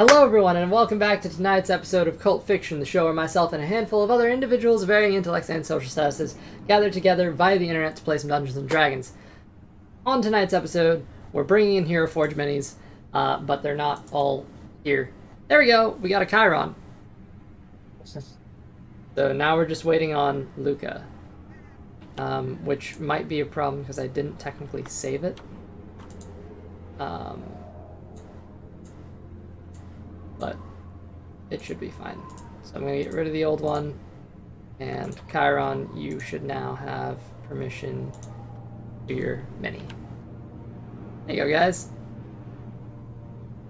Hello, everyone, and welcome back to tonight's episode of Cult Fiction, the show where myself and a handful of other individuals of varying intellects and social statuses gather together via the internet to play some Dungeons and Dragons. On tonight's episode, we're bringing in Hero Forge minis, but they're not all here. There we go, we got a Chiron. So now we're just waiting on Luca, which might be a problem because I didn't technically save it. But it should be fine. So I'm going to get rid of the old one, and Chiron, you should now have permission to your mini. There you go, guys.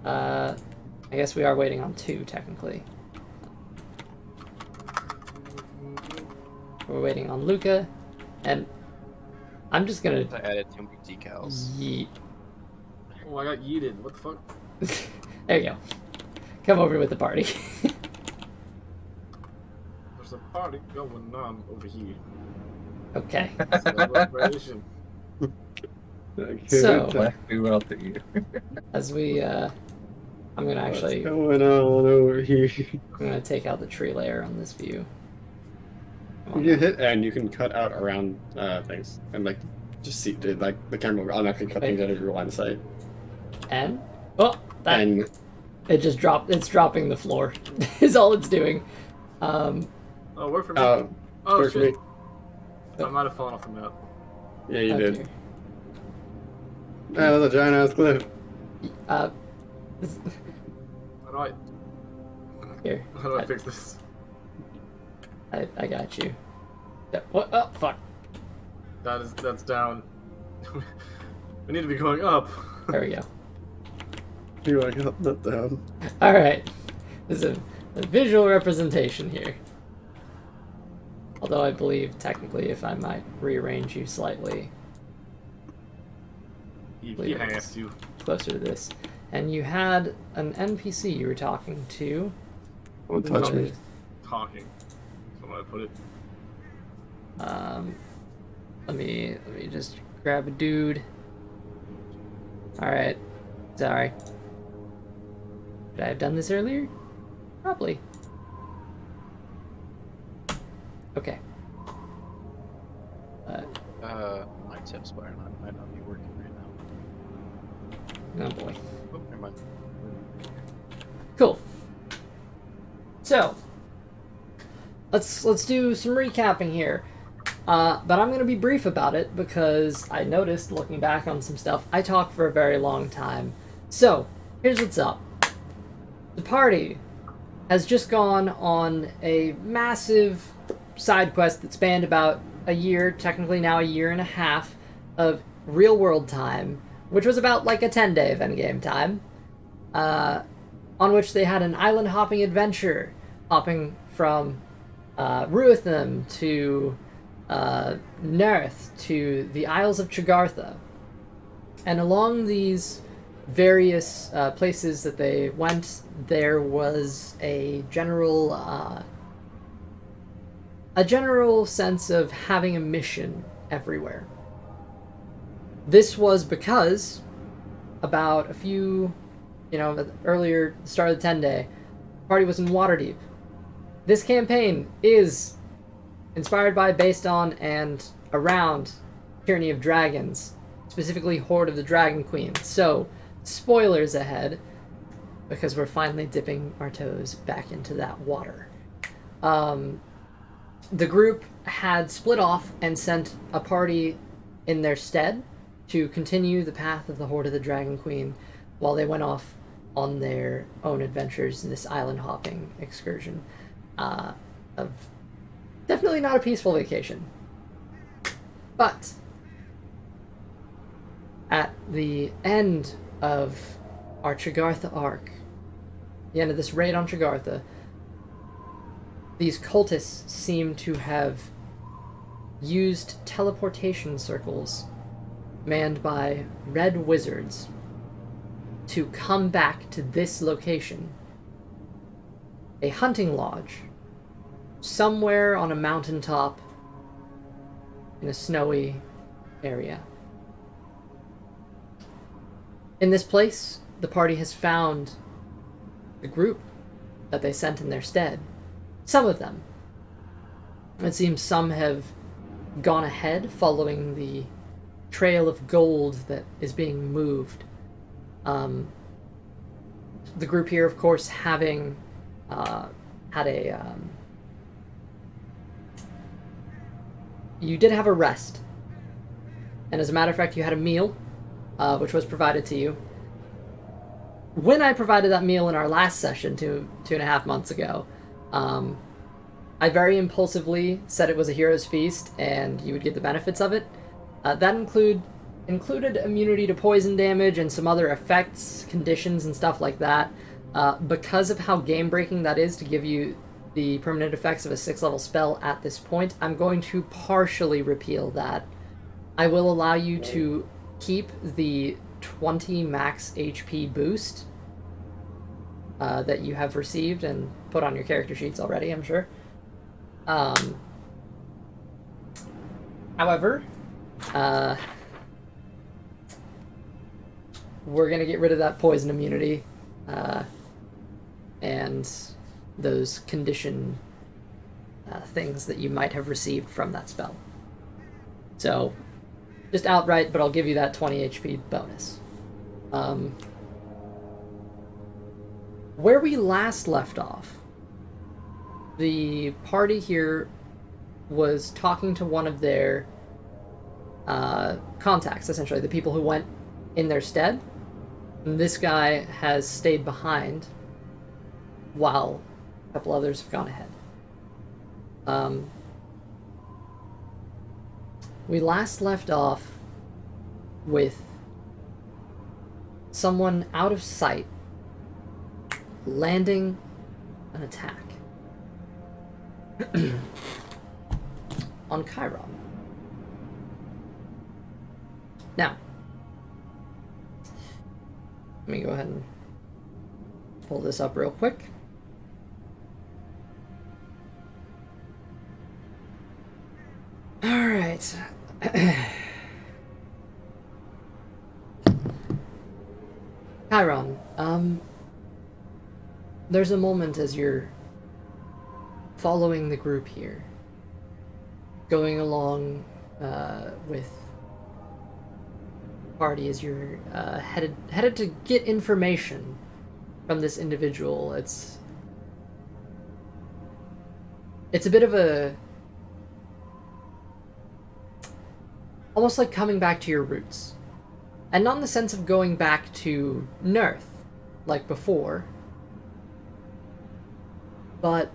I guess we are waiting on two, technically. We're waiting on Luca, and I'm just gonna... I added too many decals. Yeet. Oh, I got yeeted. What the fuck? There you go. Come over with the party. There's a party going on over here. Okay. Celebration. So, you. as we, I'm gonna actually... What's going on over here? I'm gonna take out the tree layer on this view. You can hit and you can cut out around things and like just see like the camera will automatically cut things out of your line of sight. And oh, that And it just dropped. It's dropping the floor. Is all it's doing. Oh, work for me. oh, Oh, shit. me. I might have fallen off the map. Yeah, you Oh, did. dear. That was a giant ass cliff. Uh, How do I here. fix this? I got you. Yeah, what? Oh, fuck. That's down. We need to be going up. There we go. You like up, not down. All right. There's a visual representation here. Although I believe, technically, if I might rearrange you slightly You have to. closer to this. And you had an NPC you were talking to. Don't touch me. Talking. That's how I put it. Let me just grab a dude. Alright. Sorry. Should I have done this earlier? Probably. Okay. My tips might not be working right now. Oh boy. Oh, never mind. Cool. So, let's do some recapping here. But I'm going to be brief about it because I noticed, looking back on some stuff, I talk for a very long time. So, here's what's up. The party has just gone on a massive side quest that spanned about a year, technically now a year and a half, of real-world time, which was about like a 10-day of endgame time, on which they had an island-hopping adventure, hopping from Ruitham to Nerth to the Isles of Chagartha. And along these various places that they went, there was a general sense of having a mission everywhere. This was because about a few, earlier, start of the 10-day, the party was in Waterdeep. This campaign is inspired by, based on, and around Tyranny of Dragons, specifically Horde of the Dragon Queen. So, spoilers ahead, because we're finally dipping our toes back into that water. The group had split off and sent a party in their stead to continue the path of the Horde of the Dragon Queen while they went off on their own adventures in this island-hopping excursion. Of definitely not a peaceful vacation. But at the end of our Chagartha arc, the end of this raid on Chagartha, these cultists seem to have used teleportation circles manned by red wizards to come back to this location. A hunting lodge somewhere on a mountaintop in a snowy area. In this place, the party has found the group that they sent in their stead. Some of them. It seems some have gone ahead following the trail of gold that is being moved. The group here, of course, having had a... you did have a rest. And as a matter of fact, you had a meal, which was provided to you. When I provided that meal in our last session, two and a half months ago, I very impulsively said it was a hero's feast and you would get the benefits of it. That included immunity to poison damage and some other effects, conditions, and stuff like that. Because of how game-breaking that is to give you the permanent effects of a 6th-level spell at this point, I'm going to partially repeal that. I will allow you to keep the 20 max HP boost that you have received and put on your character sheets already, I'm sure. However, we're going to get rid of that poison immunity and those condition things that you might have received from that spell. So, just outright, but I'll give you that 20 HP bonus. Where we last left off, the party here was talking to one of their contacts, essentially, the people who went in their stead. And this guy has stayed behind while a couple others have gone ahead. We last left off with someone out of sight landing an attack on Chiron. Now, let me go ahead and pull this up real quick. All right. Chiron, there's a moment as you're following the group here, going along with the party as you're headed to get information from this individual. It's a bit of a almost like coming back to your roots. And not in the sense of going back to Nurth, like before, but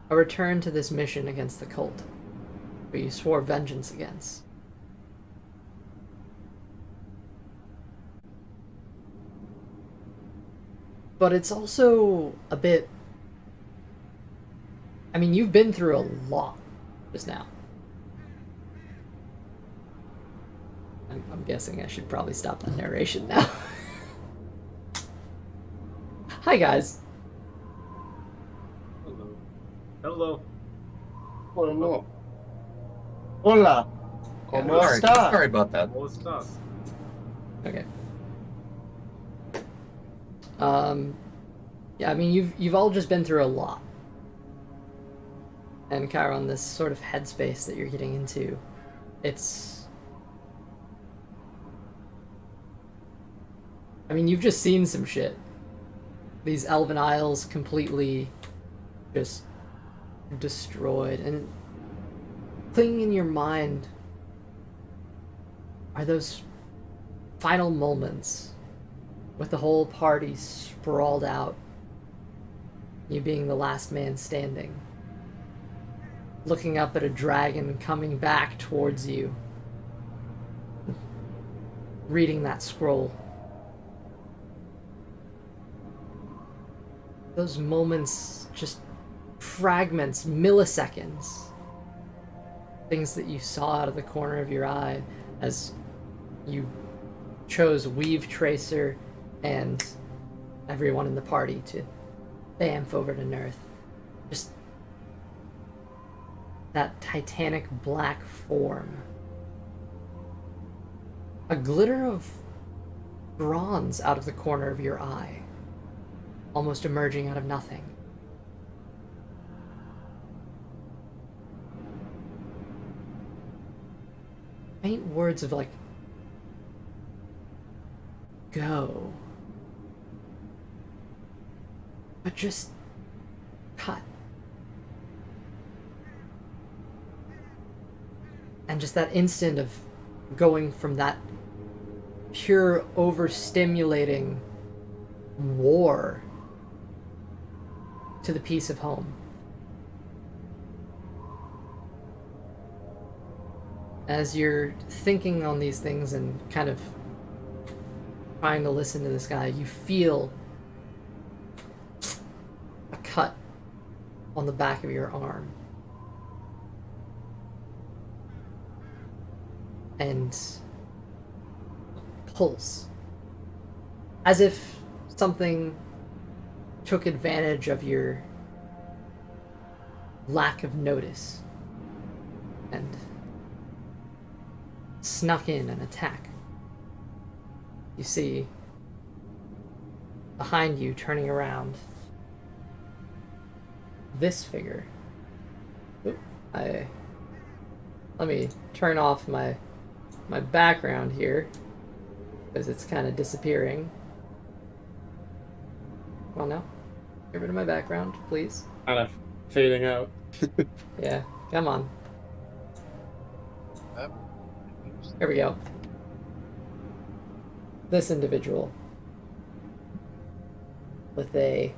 a return to this mission against the cult, where you swore vengeance against. But it's also a bit... I mean, you've been through a lot just now. I'm guessing I should probably stop the narration now. Hi, guys. Hello. Hello. Hola. Hola. ¿Cómo está? Sorry about that. ¿Cómo estás? Okay. Yeah, I mean, you've all just been through a lot. And Chiron, this sort of headspace that you're getting into, it's... I mean, you've just seen some shit. These Elven Isles completely just destroyed, and clinging in your mind are those final moments with the whole party sprawled out, you being the last man standing, looking up at a dragon coming back towards you, reading that scroll. Those moments, just fragments, milliseconds, things that you saw out of the corner of your eye as you chose Weave Tracer and everyone in the party to bamf over to Nurth. Just that titanic black form. A glitter of bronze out of the corner of your eye, almost emerging out of nothing. Faint words of like, go. But just cut. And just that instant of going from that pure overstimulating war to the peace of home. As you're thinking on these things and kind of trying to listen to this guy, you feel a cut on the back of your arm. And pulse. As if something took advantage of your lack of notice and snuck in an attack. You see behind you, turning around, this figure. Let me turn off my background here because it's kind of disappearing. Well, now, get rid of my background, please. Kind of fading out. Yeah, come on. Here we go. This individual with a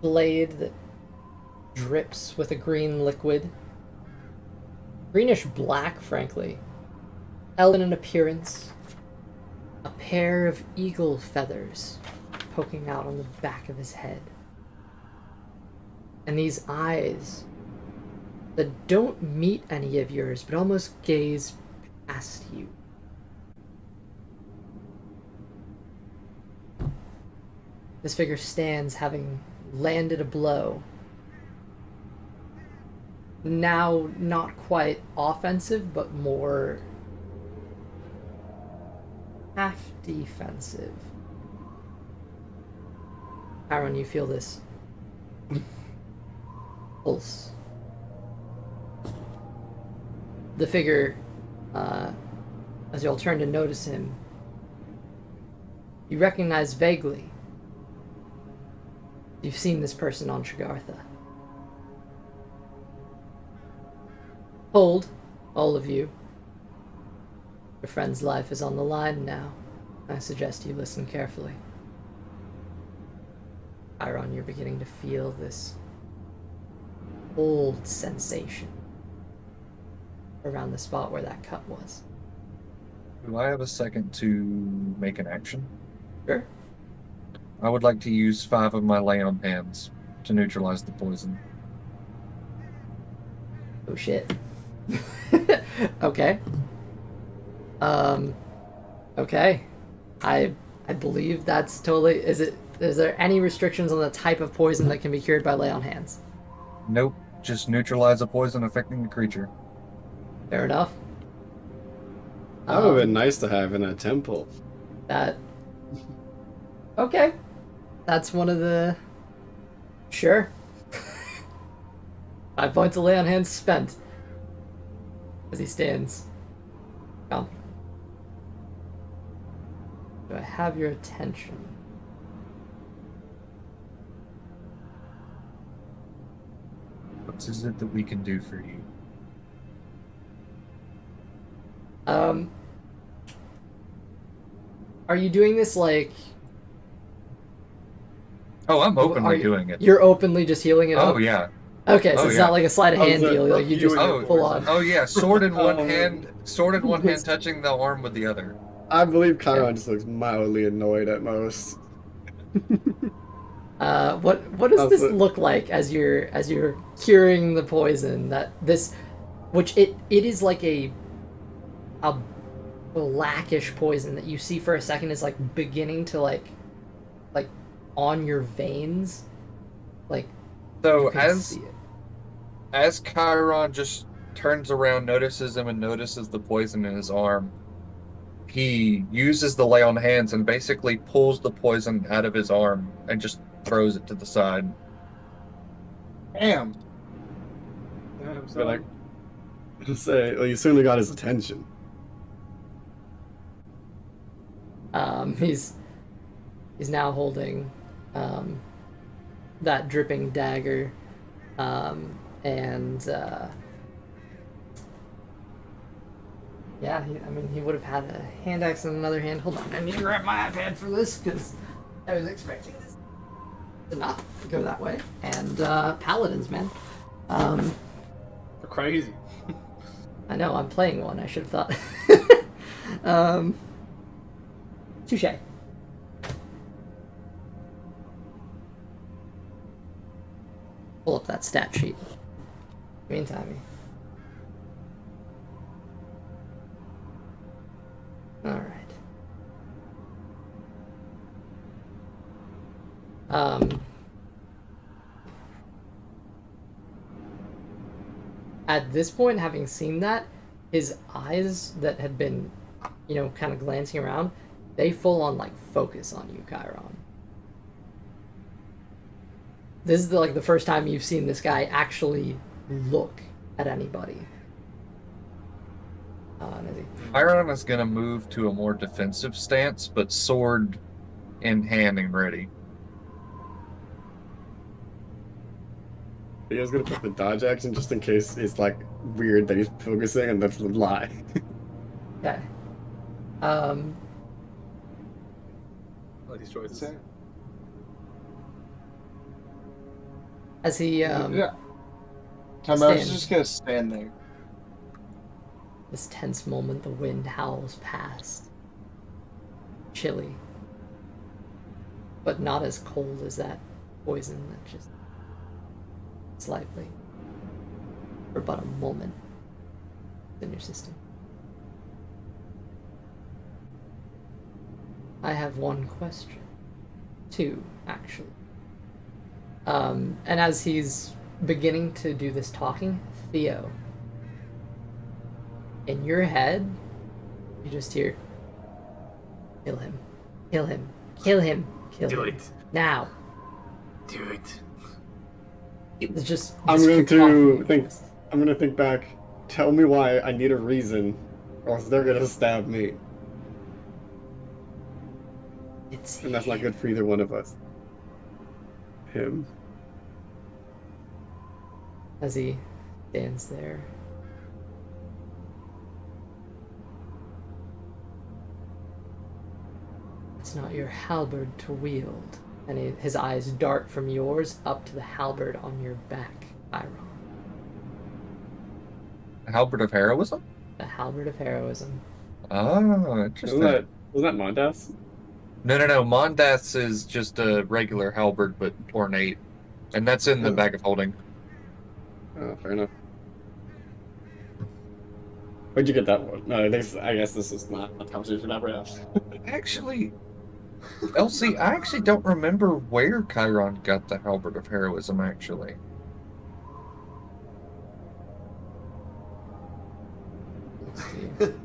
blade that drips with a green liquid. Greenish black, frankly. Elven in appearance. A pair of eagle feathers poking out on the back of his head. And these eyes that don't meet any of yours, but almost gaze past you. This figure stands, having landed a blow. Now not quite offensive, but more half defensive. Aaron, you feel this pulse. The figure, as you'll turn to notice him, you recognize vaguely. You've seen this person on Shagartha. Hold, all of you. Your friend's life is on the line now. I suggest you listen carefully. Chiron, you're beginning to feel this old sensation around the spot where that cut was. Do I have a second to make an action? Sure. I would like to use 5 of my lay on hands to neutralize the poison. Oh shit. Okay. Okay. I believe that's totally... Is there any restrictions on the type of poison that can be cured by lay on hands? Nope, just neutralize a poison affecting the creature. Fair enough. That would have been nice to have in a temple. That... Okay. That's one of the... Sure. 5 points of lay on hands spent. As he stands. Come. Do I have your attention? What is it that we can do for you? Are you doing this like... Oh, I'm Are openly you- doing it. You're openly just healing it up? Oh, yeah. Okay, so Oh, it's yeah. not like a sleight of hand Oh, deal. Like you just oh, full on. Oh, yeah, sword in one Oh. hand, touching the arm with the other. I believe Chiron just looks mildly annoyed at most. What does this Also- look like as you're curing the poison? Which it is like a blackish poison that you see for a second is like beginning to like on your veins, like So you can as see it. as Chiron just turns around, notices him, and notices the poison in his arm, he uses the lay on hands and basically pulls the poison out of his arm and just throws it to the side. Damn. Damn, But son. like, say, well, you certainly got his attention. He's now holding that dripping dagger, and yeah, he would have had a hand axe in another hand. Hold on, I need to grab my iPad for this because I was expecting this to not go that way. And paladins, man. They're crazy. I know, I'm playing one. I should have thought. Touche. Pull up that stat sheet. Meantime. Alright. At this point, having seen that, his eyes that had been, kind of glancing around, they full on like focus on you, Chiron. This is the first time you've seen this guy actually look at anybody. Chiron is going to move to a more defensive stance, but sword in hand and ready. You guys gonna put the dodge action just in case it's like weird that he's focusing and that's a lie. Okay. I like these choices. As he Yeah. I was stands. just gonna stand there. This tense moment, the wind howls past. Chilly. But not as cold as that poison that just slightly, for but a moment, in your system. I have one question. Two, actually. And as he's beginning to do this talking, Theo, in your head, you just hear, kill him, kill him, kill him, kill him. Do it. Now. Do it. It's just. I'm just going kick off to you. think. I'm gonna think back. Tell me why I need a reason, or else they're gonna stab me, It's and that's not good for either one of us. Him. as he stands there. It's not your halberd to wield. And his eyes dart from yours up to the halberd on your back, Chiron. Halberd of heroism? The halberd of heroism. Oh, interesting. Was that Mondas? No. Mondas is just a regular halberd, but ornate. And that's in the Oh. bag of holding. Oh, fair enough. Where'd you get that one? No, I guess this is not a conversation about right now. Actually, Elsie, I actually don't remember where Chiron got the halberd of heroism, actually. Looks to you.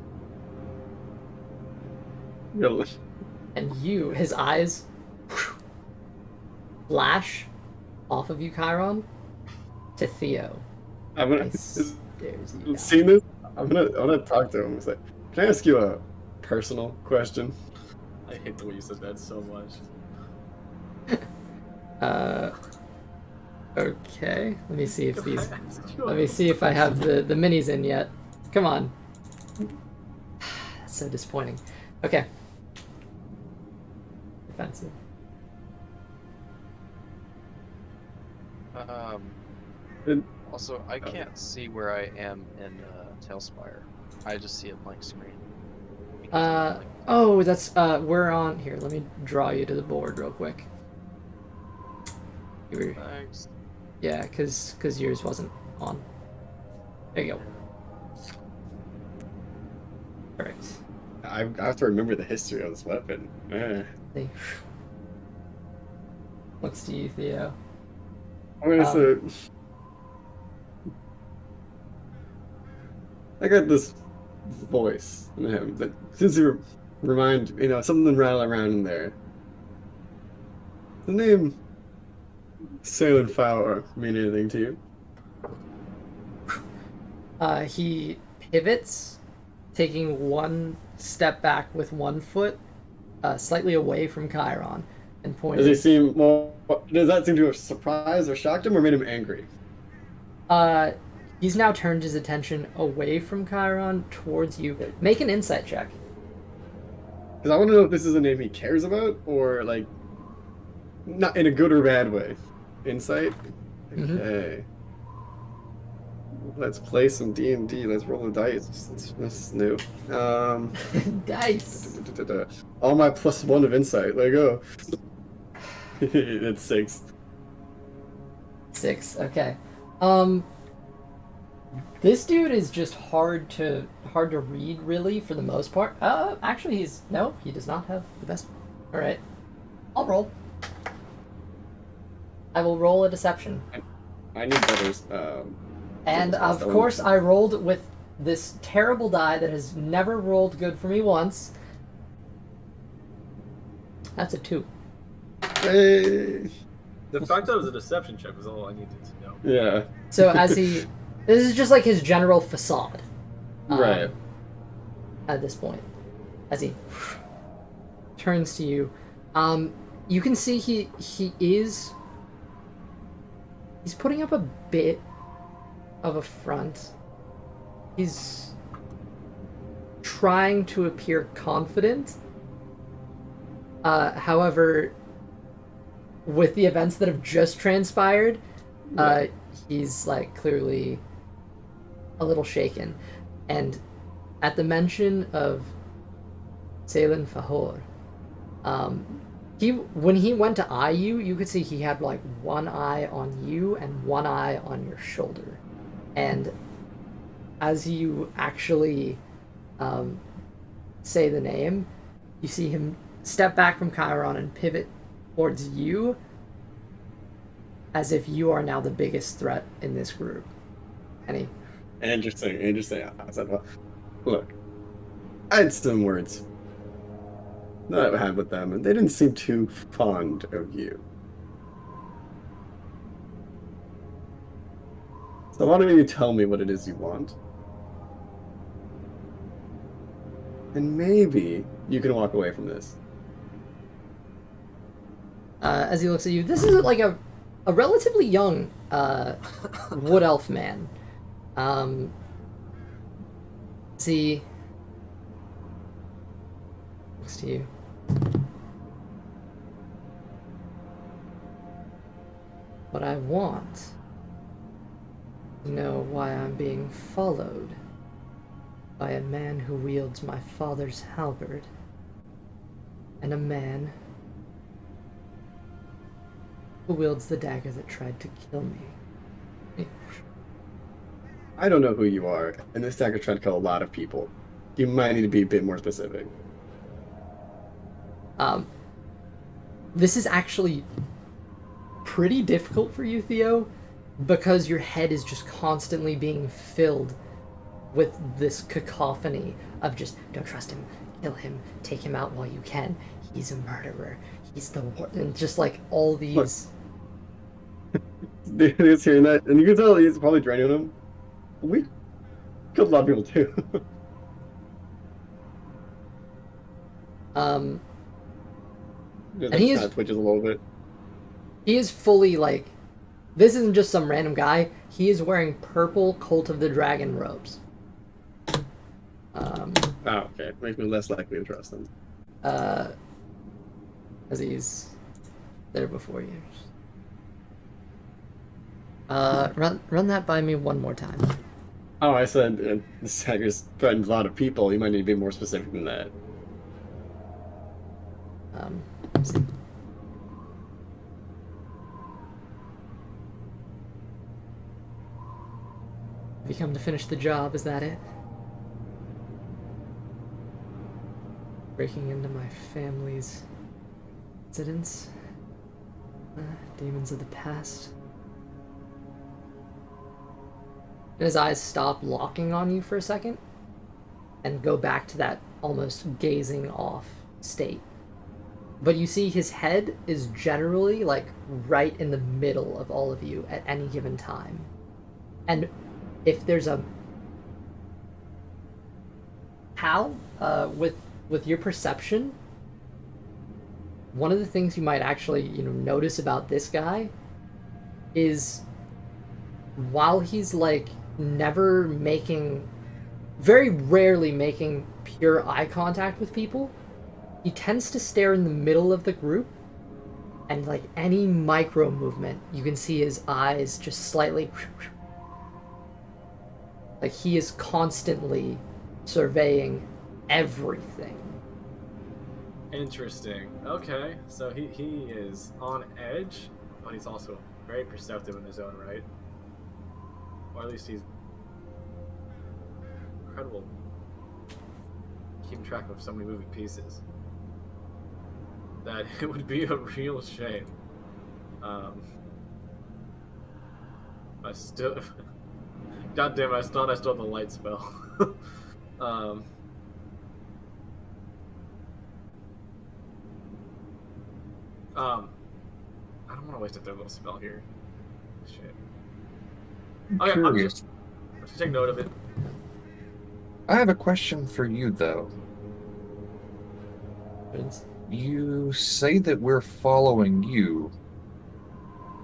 Really? And you, his eyes flash off of you, Chiron, to Theo. I'm He gonna stares you down. seen this. I'm gonna talk to him. It's like, can I ask you a personal question? I hate the way you said that so much. Okay. Let me see if these. Let me see if I have the minis in yet. Come on. That's so disappointing. Okay. Defensive. And- Also, I can't see where I am in Tailspire. I just see a blank screen. Oh, that's we're on here. Let me draw you to the board real quick. You were, Thanks. yeah, cause yours wasn't on. There you go. Perfect. I have to remember the history of this weapon. See. Looks to you, Theo. I'm gonna say, I got this voice in him that since remind, something rattle around in there. The name Salem Flower mean anything to you? He pivots, taking one step back with one foot, slightly away from Chiron, and Does he pointing. seem well? Does that seem to have surprised or shocked him, or made him angry? Uh, he's now turned his attention away from Chiron towards you. Make an insight check. Because I want to know if this is a name he cares about, or like, not in a good or bad way. Insight. Mhm. Okay. Let's play some D&D. Let's roll the dice. That's new. Dice. All my +1 of insight. There you go. It's 6. 6. Okay. This dude is just hard to read, really, for the most part. Actually, he does not have the best. All right, I'll roll. I will roll a deception, I need better. and of course, I rolled with this terrible die that has never rolled good for me once. That's a 2. Hey. The fact that it was a deception check was all I needed to know. Yeah. So this is just like his general facade. Right. At this point, as he turns to you, you can see he's putting up a bit of a front. He's trying to appear confident. However, with the events that have just transpired, he's like clearly a little shaken. And at the mention of Salen Fahor, when he went to eye you, you could see he had like one eye on you and one eye on your shoulder. And as you actually say the name, you see him step back from Chiron and pivot towards you, as if you are now the biggest threat in this group. And Interesting. I said, well, look, I had some words that I had with them, and they didn't seem too fond of you. So why don't you tell me what it is you want? And maybe you can walk away from this. as he looks at you, this is like a relatively young wood elf man. See, looks to you. What I want to know why I'm being followed by a man who wields my father's halberd, and a man who wields the dagger that tried to kill me. I don't know who you are, and this dagger tried to kill a lot of people. You might need to be a bit more specific. This is actually pretty difficult for you, Theo, because your head is just constantly being filled with this cacophony of just, don't trust him, kill him, take him out while you can, he's a murderer, he's the and just like all these. He's hearing that, and you can tell he's probably draining him. We killed a lot of people too. And he kind of twitches a little bit. He is fully like, this isn't just some random guy. He is wearing purple Cult of the Dragon robes. Oh, okay. Makes me less likely to trust him. As he's there before you. Run that by me one more time. Oh, I said this dagger's threatened a lot of people. You might need to be more specific than that. Let's see. Have you come to finish the job, is that it? Breaking into my family's residence? Demons of the past? And his eyes stop locking on you for a second and go back to that almost gazing off state. But you see his head is generally like right in the middle of all of you at any given time. And if there's a with your perception, one of the things you might actually, notice about this guy is while he's like never very rarely making pure eye contact with people, he tends to stare in the middle of the group, and like any micro movement, you can see his eyes just slightly like he is constantly surveying everything. Interesting. Okay, so he is on edge, but he's also very perceptive in his own right. Or at least he's incredible. Keeping track of so many moving pieces. That it would be a real shame. I still... God damn it, I still have the light spell. I don't want to waste a third little spell here. Shit. Okay, I'm Curious. just take note of it. I have a question for you, though. Vince? You say that we're following you,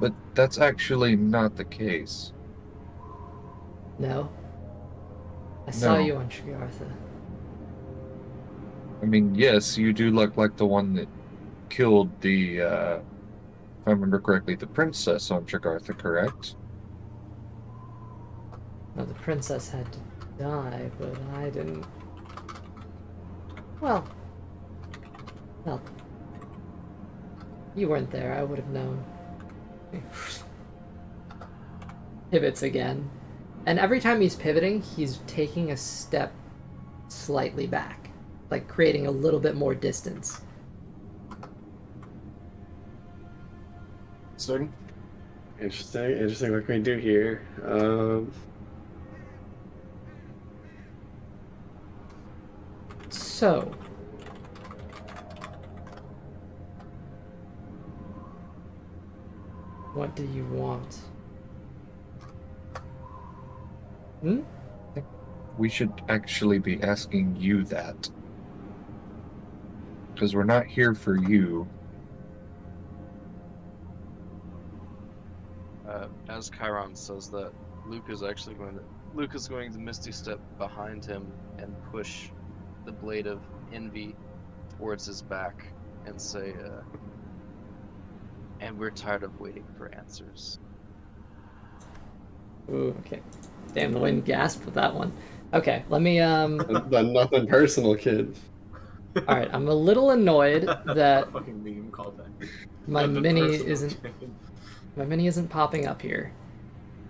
but that's actually not the case. No. I saw No. you on Shigartha. I mean, yes, you do look like the one that killed the, if I remember correctly, the princess on Jagartha, correct? No, the princess had to die, but I didn't. Well, you weren't there. I would have known. Pivots again. And every time he's pivoting, he's taking a step slightly back, like creating a little bit more distance. Starting. Interesting. What can we do here? So, what do you want? Hmm? We should actually be asking you that. Because we're not here for you. As Chiron says that, Luke is going to Misty Step behind him and push the blade of envy towards his back and say, and we're tired of waiting for answers. Ooh, okay. Damn, the wind gasped with that one. Okay, let me Nothing personal, kid. all right, I'm a little annoyed that Fucking meme called that. my Nothing mini personal, isn't kid. my mini isn't popping up here.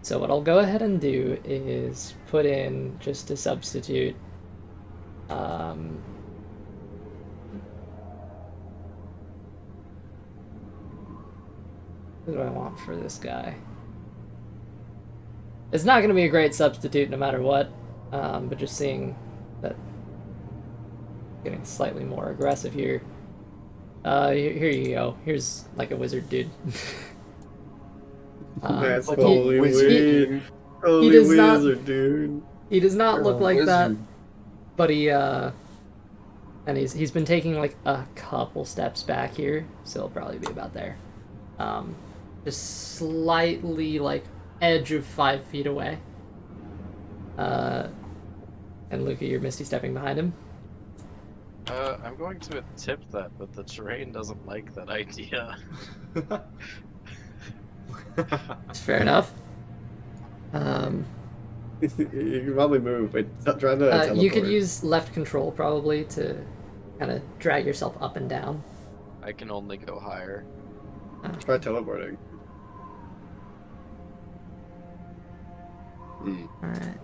So what I'll go ahead and do is put in just a substitute. Who do I want for this guy? It's not going to be a great substitute no matter what, but just seeing that getting slightly more aggressive here. Here you go. Here's like a wizard dude. That's like holy a wizard. weird. Holy does not- wizard, dude. He does not You're look a like that, wizard. but and he's been taking like a couple steps back here, so he'll probably be about there. Just slightly like edge of 5 feet away. And Luca, you're misty stepping behind him. I'm going to attempt that, but the terrain doesn't like that idea. Fair enough. You can probably move, but try to teleport. You could use left control probably to kind of drag yourself up and down. I can only go higher. Try teleporting. Alright.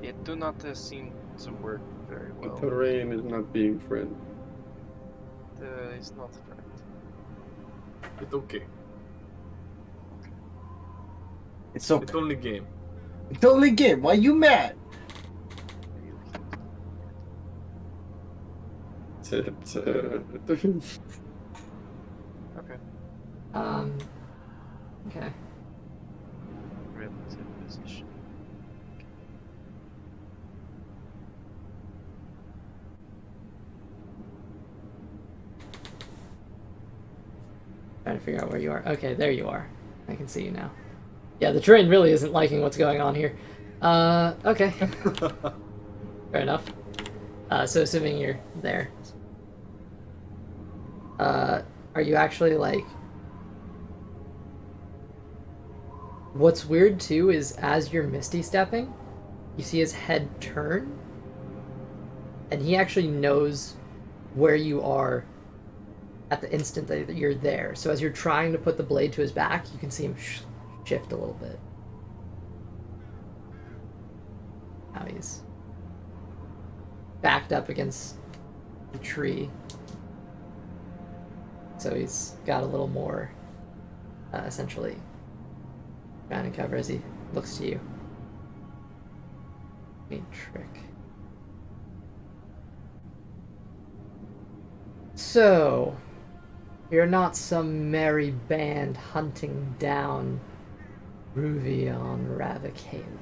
It do not seem to work very The well. terrain is not being friend. It's not correct. It's okay. It's okay. It's only game. It's only game. Why you mad? Okay. Okay. Relative position. Trying to figure out where you are. Okay, there you are. I can see you now. Yeah, the train really isn't liking what's going on here. Okay. Fair enough. So assuming you're there. Are you actually like... What's weird too is as you're Misty stepping, you see his head turn, and he actually knows where you are at the instant that you're there. So as you're trying to put the blade to his back, you can see him shift a little bit. Now he's backed up against the tree. So he's got a little more, essentially, ground and cover as he looks to you. Neat trick. So, you're not some merry band hunting down Ruvion Ravikaelen.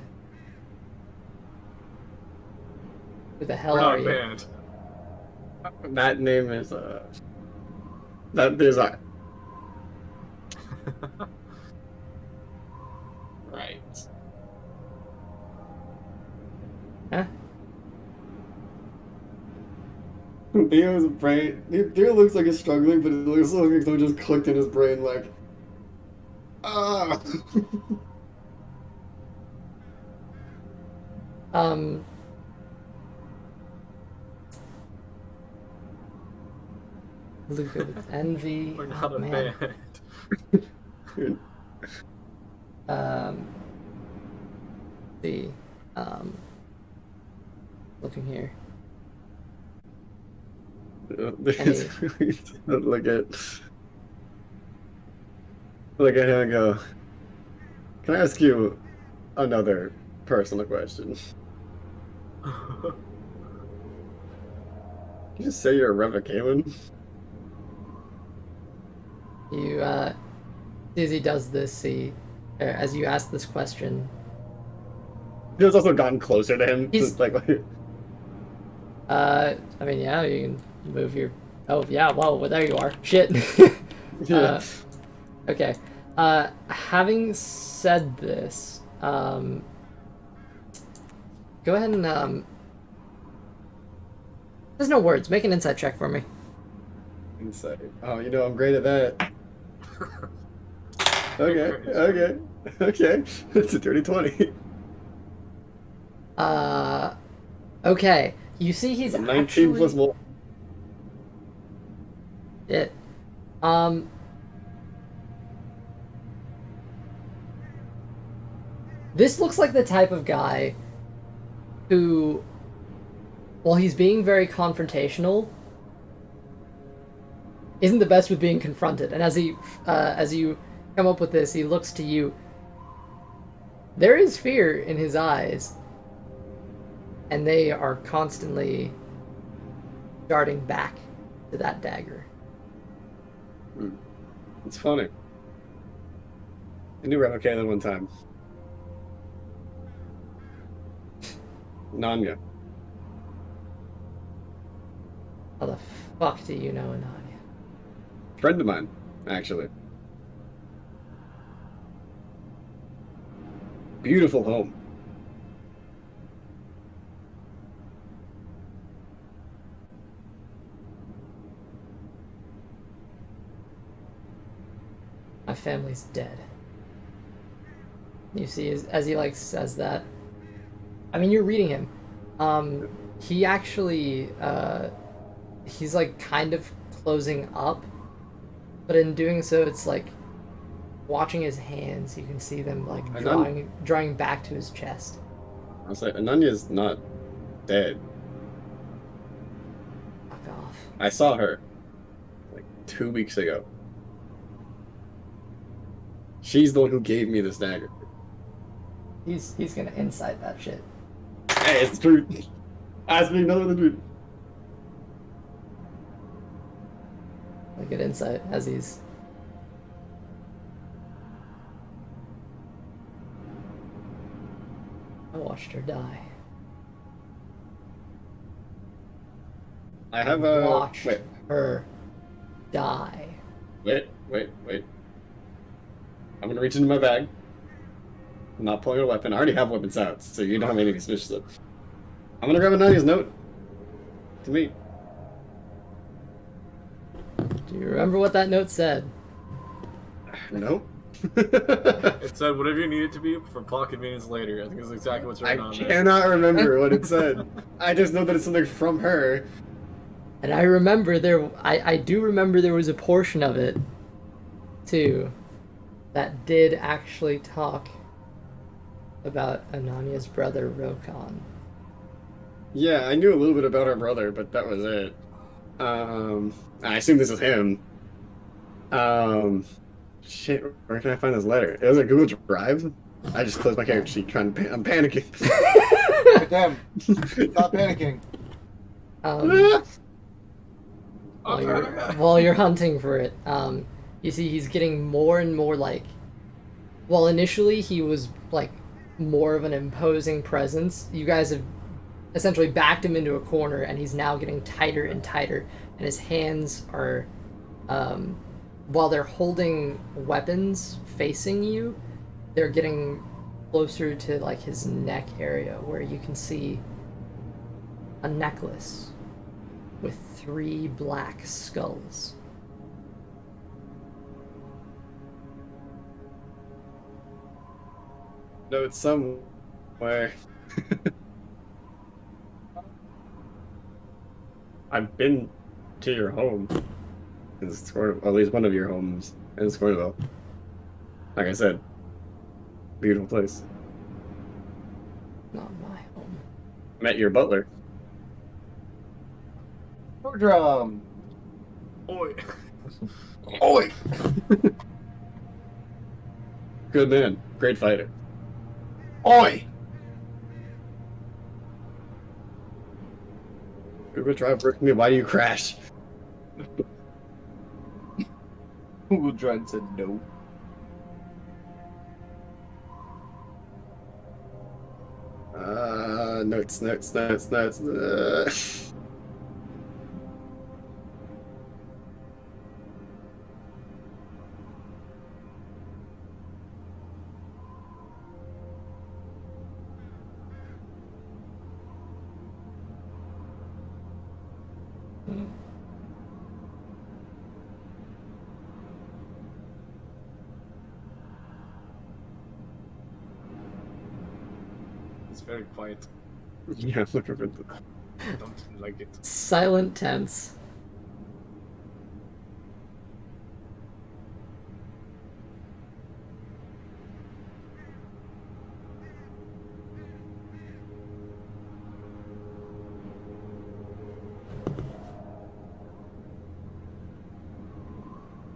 Who the hell We're are not you? banned. That name is that there's a right. Huh? Theo's brain. Theo looks like he's struggling, but it looks like someone just clicked in his brain, like, ah. Luca with envy. We're Oh, not a man. band. The looking here. Look at him and go. Can I ask you another personal question? Can you just say you're a Ravikaelen? You as he does this, as you ask this question, Theo's also gotten closer to him. He's- Like, I mean, yeah, you can move your. Oh yeah, well, there you are. Shit. yeah. Okay. Having said this, go ahead and There's no words. Make an insight check for me. Insight. Oh, you know I'm great at that. Okay. It's a dirty 20. Okay. You see he's 19 actually... plus more. It. This looks like the type of guy who, while he's being very confrontational, isn't the best with being confronted. And as you come up with this, he looks to you. There is fear in his eyes, and they are constantly darting back to that dagger. It's funny. I knew Ravikaelen one time. Nanya. How the fuck do you know Ananya? Friend of mine, actually. Beautiful home. My family's dead. You see, as he like says that, I mean, you're reading him. He actually, he's like kind of closing up, but in doing so, it's like watching his hands. You can see them like drawing back to his chest. I was like, Ananya's not dead. Fuck off. I saw her like 2 weeks ago. She's the one who gave me this dagger. He's gonna incite that shit. Hey, it's the truth. Ask me another the truth. good insight as he's. I watched her die. I have a Watched wait, her die. wait. I'm gonna reach into my bag. I'm not pulling a weapon. I already have weapons out, so you don't have anything suspicious. I'm gonna grab Anania's note. To me. Do you remember what that note said? No. It said whatever you need it to be for plot convenience later. I think it's exactly what's I written on there. cannot remember what it said. I just know that it's something from her. And I remember I do remember there was a portion of it, too, that did actually talk about Anania's brother, Rokon. Yeah, I knew a little bit about her brother, but that was it. I assume this is him. Shit, where can I find this letter? It was a Google Drive. I just closed my character sheet trying to I'm panicking. Damn. Stop panicking. While you're hunting for it, you see he's getting more and more like. Well, initially he was like more of an imposing presence. You guys have essentially backed him into a corner, and he's now getting tighter and tighter. And his hands are, while they're holding weapons facing you, they're getting closer to like his neck area, where you can see a necklace with 3 black skulls. No, it's somewhere. I've been to your home. It's at least one of your homes in Scornville. Like I said, beautiful place. Not my home. Met your butler. Drum. Oi. Oi! Good man. Great fighter. Oi! Google Drive worked me. Why do you crash? Google Drive said no. Notes. It's very quiet. Yeah, I'm looking for the... I don't like it. Silent tense.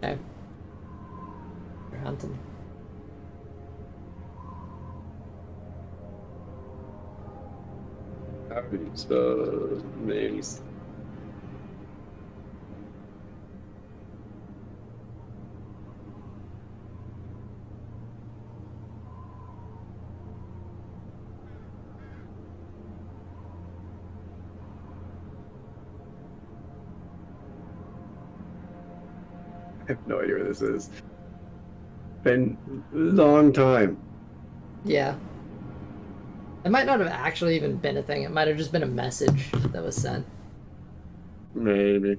Okay. You're hunting. How do you spell names? I have no idea where this is. Been a long time. Yeah. It might not have actually even been a thing. It might have just been a message that was sent. Maybe.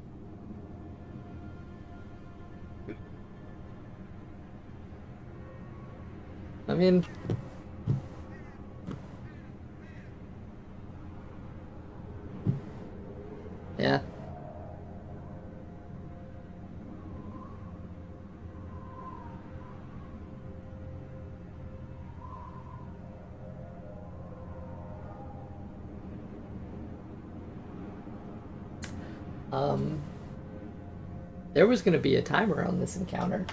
I mean... Yeah. There was going to be a timer on this encounter.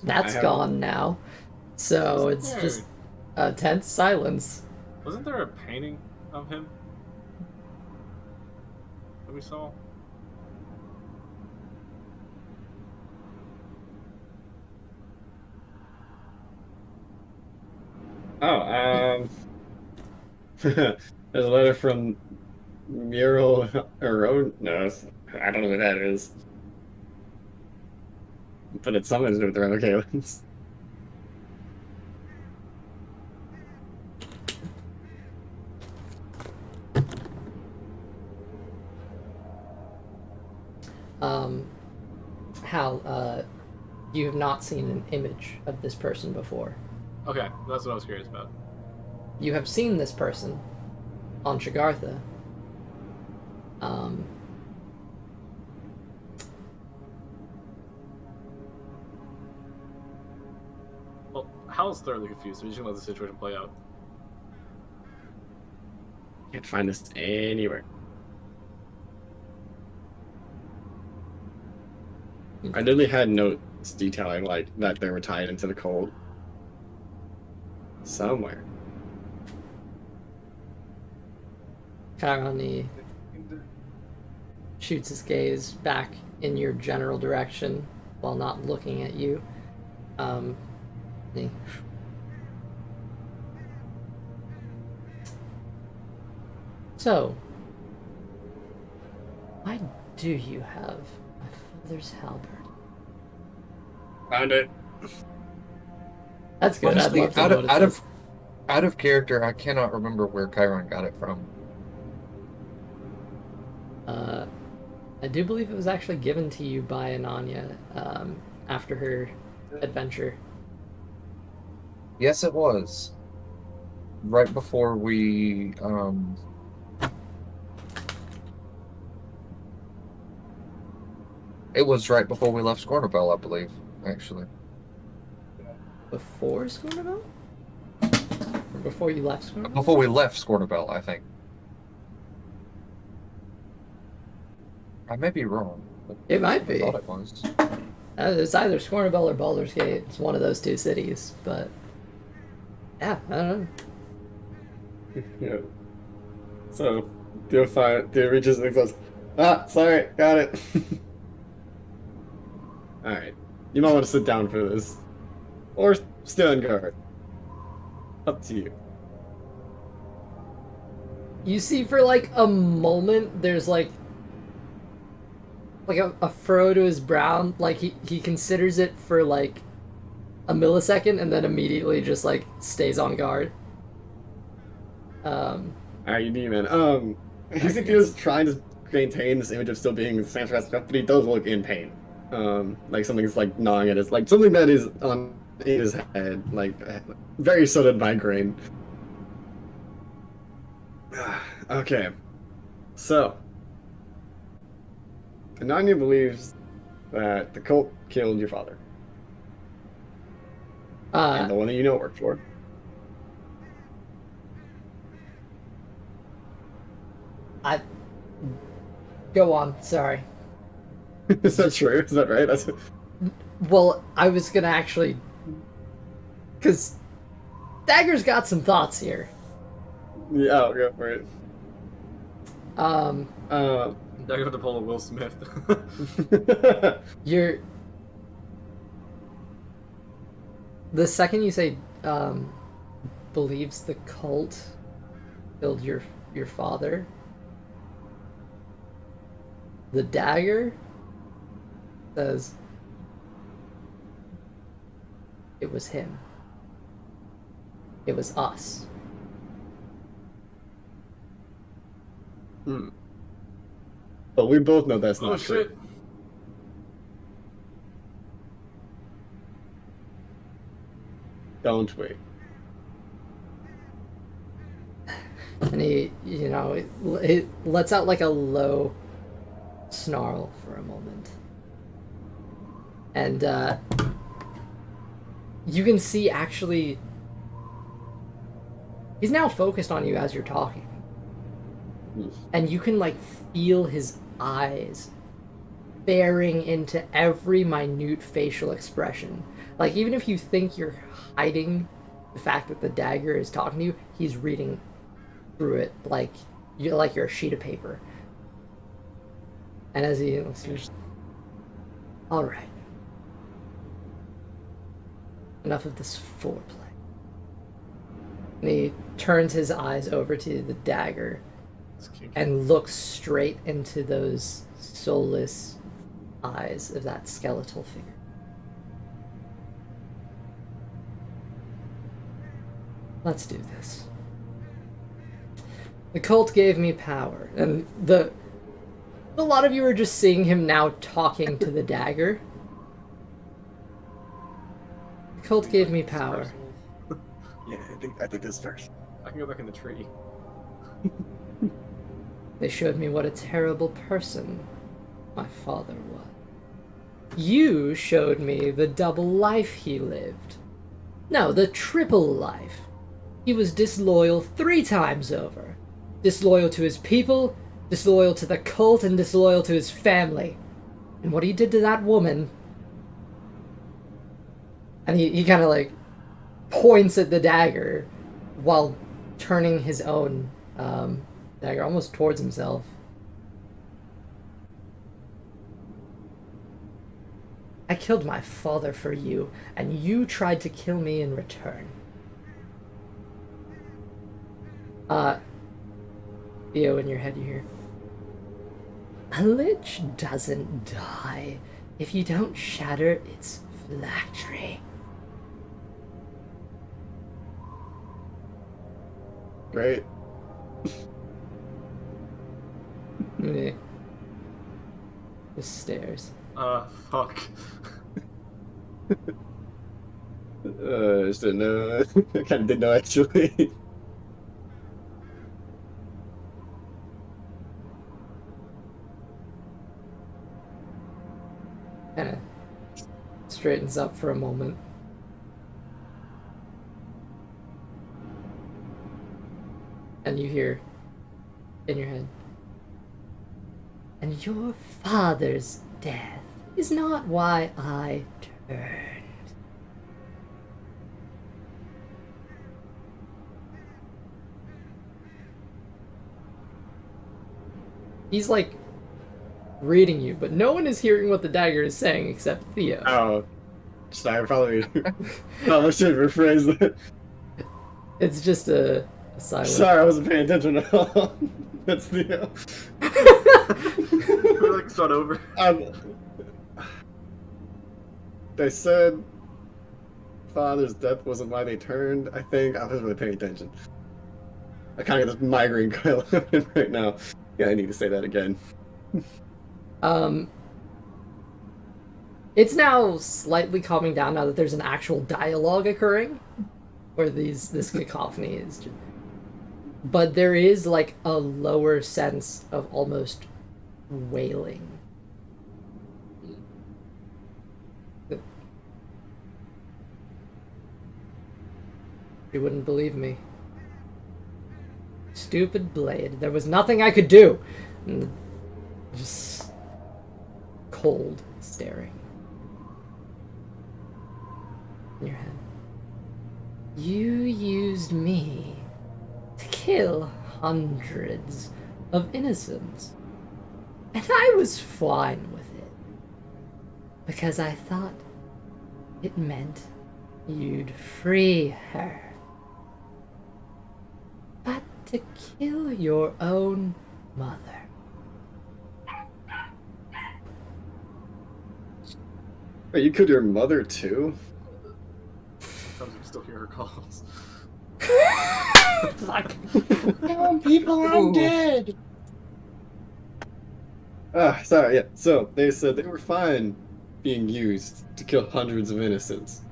That's gone now. So it's just a tense silence. Wasn't there a painting of him that we saw? There's a letter from Mural Ero. No, I don't know who that is. But it's something to do with the Revocalens. Hal, you have not seen an image of this person before. Okay, that's what I was curious about. You have seen this person on Shagartha. Well, Hal's thoroughly confused, so he's gonna let the situation play out. Can't find this anywhere. I literally had notes detailing like that they were tied into the cult somewhere. Kairani shoots his gaze back in your general direction while not looking at you. He- So, why do you have my father's halberd? Found it. That's good. Honestly, I'd love to know what it says. out of character, I cannot remember where Chiron got it from. I do believe it was actually given to you by Ananya after her adventure. Yes, it was. Right before we it was right before we left Scornabel, I believe, actually. Before Scornabel? Or before you left Scornabel? Before we left Scornabel, I think. I may be wrong. But It might I be. thought it was. It's either Scornabel or Baldur's Gate. It's one of those two cities, but yeah, I don't know. Yeah. So, Theo reaches and goes, sorry, got it. Alright. You might want to sit down for this. Or stay on guard. Up to you. You see, for like a moment, there's like a furrow to his brow. Like he considers it for like a millisecond, and then immediately just like stays on guard. Alright, you need, man. He Theo's trying to maintain this image of still being the same stuff, but he does look in pain. Like something's like gnawing at his, like something that is on in his head, like very sudden migraine. Okay, so Ananya believes that the cult killed your father, and the one that you know worked for. I go on. Sorry. Is that true? Is that right? That's Well, I was gonna actually, because Dagger's got some thoughts here. yeah. I'll go for it. They're going to pull a Will Smith. You're the second you say believes the cult killed your father. The dagger says it was him. It was us. But we both know that's Oh not true. shit! Don't we? And he, it lets out like a low snarl for a moment. And you can see actually he's now focused on you as you're talking. And you can like feel his eyes bearing into every minute facial expression. Like even if you think you're hiding the fact that the dagger is talking to you, he's reading through it like you're a sheet of paper. And as he listens, all right, enough of this foreplay. And he turns his eyes over to the dagger It's kinky. and looks straight into those soulless eyes of that skeletal figure. Let's do this. The cult gave me power, and a lot of you are just seeing him now talking to the dagger. The cult gave me power. Yeah, I think this first. I can go back in the tree. They showed me what a terrible person my father was. You showed me the double life he lived. No, the triple life. He was disloyal 3 times over. Disloyal to his people, disloyal to the cult, and disloyal to his family. And what he did to that woman... And he kind of like points at the dagger while turning his own dagger almost towards himself. I killed my father for you, and you tried to kill me in return. Theo, in your head you hear, a lich doesn't die if you don't shatter its phylactery. Great. Just stares. Fuck. Just didn't know. I kind of didn't know actually. Kind of straightens up for a moment. And you hear in your head, and your father's death is not why I turned. He's like reading you, but no one is hearing what the dagger is saying except Theo. Oh, sorry, probably. I should rephrase that. It's just a silence. Sorry, I wasn't paying attention at all. That's the. We like start over. They said father's death wasn't why they turned. I think I wasn't really paying attention. I kind of get this migraine going right now. Yeah, I need to say that again. It's now slightly calming down now that there's an actual dialogue occurring, where this cacophony is. But there is like a lower sense of almost wailing. You wouldn't believe me. Stupid blade. There was nothing I could do. And just cold staring in your head. You used me to kill hundreds of innocents. And I was fine with it. Because I thought it meant you'd free her. But to kill your own mother. Wait, you killed your mother too? Sometimes we still hear her calls. Fuck. Damn, people, I'm dead. Sorry, yeah. So, they said they were fine being used to kill hundreds of innocents.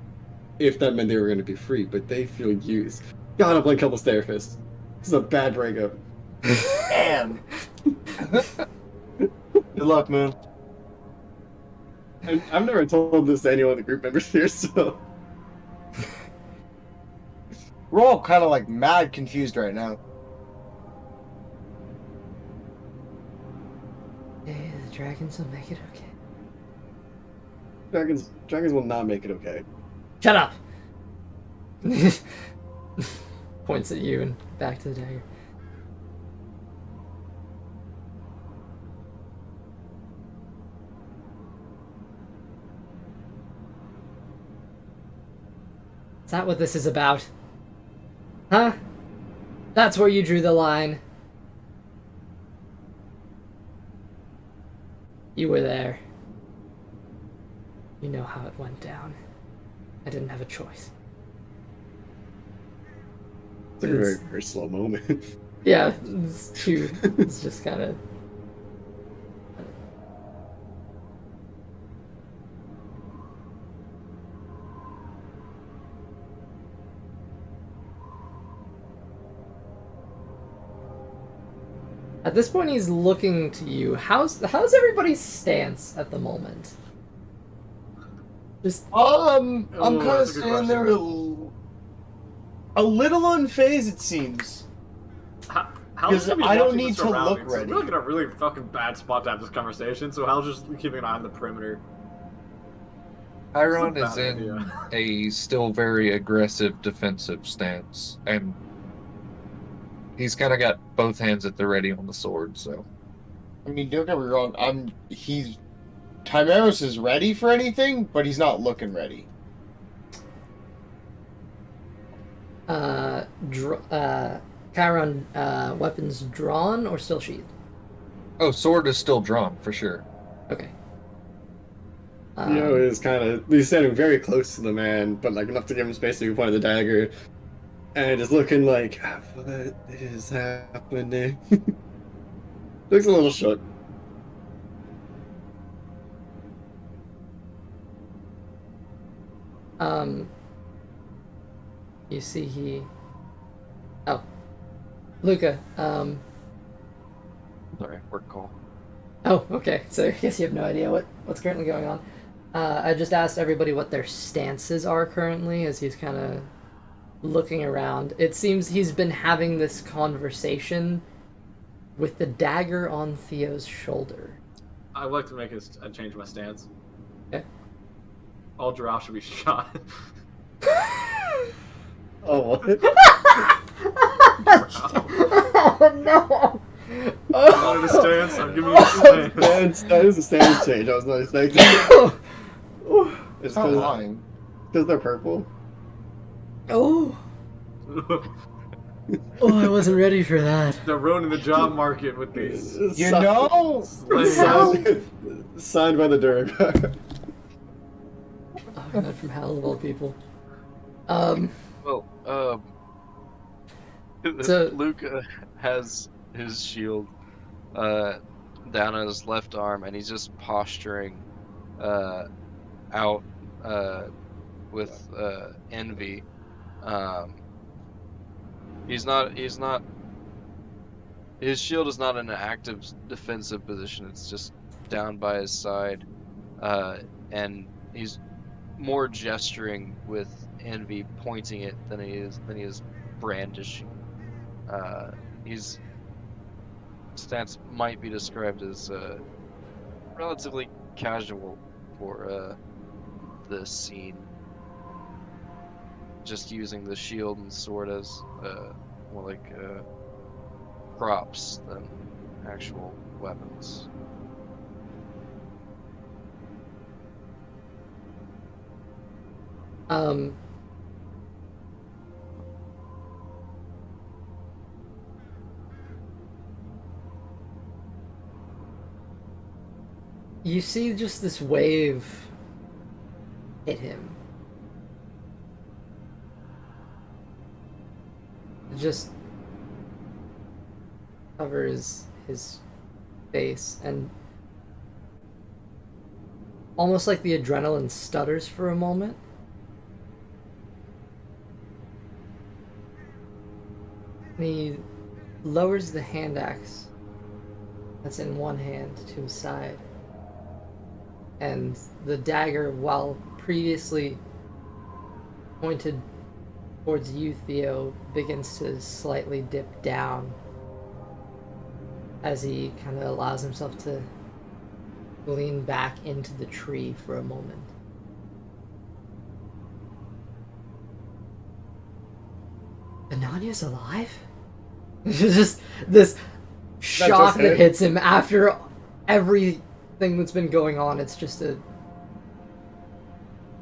If that meant they were going to be free, but they feel used. God, I'm playing Couples Therapist. This is a bad breakup. Damn. Good luck, man. And I've never told this to anyone of the group members here, so... We're all kind of like mad confused right now. Hey, the dragons will make it okay. Dragons will not make it okay. Shut up! Points at you and back to the dagger. Is that what this is about? Huh? That's where you drew the line. You were there. You know how it went down. I didn't have a choice. It's like a very, very slow moment. Yeah, it's just kind of... At this point, he's looking to you. How's everybody's stance at the moment? Just I'm Oh, kind of that's a good standing there a little unfazed, it seems. Hal's Because gonna be I don't watching the need to look surroundings. ready. We're like in a really fucking bad spot to have this conversation, so Hal's just keeping an eye on the perimeter. Chiron That's is a bad in idea. a still very aggressive defensive stance, and he's kind of got both hands at the ready on the sword, so. I mean, don't get me wrong. Timeros is ready for anything, but he's not looking ready. Chiron, weapons drawn or still sheathed? Oh, sword is still drawn, for sure. Okay. Theo is he's standing very close to the man, but like enough to give him space to point at the dagger, and just looking like, what is happening? Looks a little shook. You see Oh. Luca, Sorry, work call. Oh, okay. So I guess you have no idea what's currently going on. I just asked everybody what their stances are currently as he's kind of looking around. It seems he's been having this conversation with the dagger on Theo's shoulder. I'd like to make a change my stance. Okay. All giraffes should be shot. Oh, what? Oh no! I wanted a stance. I'm giving you a stance. That is a stance change. I was not expecting. It's It's not lying. because they're purple. Oh, I wasn't ready for that. They're ruining the job market with these. You know? Signed by the Durga. Oh god, from Hell of all people. Well, So- Luca has his shield down on his left arm, and he's just posturing out with envy. He's not. His shield is not in an active defensive position. It's just down by his side, and he's more gesturing with envy, pointing it than he is brandishing. His stance might be described as relatively casual for this scene. Just using the shield and sword as more like props than actual weapons. You see just this wave hit him. It just covers his face, and almost like the adrenaline stutters for a moment. And he lowers the hand axe that's in one hand to his side. And the dagger, while previously pointed towards you, Theo, begins to slightly dip down as he kind of allows himself to lean back into the tree for a moment. Anania's alive? Just this shock that hits him after everything that's been going on. It's just a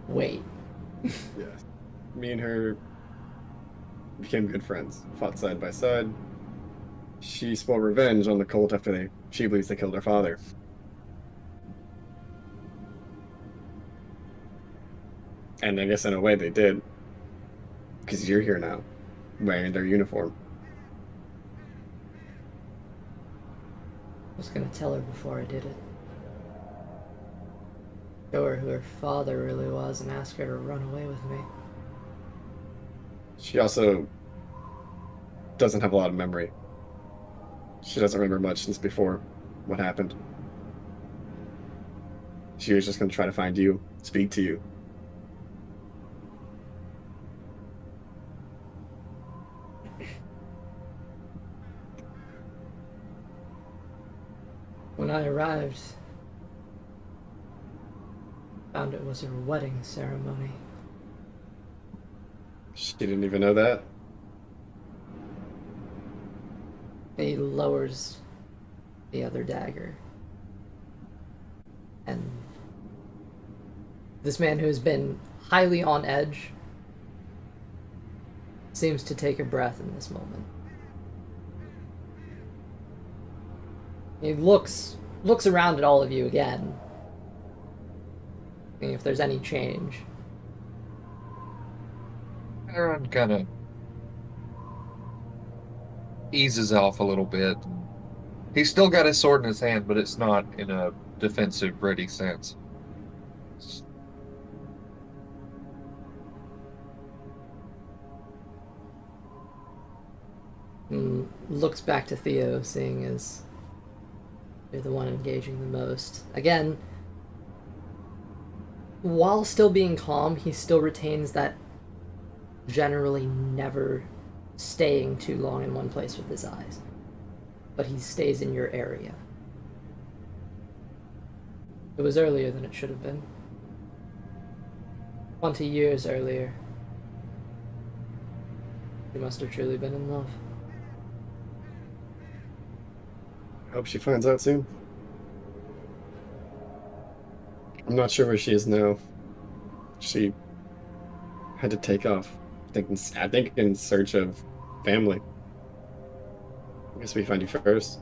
wait. Yes. Me and her became good friends, fought side by side. She swore revenge on the cult after she believes they killed her father. And I guess in a way they did, because you're here now, wearing their uniform. I was gonna tell her before I did it. Show her who her father really was and ask her to run away with me. She also doesn't have a lot of memory. She doesn't remember much since before what happened. She was just going to try to find you, speak to you. When I arrived, found it was her wedding ceremony. She didn't even know that. He lowers the other dagger. And this man who has been highly on edge seems to take a breath in this moment. He looks around at all of you again, seeing if there's any change. Everyone kind of eases off a little bit. He's still got his sword in his hand, but it's not in a defensive, ready sense. And looks back to Theo, seeing as you're the one engaging the most. Again, while still being calm, he still retains that generally never staying too long in one place with his eyes. But he stays in your area. It was earlier than it should have been. 20 years earlier. You must have truly been in love. I hope she finds out soon. I'm not sure where she is now. She had to take off. I think in search of family. I guess we find you first.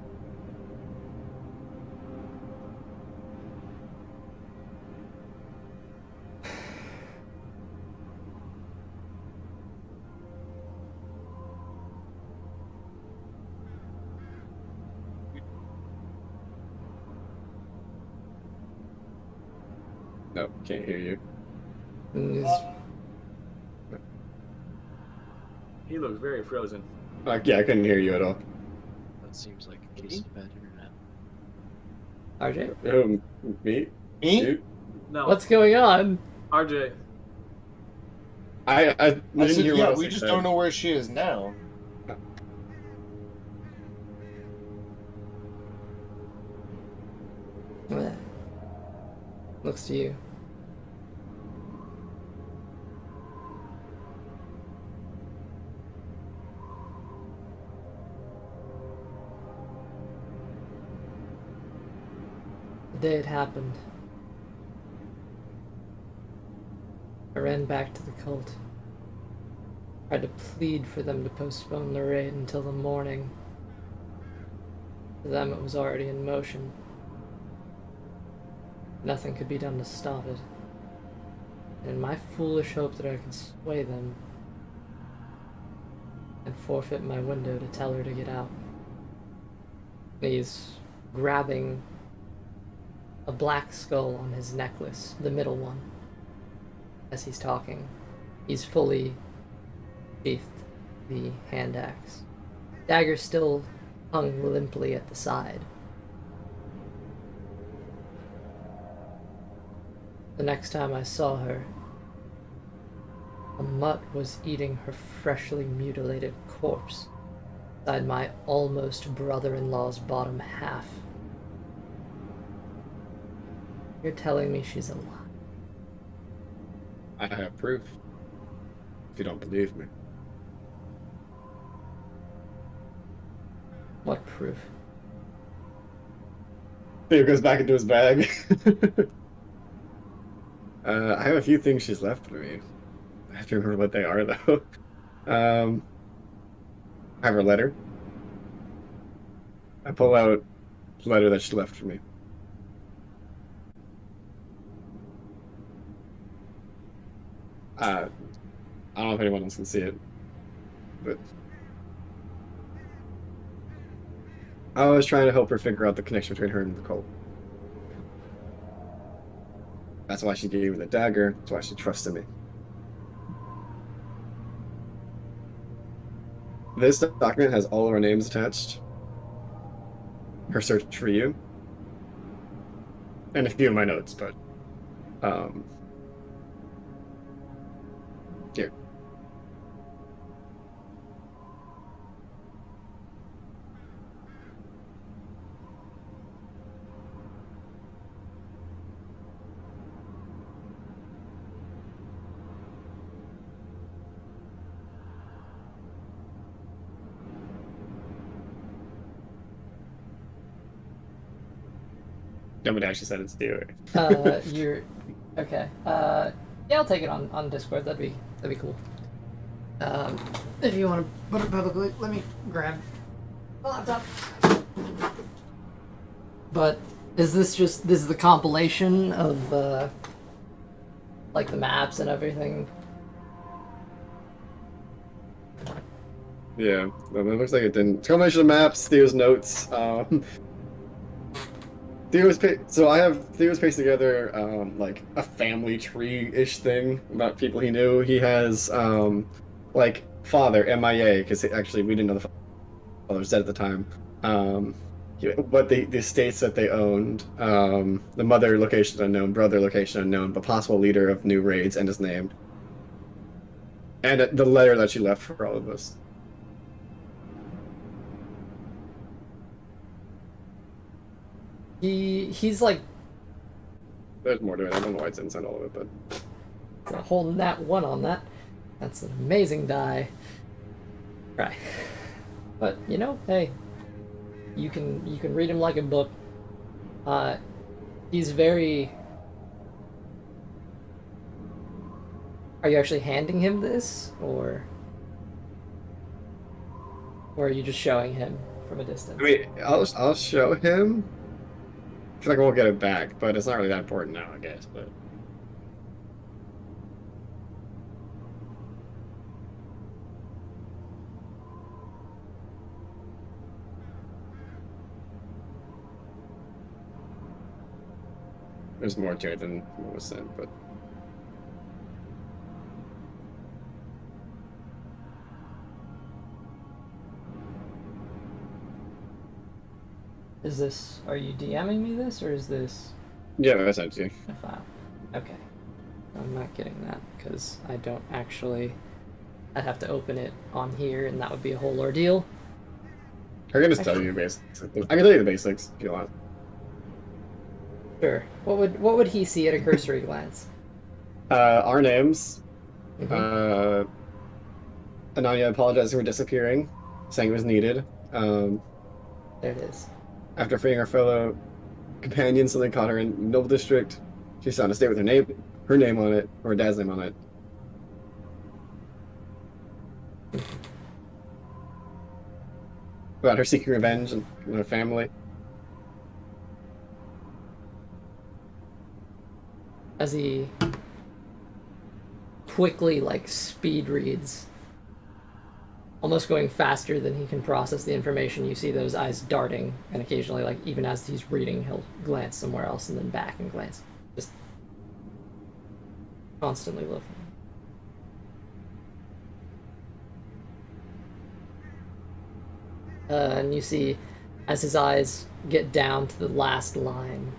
No, can't hear you. And he's He looks very frozen. Yeah, I couldn't hear you at all. That seems like a case of bad internet. RJ? Me? Me? You? No, What's going on? RJ. I I didn't said, hear yeah, what we I just said. don't know where she is now. Bleh. Looks to you. The day it happened, I ran back to the cult. Tried to plead for them to postpone the raid until the morning. To them, it was already in motion. Nothing could be done to stop it. And in my foolish hope that I could sway them, and forfeit my window to tell her to get out. He's grabbing a black skull on his necklace, the middle one, as he's talking. He's fully sheathed the hand axe. Dagger still hung limply at the side. The next time I saw her, a mutt was eating her freshly mutilated corpse inside my almost brother-in-law's bottom half. You're telling me she's alive? I have proof. If you don't believe me. What proof? Theo goes back into his bag. I have a few things she's left for me. I have to remember what they are, though. I have her letter. I pull out the letter that she left for me. I don't know if anyone else can see it, but I was trying to help her figure out the connection between her and the cult. That's why she gave me the dagger. That's why she trusted me. This document has all of our names attached. Her search for you, and a few of my notes, but um, here. Nobody actually said it's you. You're okay. Yeah, I'll take it on Discord. That'd be cool. If you want to put it publicly, let me grab the laptop. But is this is the compilation of like the maps and everything? Yeah, it looks like it didn't. It's a combination of maps, Theo's notes. Theo's pasted together like a family tree-ish thing about people he knew. He has like father MIA because actually we didn't know the father was dead at the time. But the estates that they owned, the mother location unknown, brother location unknown, but possible leader of new raids and his name, and the letter that she left for all of us. He's like There's more to it. I don't know why it's inside all of it, but holding that one on that. That's an amazing die. Right. But you know, hey, you can read him like a book. He's very. Are you actually handing him this, or are you just showing him from a distance? I mean, I'll show him. I feel like I won't get it back, but it's not really that important now, I guess. But there's more to it than what was said. But Is this? Are you DMing me this, or is this yeah, that's actually. a file? Okay. I'm not getting that because I don't actually. I'd have to open it on here, and that would be a whole ordeal. I can just tell you basics. I can tell you the basics if you want. Sure. What would he see at a cursory glance? Our names. Mhm. Ananya apologizing for disappearing, saying it was needed. There it is. After freeing our fellow companions, something caught her in Noble District. She found a state with her name on it, or her dad's name on it. About her seeking revenge and her family. As he quickly like speed reads, almost going faster than he can process the information, you see those eyes darting, and occasionally, like even as he's reading, he'll glance somewhere else and then back and glance, just constantly looking. And you see, as his eyes get down to the last line,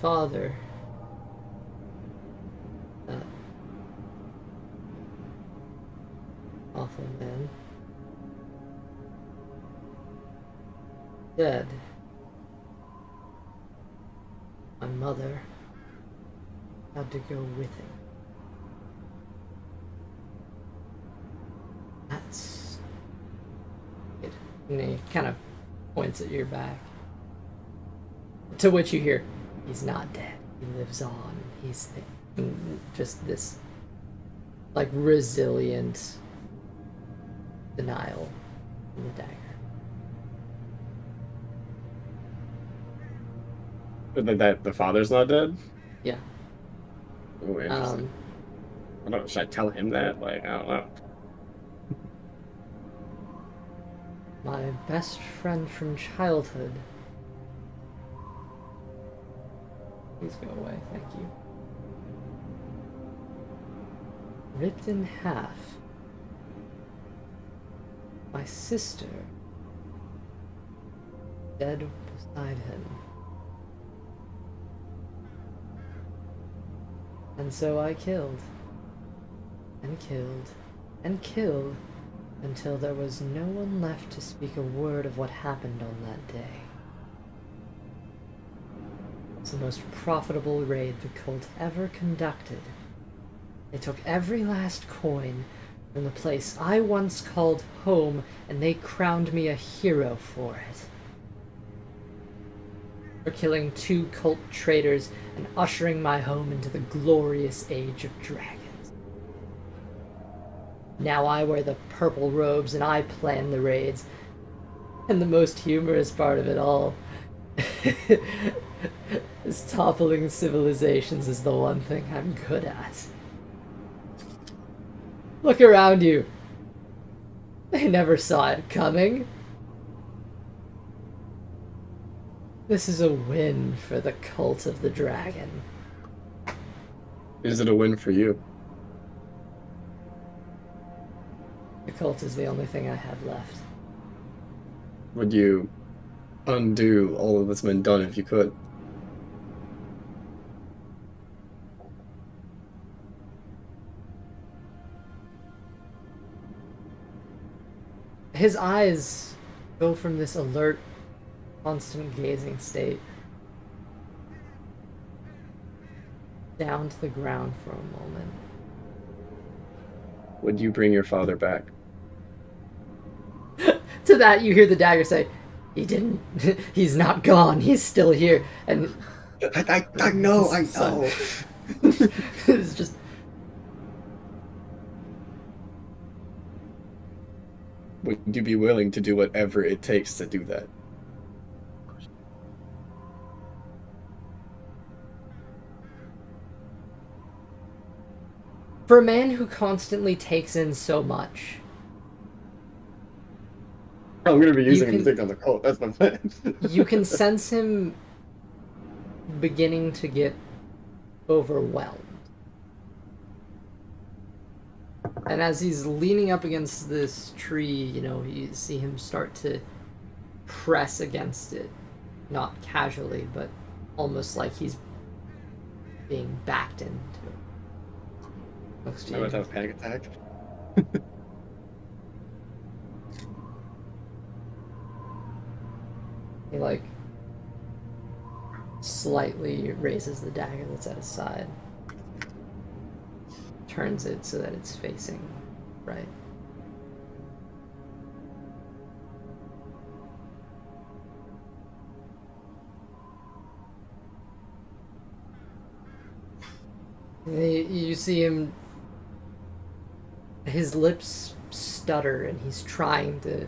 father. That awful man. Dead. My mother had to go with him. That's it. And he kind of points at your back. To which you hear, he's not dead. He lives on. He's just this, like, resilient denial in the dagger. That the father's not dead? Yeah. Oh, interesting. I don't know, should I tell him that? Like, I don't know. My best friend from childhood. Please go away, thank you. Ripped in half. My sister. Dead beside him. And so I killed. And killed. And killed. Until there was no one left to speak a word of what happened on that day. It's the most profitable raid the cult ever conducted. They took every last coin from the place I once called home, and they crowned me a hero for it. For killing 2 cult traitors and ushering my home into the glorious age of dragons. Now I wear the purple robes and I plan the raids. And the most humorous part of it all is toppling civilizations is the one thing I'm good at. Look around you. They never saw it coming. This is a win for the cult of the dragon. Is it a win for you? The cult is the only thing I have left. Would you undo all of that's been done if you could? His eyes go from this alert, constant gazing state down to the ground for a moment. Would you bring your father back? To that, you hear the dagger say, "He didn't. He's not gone. He's still here." And I know, I know. it's just. Would you be willing to do whatever it takes to do that? For a man who constantly takes in so much, I'm gonna be using him can- to take down the cult. That's my plan. you can sense him beginning to get overwhelmed. And as he's leaning up against this tree, you see him start to press against it. Not casually, but almost like he's being backed into it. Looks to I you. would have a panic attack. He, like, slightly raises the dagger that's at his side. Turns it so that it's facing right. You see him, his lips stutter and he's trying to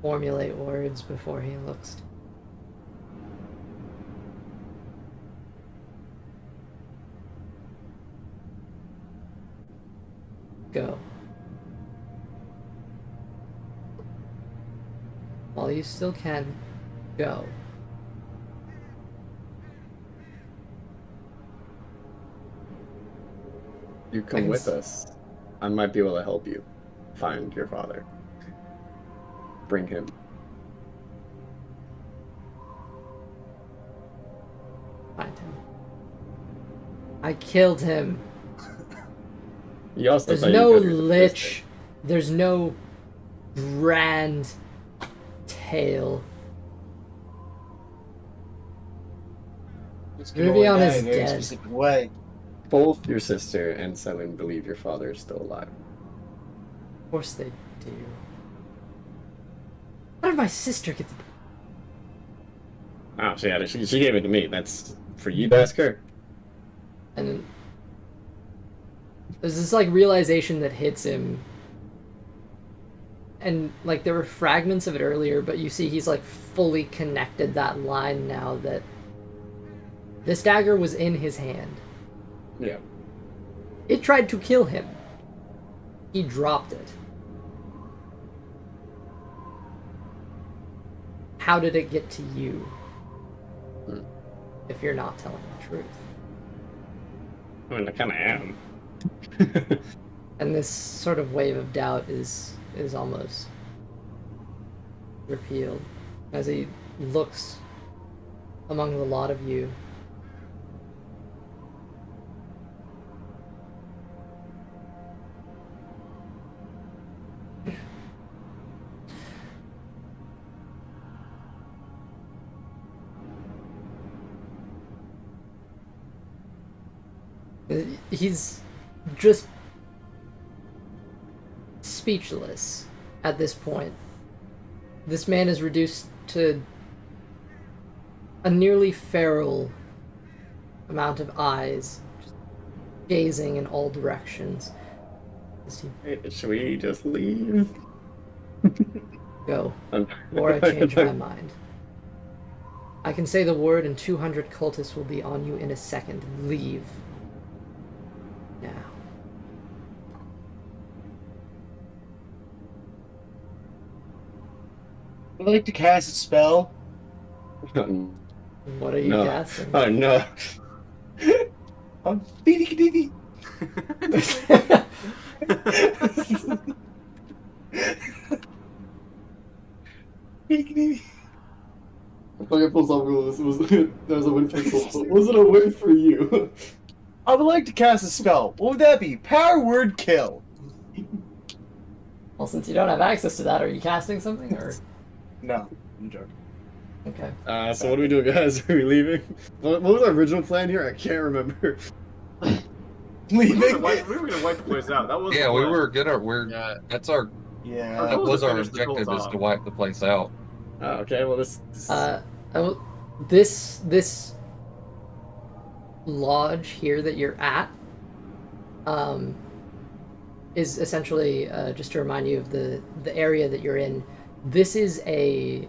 formulate words before he looks. Go. While you still can, go. You come with us. I might be able to help you find your father. Bring him. Find him. I killed him. You also There's thought you no could hear the lich. There's no grand tale. Just can only Vivian die is a very dead. specific way. Both your sister and Selwyn believe your father is still alive. Of course they do. How did my sister get the... Oh, she gave it to me. That's for you to ask her. And there's this like realization that hits him, and like there were fragments of it earlier, but you see he's like fully connected that line now that this dagger was in his hand. Yeah. It tried to kill him. He dropped it. How did it get to you? If you're not telling the truth. I mean, I kind of am. And this sort of wave of doubt is almost repealed as he looks among the lot of you. He's just speechless at this point. This man is reduced to a nearly feral amount of eyes, just gazing in all directions. Should we just leave? Go, or I change my mind. I can say the word and 200 cultists will be on you in a second. Leave. Now. I'd like to cast a spell. What are you No. guessing? Oh no. I'm beady. Fucking full stop rules was that was a win for Soul. Was it a win for you? I would like to cast a spell. What would that be? Power word kill. Well, since you don't have access to that, are you casting something, or? No, I'm joking. Okay. So what are we doing, guys? Are we leaving? What was our original plan here? I can't remember. Leaving? We were gonna wipe the place out. That was Yeah, the we plan. were gonna. Yeah. That's our. Yeah. That was our finish the objective, cult is off. to wipe the place out. Oh, okay, well This lodge here that you're at, is essentially just to remind you of the area that you're in. This is a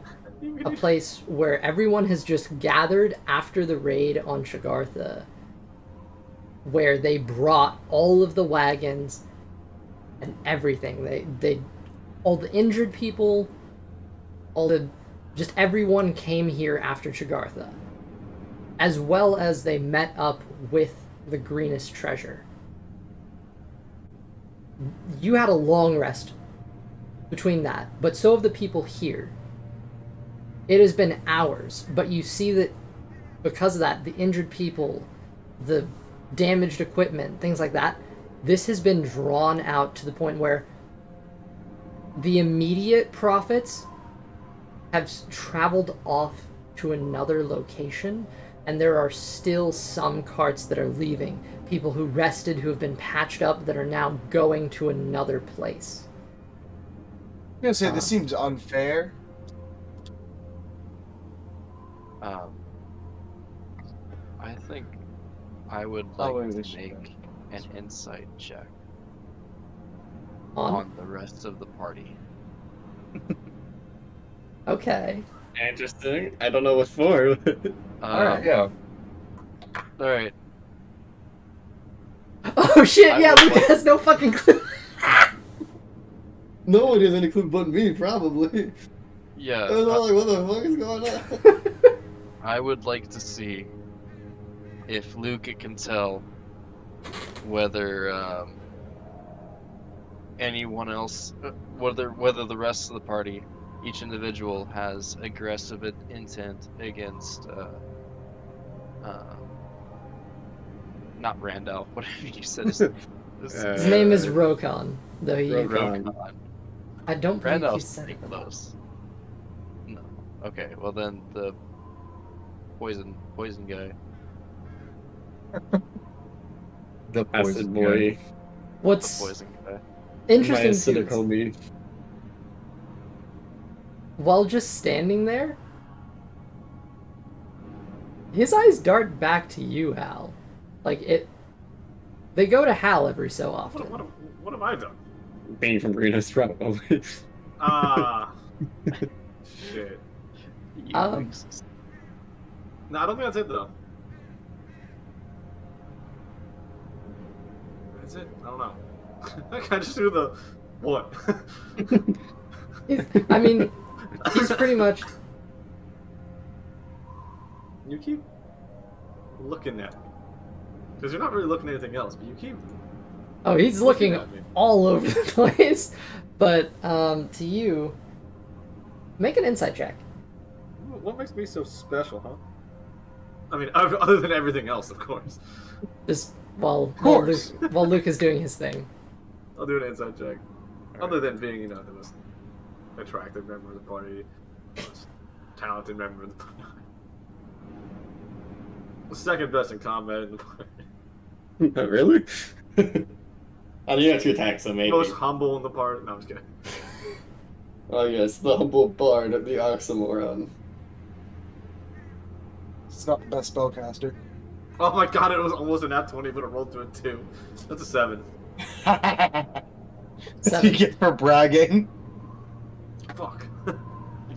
place where everyone has just gathered after the raid on Shagartha, where they brought all of the wagons and everything. They all the injured people, just everyone came here after Shagartha, as well as they met up with the greenest treasure. You had a long rest between that, but so have the people here. It has been hours, but you see that because of that, the injured people, the damaged equipment, things like that, this has been drawn out to the point where the immediate profits have traveled off to another location, and there are still some carts that are leaving. People who rested, who have been patched up, that are now going to another place. I'm gonna say this seems unfair. I think I would Oh, like wait, to this should make an insight check On? on the rest of the party. Okay. interesting. I don't know what for. Alright. Yeah. All right. Oh shit, I yeah, would Luke like- has no fucking clue. No one has any clue but me, probably. Yeah. I was all like, what the fuck is going on? I would like to see if Luke can tell whether anyone else, whether the rest of the party, each individual has aggressive intent against, not Randall, whatever you said. His name is Rokon, though he. Rokon. I don't believe he Randall's said pretty it. close. No. Okay. Well then, the poison guy. The Acid poison boy. guy. What's Poison guy. interesting My too, acidic homie. while just standing there, His eyes dart back to you, Hal. Like it. They go to Hal every so often. What have I done? Being from Reno's probably. Ah, shit. You Um, exist. No, I don't think that's it though. That's it. I don't know. I can't just do the what? I mean, he's pretty much. You keep looking at me because you're not really looking at anything else, but you keep. Oh, he's looking at me. all over the place. But to you, make an insight check. What makes me so special, huh? I mean, other than everything else, of course. Just while course. Luke is doing his thing. I'll do an inside check. All Other right. than being, you know, the most attractive member of the party, most talented member of the party. The second best in combat in the party. Really? I think you have to attack, so maybe. Most humble in the party. No, I'm just kidding. Oh yes, the humble bard of the oxymoron. It's not the best spellcaster. Oh my god, it was almost an nat 20, but it rolled to a 2. That's a 7. That's what Seven. you get for bragging. Fuck.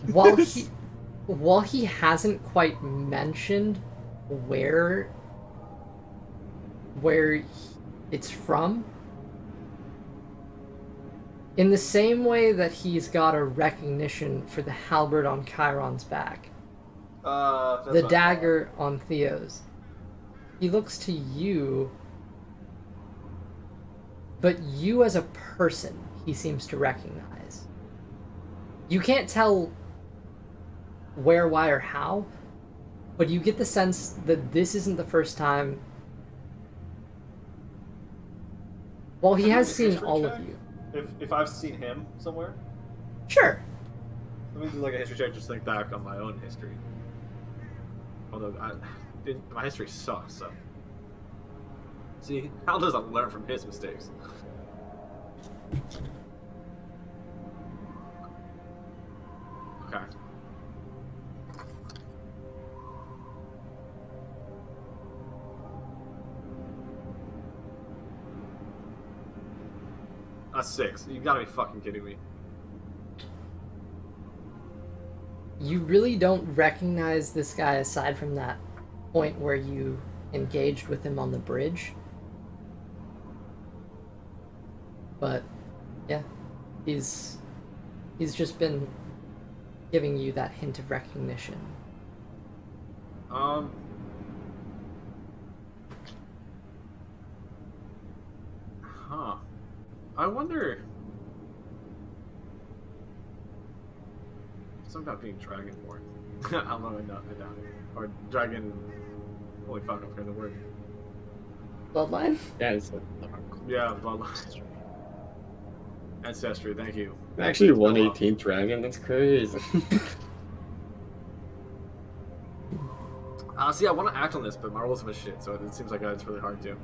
While he hasn't quite mentioned where it's from, in the same way that he's got a recognition for the halberd on Chiron's back, the dagger on Theo's, he looks to you, but you as a person he seems to recognize. You can't tell where, why, or how, but you get the sense that this isn't the first time. Well, he has seen all of you. If I've seen him somewhere, Sure. let me do like a history check, just think back on my own history. Although my history sucks, so. See, Hal doesn't learn from his mistakes. Okay. That's 6. You gotta be fucking kidding me. You really don't recognize this guy aside from that point where you engaged with him on the bridge. But yeah, he's just been giving you that hint of recognition. Huh. I wonder. Something about being dragonborn. I don't know, I doubt it. Or dragon. Holy fuck, I forgot the word. Bloodline? Yeah, it's Yeah, bloodline. Ancestry, thank you. actually 1/18th dragon. That's crazy. See, I want to act on this, but my rolls are shit, so it seems like it's really hard to.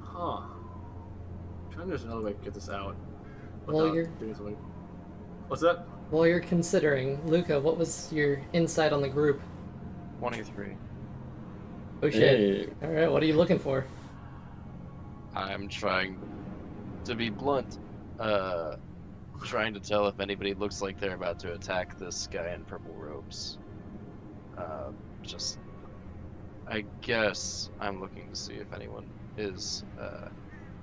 Huh. I'm trying there's another way to get this out. Well, you're- What's that? While you're considering, Luca, what was your insight on the group? 23. Oh shit. Hey. Alright, what are you looking for? I'm trying to be blunt. Trying to tell if anybody looks like they're about to attack this guy in purple robes. I guess I'm looking to see if anyone is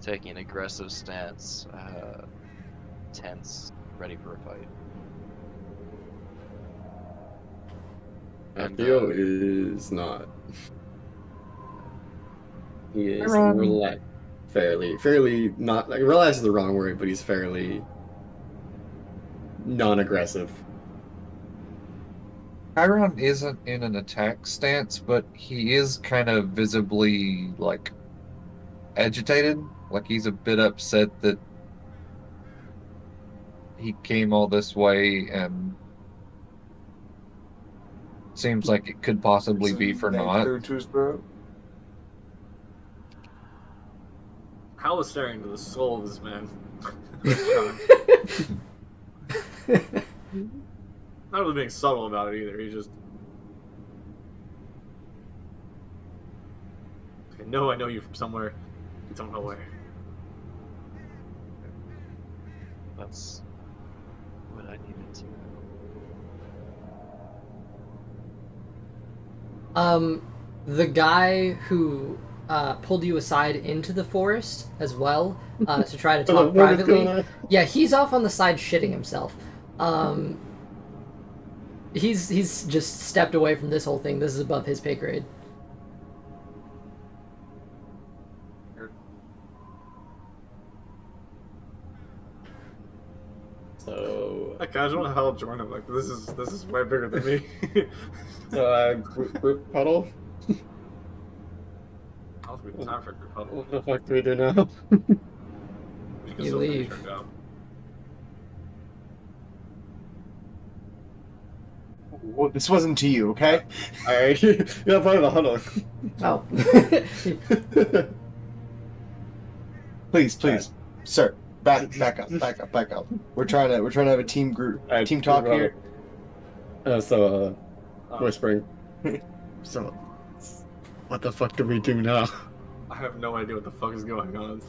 taking an aggressive stance, tense, ready for a fight. And, Theo is not. He is Chiron. fairly not like relaxed is the wrong word, but he's fairly non-aggressive. Chiron isn't in an attack stance, but he is kind of visibly, like, agitated. Like, he's a bit upset that he came all this way, and seems like it could possibly be for Knife naught. through to his throat. Hal is staring into the soul of this man. Not really being subtle about it either. He's just. I know you from somewhere. I don't know where. That's what I needed to know. The guy who pulled you aside into the forest as well to try to talk What is going privately. on? Yeah, he's off on the side shitting himself. He's just stepped away from this whole thing. This is above his pay grade. So, I don't know how I'll join him. Like this is way bigger than me. group huddle. I'll be the time for group huddle. What the fuck do we do now? You can You still finish leave. your job. Well, this wasn't to you, okay? Alright, you're not part of the huddle. Oh. Please, sir, back up. We're trying to have a team Alright, team talk group here. Whispering. So, what the fuck do we do now? I have no idea what the fuck is going on.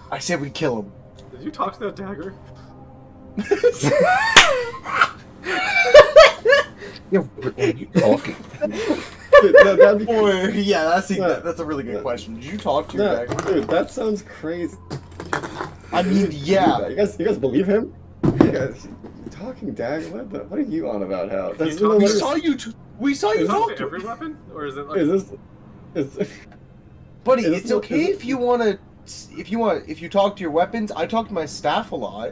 I said we kill him. Did you talk to that dagger? You're talking. That'd be Or yeah, that's Yeah. that's a really good question. Did you talk to No, your dad? dude, that sounds crazy. I mean, yeah. You guys believe him? You guys, talking Dag? What are you on about, Hal? That's talk- We What is- saw you. We saw you Is talk that to every him. weapon, or is it like? Is this? Buddy, Is it's this- okay is if you wanna. If you talk to your weapons. I talk to my staff a lot.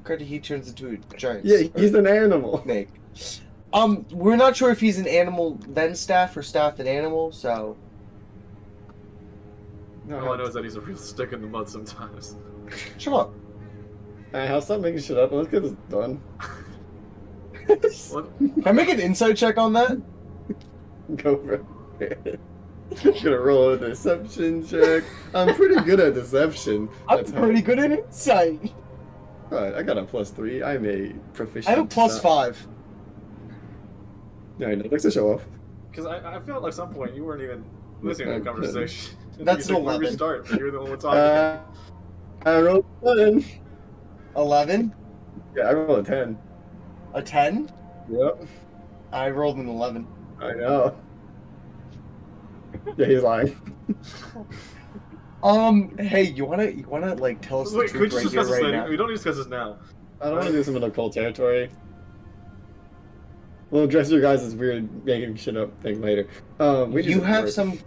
Granted, he turns into a giant. Yeah, he's an animal. snake. We're not sure if he's an animal then staff or staff then animal. So All I know is that he's a real stick in the mud sometimes. shut up. Alright, Hal, stop making shit up. Let's get this done. What? Can I make an insight check on that? Go for it. Gonna roll a deception check. I'm pretty good at deception. I'm That's how- pretty good at insight. Right, I got a +3. I'm a proficient. I have a +5. Yeah, I know. Thanks to show off. Because I felt like at some point you weren't even listening to the conversation. That's you an said, "Where do we 11. start?" You're the one with talking. I rolled a 10. 11, Yeah, I rolled a 10. a 10. Yep, I rolled an 11. I know. Yeah, he's lying. Hey, you wanna like tell us the Wait, can we truth just right here, discuss this right later? now? We don't need to discuss this now. I don't want to do some occult territory. We'll address your guys' weird making shit up thing later. We You just have work. some.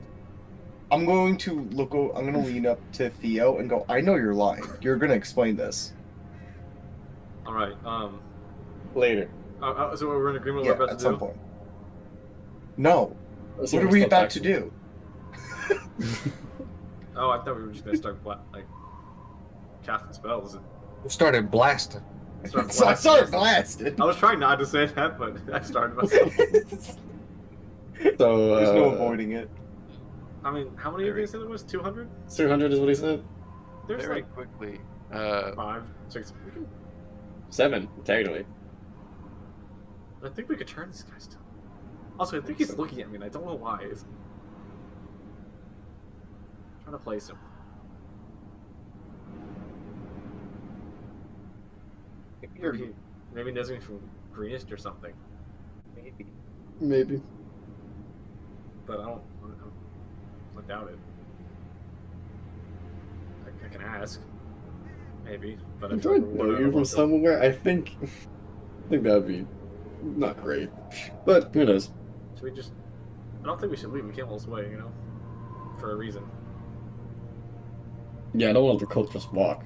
I'm going to I'm gonna lean up to Theo and go. I know you're lying. You're gonna explain this. All right. later. So we're in agreement Yeah, with what we're at about some to do. point. No. So What are we're we still about to talking. do? Oh, I thought we were just gonna start casting spells. And We started blasting. start So I blasting. started blasted. I was trying not to say that, but I started myself. So, There's no avoiding it. I mean, how many of you said it was? 200? 200 is what he said? There's Very like quickly. 5, 6. 7, technically. I think we could turn this guy still. Also, I think he's looking at me, and I don't know why. I'm trying to place him. Maybe he knows me from Greenest or something. Maybe. But I doubt it. I can ask. Maybe. But If I know you from somewhere, I think that would be not great. But who knows? Should we just... I don't think we should leave. We came all this way, you know? For a reason. Yeah, I don't want the cult just walk.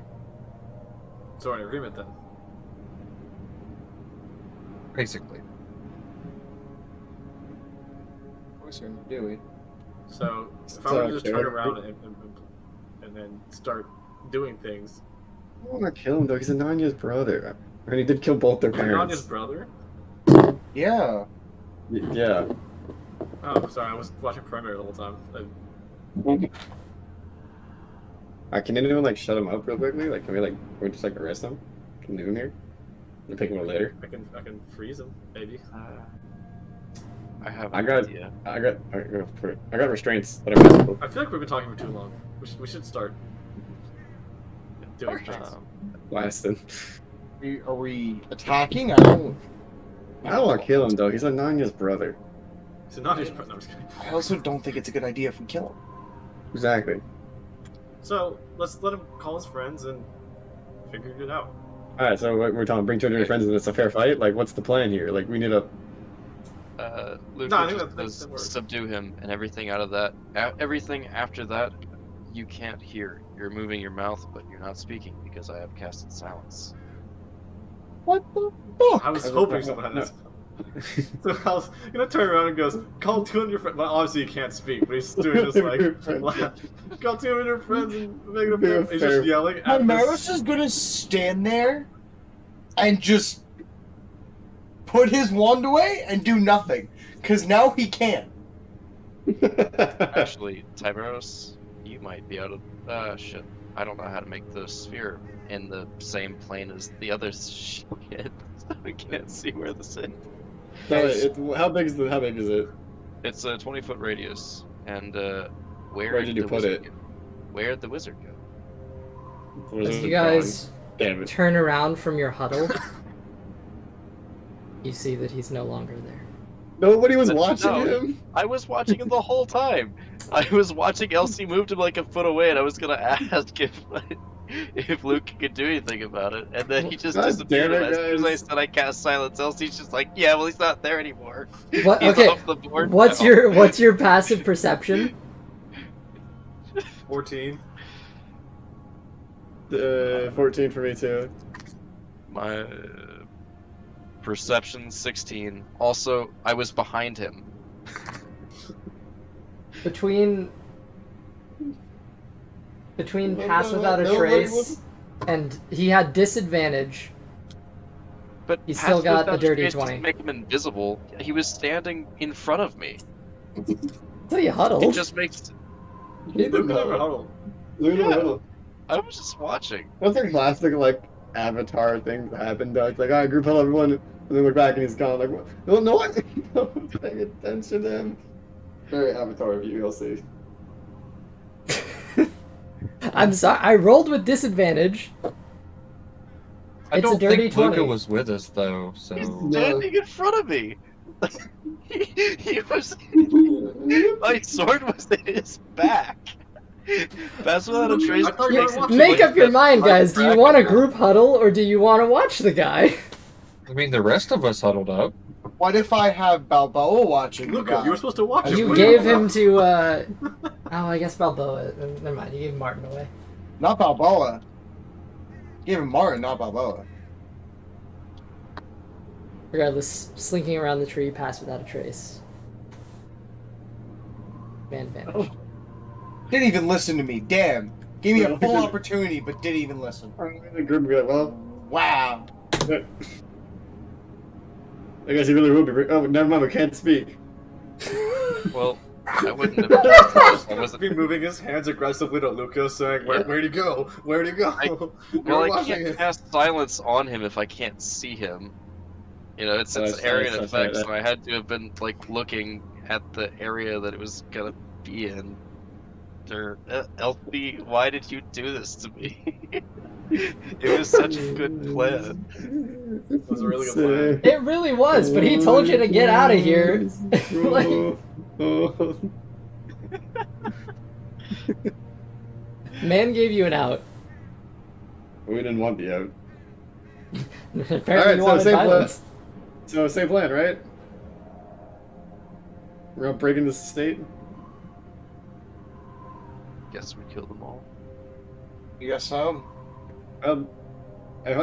So we're in agreement then. Basically. What are you doing? So, if I So, were to just turn Jared- around and then start doing things... I don't want to kill him though. He's Ananya's brother, and he did kill both their Ananya's parents. brother? Yeah. Yeah. Oh, sorry, I was watching Primary the whole time. Can anyone like shut him up real quickly? Like, can we just like arrest him? Can we leave him here? And pick him up later. I can freeze him, maybe. I have I an got- idea. I got restraints that are messable. I feel like we've been talking for too long. We should start doing things. Blasting. Are we attacking? I don't want to kill him though. He's Ananya's brother. So not just. No, I'm just kidding. I also don't think it's a good idea if we kill him. Exactly. So let's let him call his friends and figure it out. All right. So we're telling bring 200 friends and it's a fair fight. Like, what's the plan here? Like, we need a. Luke No, I think just that says works. subdue him, and everything out of that, everything after that, you can't hear. You're moving your mouth, but you're not speaking because I have casted silence. What the fuck? I was hoping someone had this. So I was gonna turn around and goes, call 200 friends. But obviously he can't speak, but he's doing this like, call 200 friends and make it a fair. He's just yelling at Primaris is gonna stand there and just put his wand away and do nothing. Because now he can. Actually, Tyberos, you might be able to. Shit. I don't know how to make the sphere in the same plane as the other shit, so I can't see where this is. How big is it? It's a 20-foot radius, and Where did you the put wizard it? go? Where'd the wizard go? As you guys Damn it. turn around from your huddle, you see that he's no longer there. Nobody was watching No. him. I was watching him the whole time. I was watching Elsie move him like a foot away, and I was gonna ask if Luke could do anything about it, and then he just God disappeared. damn it, And as soon as I guys. said I cast silence, Elsie's just like, "Yeah, well, he's not there anymore. What? He's Okay. off the board What's now." your passive perception? 14. 14 for me too. My perception 16. Also, I was behind him. Between pass No, without a nobody trace was- and he had disadvantage. But He's still got a dirty passive 20. doesn't make him invisible. He was standing in front of me. So you It huddled. just makes. Luke never huddled. Yeah. I was just watching. That's a classic like Avatar thing that happened. It's like, all right, group huddle everyone, and then look back and he's gone. Like, what? No one, no one's paying attention to him. Very Avatar of you, you'll see. I'm sorry. I rolled with disadvantage. I It's a don't dirty think 20. Luca was with us though, so He's No. standing in front of me. he was. My sword was in his back. Pass without a trace. I thought you makes were it watching. Make like up your that mind, front guys. Do you back want a and group huddle or do you want to watch the guy? I mean the rest of us huddled up. What if I have Balboa watching the Luke, guy? you were supposed to watch it. You What are gave doing? him to. Oh, I guess Balboa. Never mind. You gave Martin away. Not Balboa. Give him Martin, not Balboa. Regardless, slinking around the tree, pass without a trace. Man advantage. Didn't even listen to me. Damn. Gave me a No. full opportunity, but didn't even listen. The group would be like, well, Wow. I guess he really will be. Oh, never mind, we can't speak. Well, I wouldn't have. I He's wasn't. been moving his hands aggressively to Lucas, saying, "Where'd he go? Where'd he go?" Well, I watching can't it. cast silence on him if I can't see him. You know, it's That's- area and that's effect, right. so I had to have been like looking at the area that it was gonna be in. Elfie, why did you do this to me? It was such a good plan. It was a really good It really was, but he told you to get out of here. Like- Man gave you an out. We didn't want the out. Apparently Alright, you so wanted same plan. violence. So same plan, right? We're not breaking this state. Guess we killed them all. You guess so? If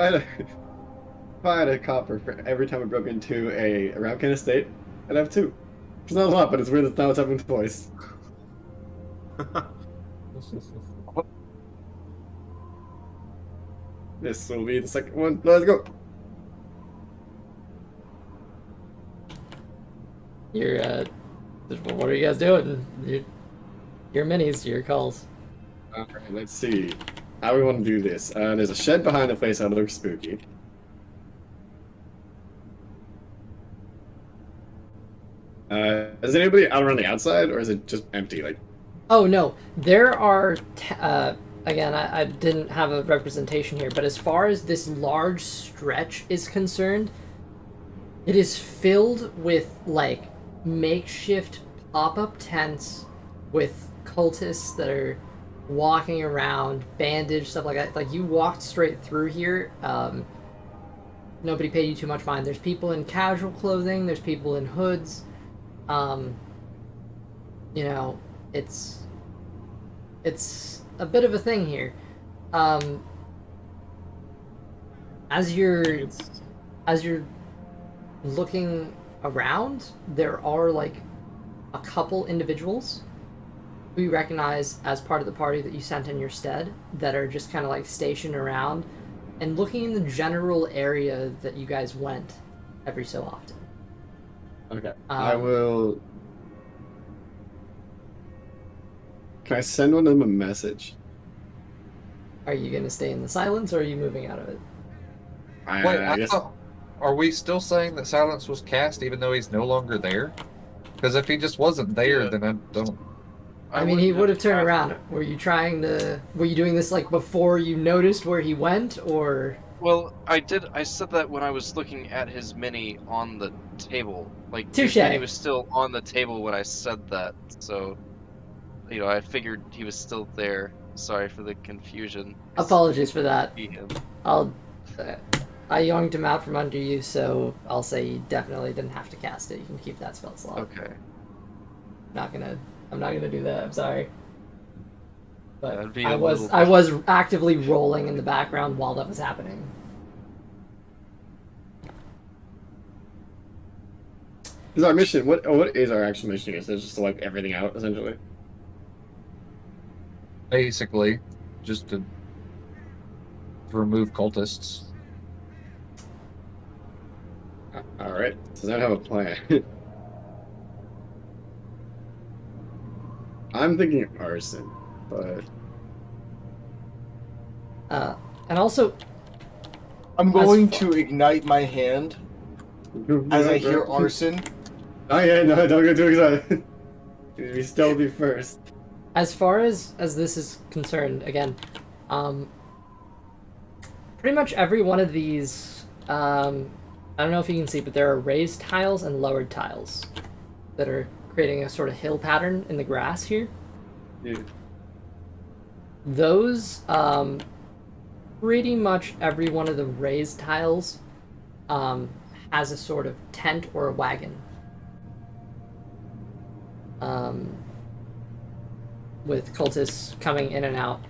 I had a copper for every time I broke into a Ramkin estate, I'd have 2. It's not a lot, but it's weird that now it's happening twice. This will be the second one. Let's go. You're, what are you guys doing? Your minis, your calls. Alright, let's see. How we want to do this? There's a shed behind the place that looks spooky. Is anybody out around the outside, or is it just empty? Like, Oh no, there are. Again, I didn't have a representation here, but as far as this large stretch is concerned, it is filled with like makeshift pop-up tents with cultists that are walking around, bandaged, stuff like that. Like you walked straight through here. Nobody paid you too much mind. There's people in casual clothing. There's people in hoods. You know, it's a bit of a thing here. As you're looking around, there are like a couple individuals who you recognize as part of the party that you sent in your stead that are just kind of like stationed around and looking in the general area that you guys went every so often. okay, I will. Can I send one of them a message? Are you going to stay in the silence, or are you moving out of it? Wait, I guess. are we still saying that silence was cast even though he's no longer there? Because if he just wasn't there, Yeah. then I don't. I mean, he wouldn't would have turned cast around. it. Were you doing this like before you noticed where he went, or? Well, I said that when I was looking at his mini on the table. Like, his Touche. mini was still on the table when I said that. So, I figured he was still there. Sorry for the confusion. 'cause Apologies for that. be him. I yoinked him out from under you, so I'll say you definitely didn't have to cast it. You can keep that spell slot. Okay. I'm not gonna do that. I'm sorry. But That'd be I a was little- actively rolling in the background while that was happening. Is our mission? What is our actual mission? Is it just to wipe everything out, essentially? Basically, just to remove cultists. All right. Does that have a plan? I'm thinking arson, but And also, I'm going to ignite my hand as I hear arson. Oh yeah, no, don't get too excited. We stealthy first. as far as this is concerned, again, pretty much every one of these, I don't know if you can see, but there are raised tiles and lowered tiles that are creating a sort of hill pattern in the grass here. Yeah. Those, pretty much every one of the raised tiles has a sort of tent or a wagon. With cultists coming in and out.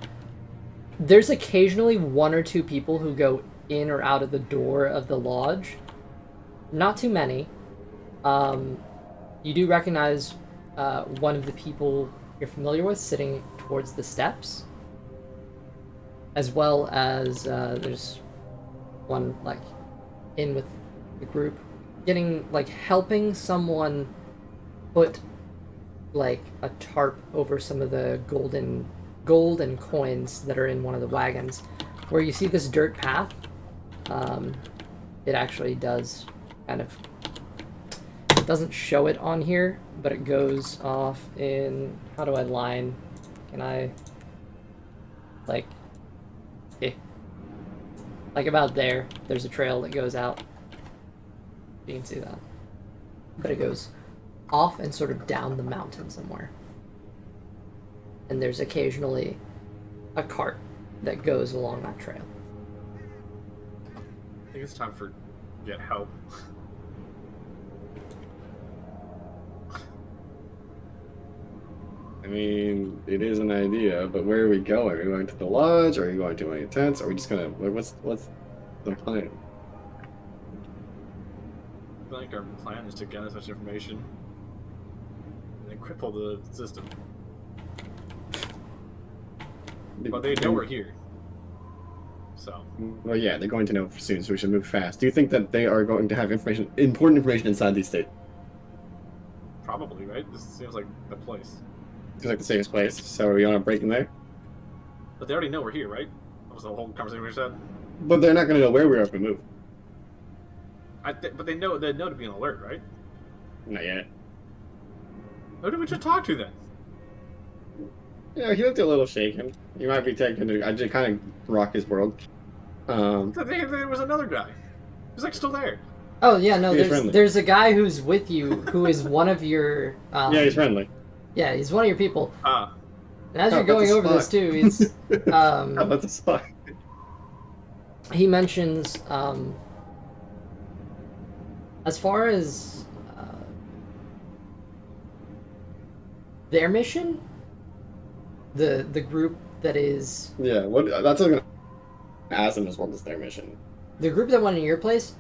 There's occasionally one or two people who go in or out of the door of the lodge. Not too many. You do recognize one of the people you're familiar with sitting towards the steps. As well as there's one like in with the group, helping someone put like a tarp over some of the gold and coins that are in one of the wagons. Where you see this dirt path, it actually does kind of, it doesn't show it on here, but it goes off in, how do I line? Can I, like about there, there's a trail that goes out. You can see that. But it goes off and sort of down the mountain somewhere. And there's occasionally a cart that goes along that trail. I think it's time for get help. I mean, it is an idea, but where are we going? Are we going to the lodge? Are we going to any tents? Are we just gonna? Like, what's the plan? I think our plan is to gather as much information and then cripple the system. But they know we're here. So. Well, yeah, they're going to know soon, so we should move fast. Do you think that they are going to have important information inside the state? Probably, right? This seems like the place. Seems like the safest place. So are we on a break in there? But they already know we're here, right? That was the whole conversation we just had. But they're not gonna know where we are if we move. But they know to be on alert, right? Not yet. Who did we just talk to then? Yeah, he looked a little shaken. He might be taking. I just kind of rock his world. There was another guy. He's like still there. Oh yeah, no. He's friendly. There's a guy who's with you who is one of your. Yeah, he's friendly. Yeah, he's one of your people. Ah, And as Oh, you're going that's a over this spot. too, he's How about the spot? he mentions as far as their mission, the group that is Yeah, what? That's what I'm gonna ask them as what is their mission. the group that went in your place.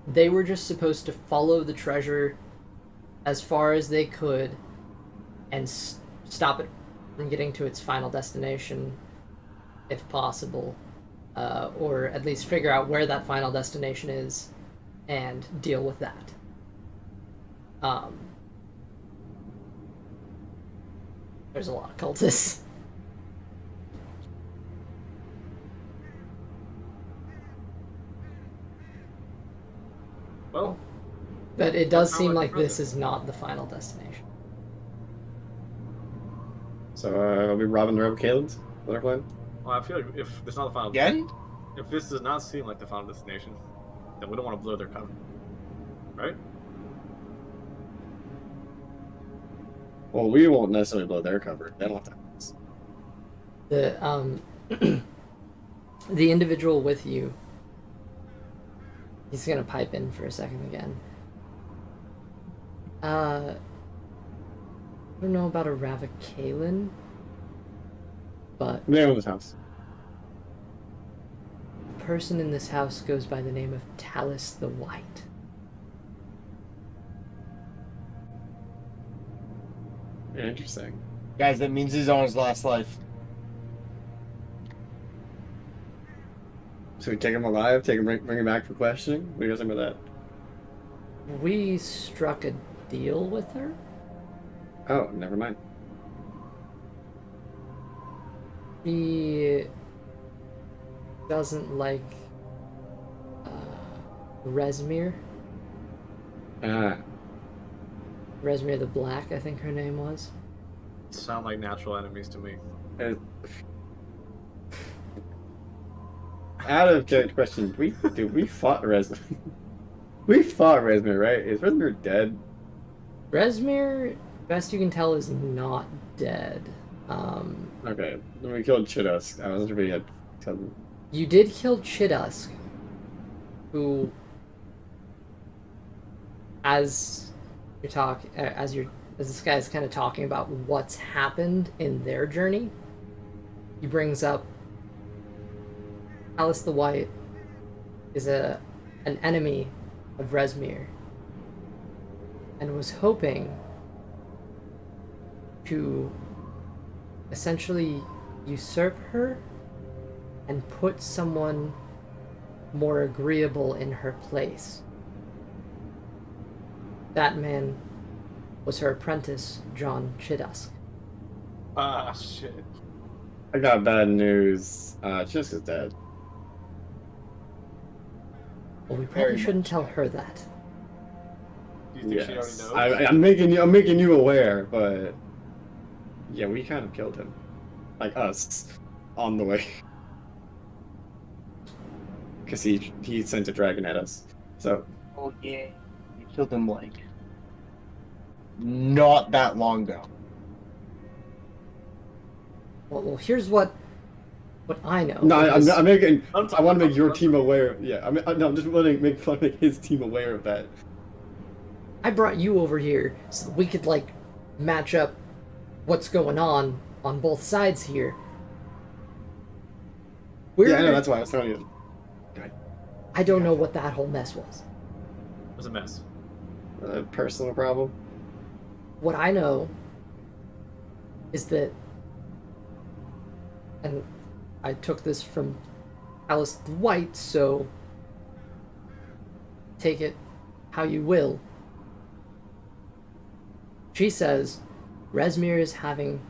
They were just supposed to follow the treasure as far as they could and stop it from getting to its final destination, if possible, or at least figure out where that final destination is and deal with that. There's a lot of cultists. well, But it does Sound seem like like the this is not the final destination. So, are we robbing the Rebel Kalins? Is that our plan? I feel like if this is not the final, Again? if this does not seem like the final destination, then we don't want to blow their cover, right? Well, we won't necessarily blow their cover. They don't have to. The the individual with you, he's gonna pipe in for a second again. I don't know about a Ravakalin, but They own this house. the person in this house goes by the name of Talus the White. Interesting. Guys, that means he's on his last life. So we take him alive, bring him back for questioning. What do you guys think about We struck a deal with her. that? Oh, never mind. She doesn't like Resmir. Resmir the Black, I think her name was. Sound like natural enemies to me. Uh, out of character question, we fought Resmir. We fought Resmir, right? Is Resmir dead? Resmir, best you can tell, is not dead. Okay, then we killed Chidusk. I wasn't sure if he had killed. You did kill Chidusk, who, as this guy's kind of talking about what's happened in their journey, he brings up Alice the White is an enemy of Resmir and was hoping to essentially usurp her and put someone more agreeable in her place. That man was her apprentice, John Chidusk. Ah, shit. I got bad news. Chidusk is dead. Well, we probably Very shouldn't much tell her that. Do you think she already Yes, knows? I'm making you aware, but yeah, we kind of killed him, like us, on the way, because he sent a dragon at us. So Oh yeah, you killed him like not that long ago. Well, here's what I know. no, because I'm making. I'm I want to make your talking- team aware. Yeah, I'm just want to make his team aware of that. I brought you over here so that we could like match up what's going on both sides here. We're, Yeah, I know. That's why I was telling you. I don't know what that whole mess was. It was a mess. A personal problem. What I know is that, and I took this from Alice White, so take it how you will. She says Resmir is having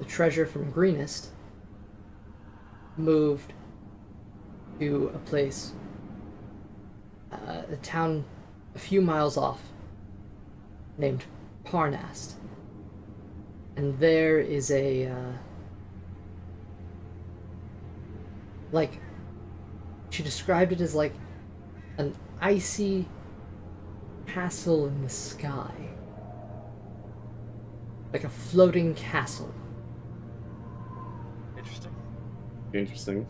the treasure from Greenest moved to a place, a town a few miles off, named Parnast. And there is a, like, she described it as like an icy castle in the sky. Like a floating castle. Interesting. Interesting.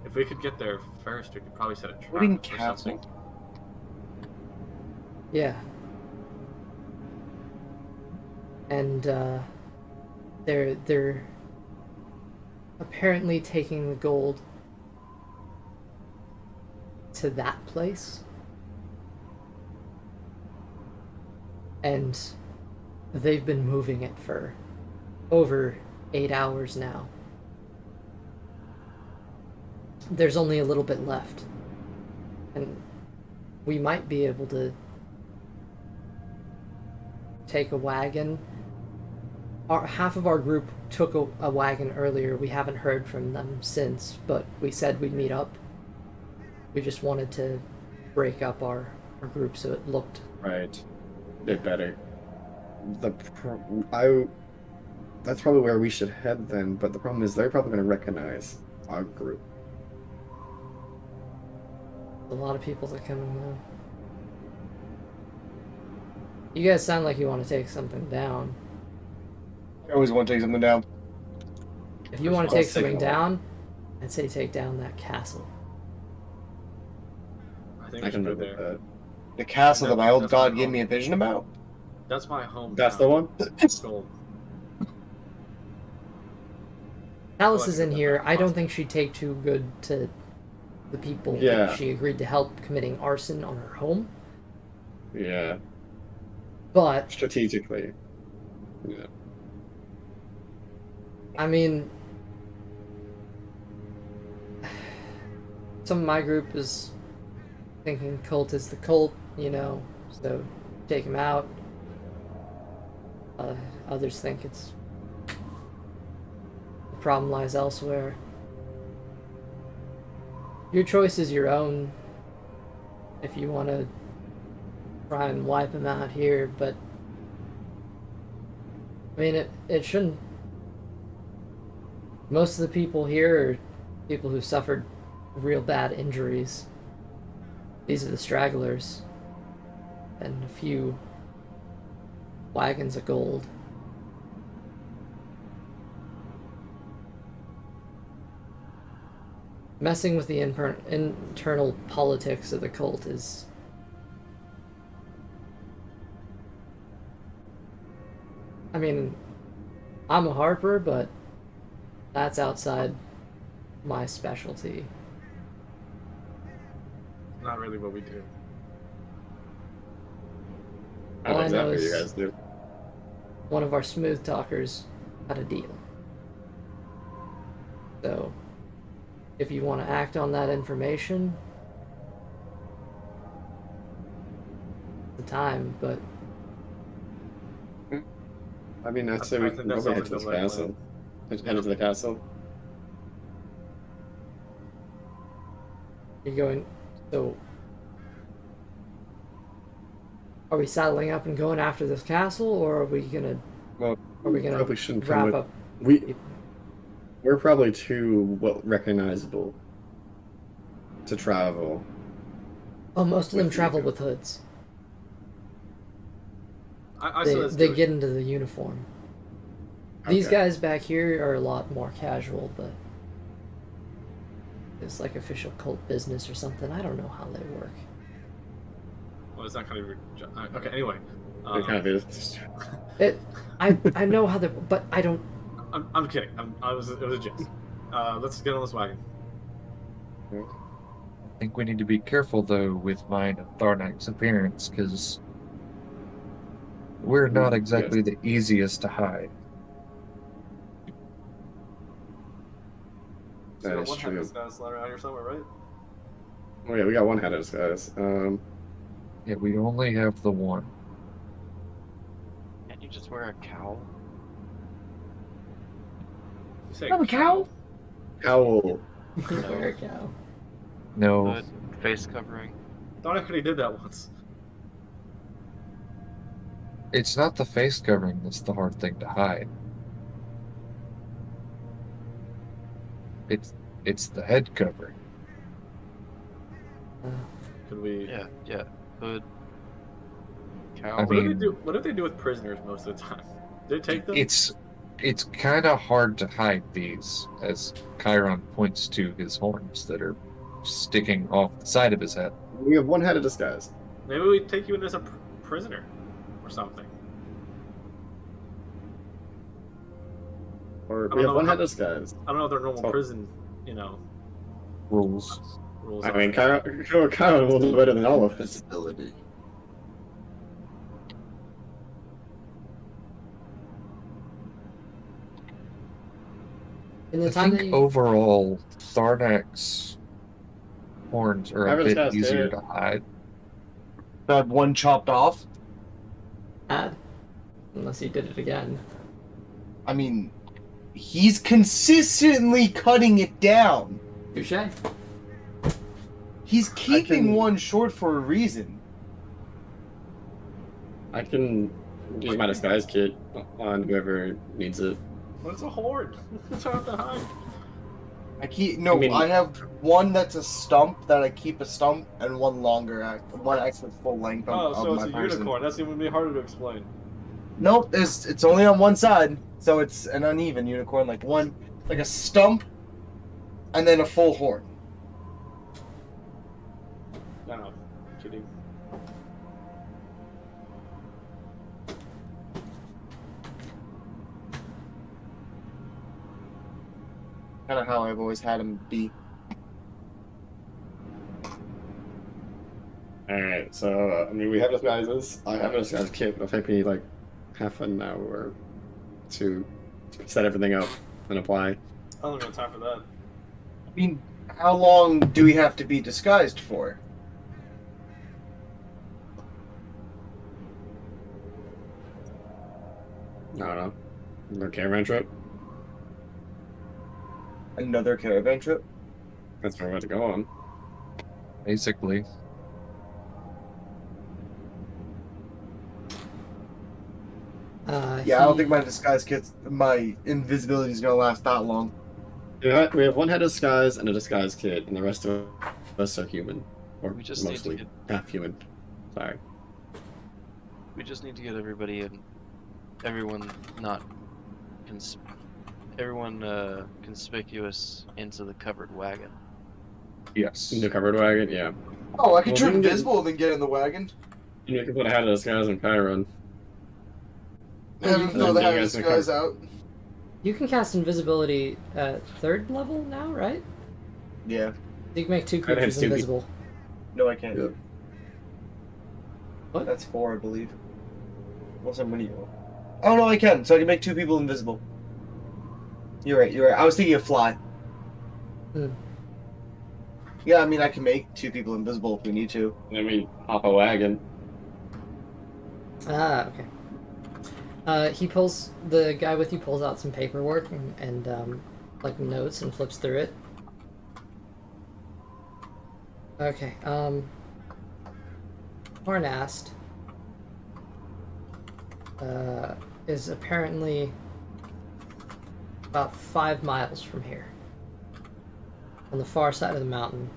If we could get there first, we could probably set a trap Floating or castle. something. Yeah. And they're apparently taking the gold to that place. And they've been moving it for over 8 hours now. There's only a little bit left. And we might be able to take a wagon. Half of our group took a wagon earlier. We haven't heard from them since, but we said we'd meet up. We just wanted to break up our group so it looked Right. Bit better. That's probably where we should head then, but the problem is they're probably going to recognize our group. a lot of people that come and go. You guys sound like you want to take something down. I always want to take something down. If you want to take I'll take something one. down, I'd say take down that castle. I think I we can should live go with there. that. The castle that my old That's god my gave home. me a vision about? That's my home. That's the one? Gold. Alice Well, I is can in do that here. back I don't possible. think she'd take too good to the people Yeah. that she agreed to help committing arson on her home. Yeah. But, Strategically. Yeah. I mean, some of my group is thinking cult is the cult, you know, so take him out. Others think the problem lies elsewhere. Your choice is your own. If you want to try and wipe him out here, but I mean, it shouldn't. Most of the people here are people who suffered real bad injuries. These are the stragglers. And a few wagons of gold. Messing with the internal politics of the cult is... I mean, I'm a harper, but that's outside my specialty. Not really what we do. All I know Exactly what you is guys do. one of our smooth talkers had a deal. So, if you want to act on that information, the time, but I mean, I'd say I we think can that probably head sounds to like the the right castle. Head into the castle. you're going. So, are we saddling up and going after this castle, or are we gonna? Well, Are we gonna probably shouldn't come wrap with... up? We're probably too recognizable to travel. Oh, most of them With you. travel with hoods. I They, say let's they do it. get into the uniform. These Okay. guys back here are a lot more casual, but it's like official cult business or something. I don't know how they work. Well, it's not kind of your okay. Anyway, It kind of is. I know how they, but I don't. I'm kidding. It was a jest. Let's get on this wagon. I think we need to be careful though with mine and Tharnak's appearance, because we're not exactly the easiest to hide. So That you is got one true. headless guys lying around here somewhere, right? Oh yeah, we got one head of us, guys. Yeah, we only have the one. Can't you just wear a cowl? You say I'm a cow. Cowl. Bear cow. No, Hood, face covering. Thought I already did that once. it's not the face covering that's the hard thing to hide. It's the head covering. Could we? Yeah. Hood. Cowl. I What do they mean- do? What do they do with prisoners most of the time? Do they take them? It's kind of hard to hide these, as Chiron points to his horns that are sticking off the side of his head. We have one head of disguise. Maybe we take you in as a prisoner, or something. Or I we don't have know one how- head of disguise. I don't know if they're normal So- prison, Rules. rules. I are. mean, Kyle will do better than all of us. Visibility. In the I time think that you, overall, Tharnak's horns are I've a bit discussed easier it. to hide. I had one chopped off. had, unless he did it again. I mean, he's consistently cutting it down. Touche. He's keeping can- one short for a reason. I can use my disguise kit on whoever needs it. But it's a horde. It's hard to hide. I mean- I have one that's a stump that I keep a stump, and one longer, one extra full length Oh, of so my it's a person. unicorn. That's even be harder to explain. Nope, it's only on one side, so it's an uneven unicorn, like a stump, and then a full horn. No, kidding. Kind of how I've always had him be. Alright, so, I mean, we have disguises. I have a disguise kit. It'll take me like half an hour to set everything up and apply. I don't have time for that. I mean, how long do we have to be disguised for? I don't know. The caravan trip? Another caravan trip? That's where we're about to go on. Basically, Yeah, I don't think my disguise kit, my invisibility is gonna last that long. Yeah, we have one head of disguise and a disguise kit, and the rest of us are human. Or We just need to mostly get- half human. Sorry. We just need to get everybody in. Everyone not. Everyone conspicuous into the covered wagon. yes. The covered wagon, yeah. Oh, I could Well, turn we can get- invisible and then get in the wagon. And you can put a hat of disguise on Chiron. Have him you throw can- the you hat of guys can disguise out. You can cast invisibility at 3rd level now, right? Yeah. You can make 2 think creatures it's 2 invisible. No, I can't. Yeah. What? That's 4, I believe. Unless I'm winning. Oh no, I can. So I can make 2 people invisible. You're right. You're right. I was thinking of fly. Hmm. Yeah, I mean, I can make 2 people invisible if we need to. Then we hop a wagon. Ah, okay. The guy with you pulls out some paperwork and like notes and flips through it. Okay, Hornast is apparently about 5 miles from here. On the far side of the mountain.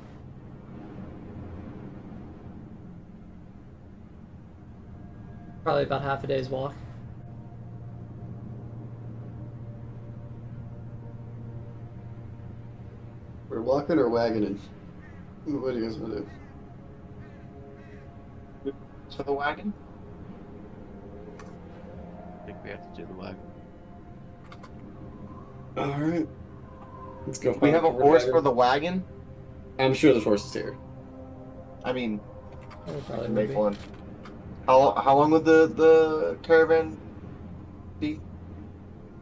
Probably about half a day's walk. We're walking or wagoning? What do you guys want to do? For the wagon? I think we have to do the wagon. Alright. Let's go. We have a horse for the wagon? I'm sure there's horses here. I mean, That'll probably make be. one. How long would the caravan be?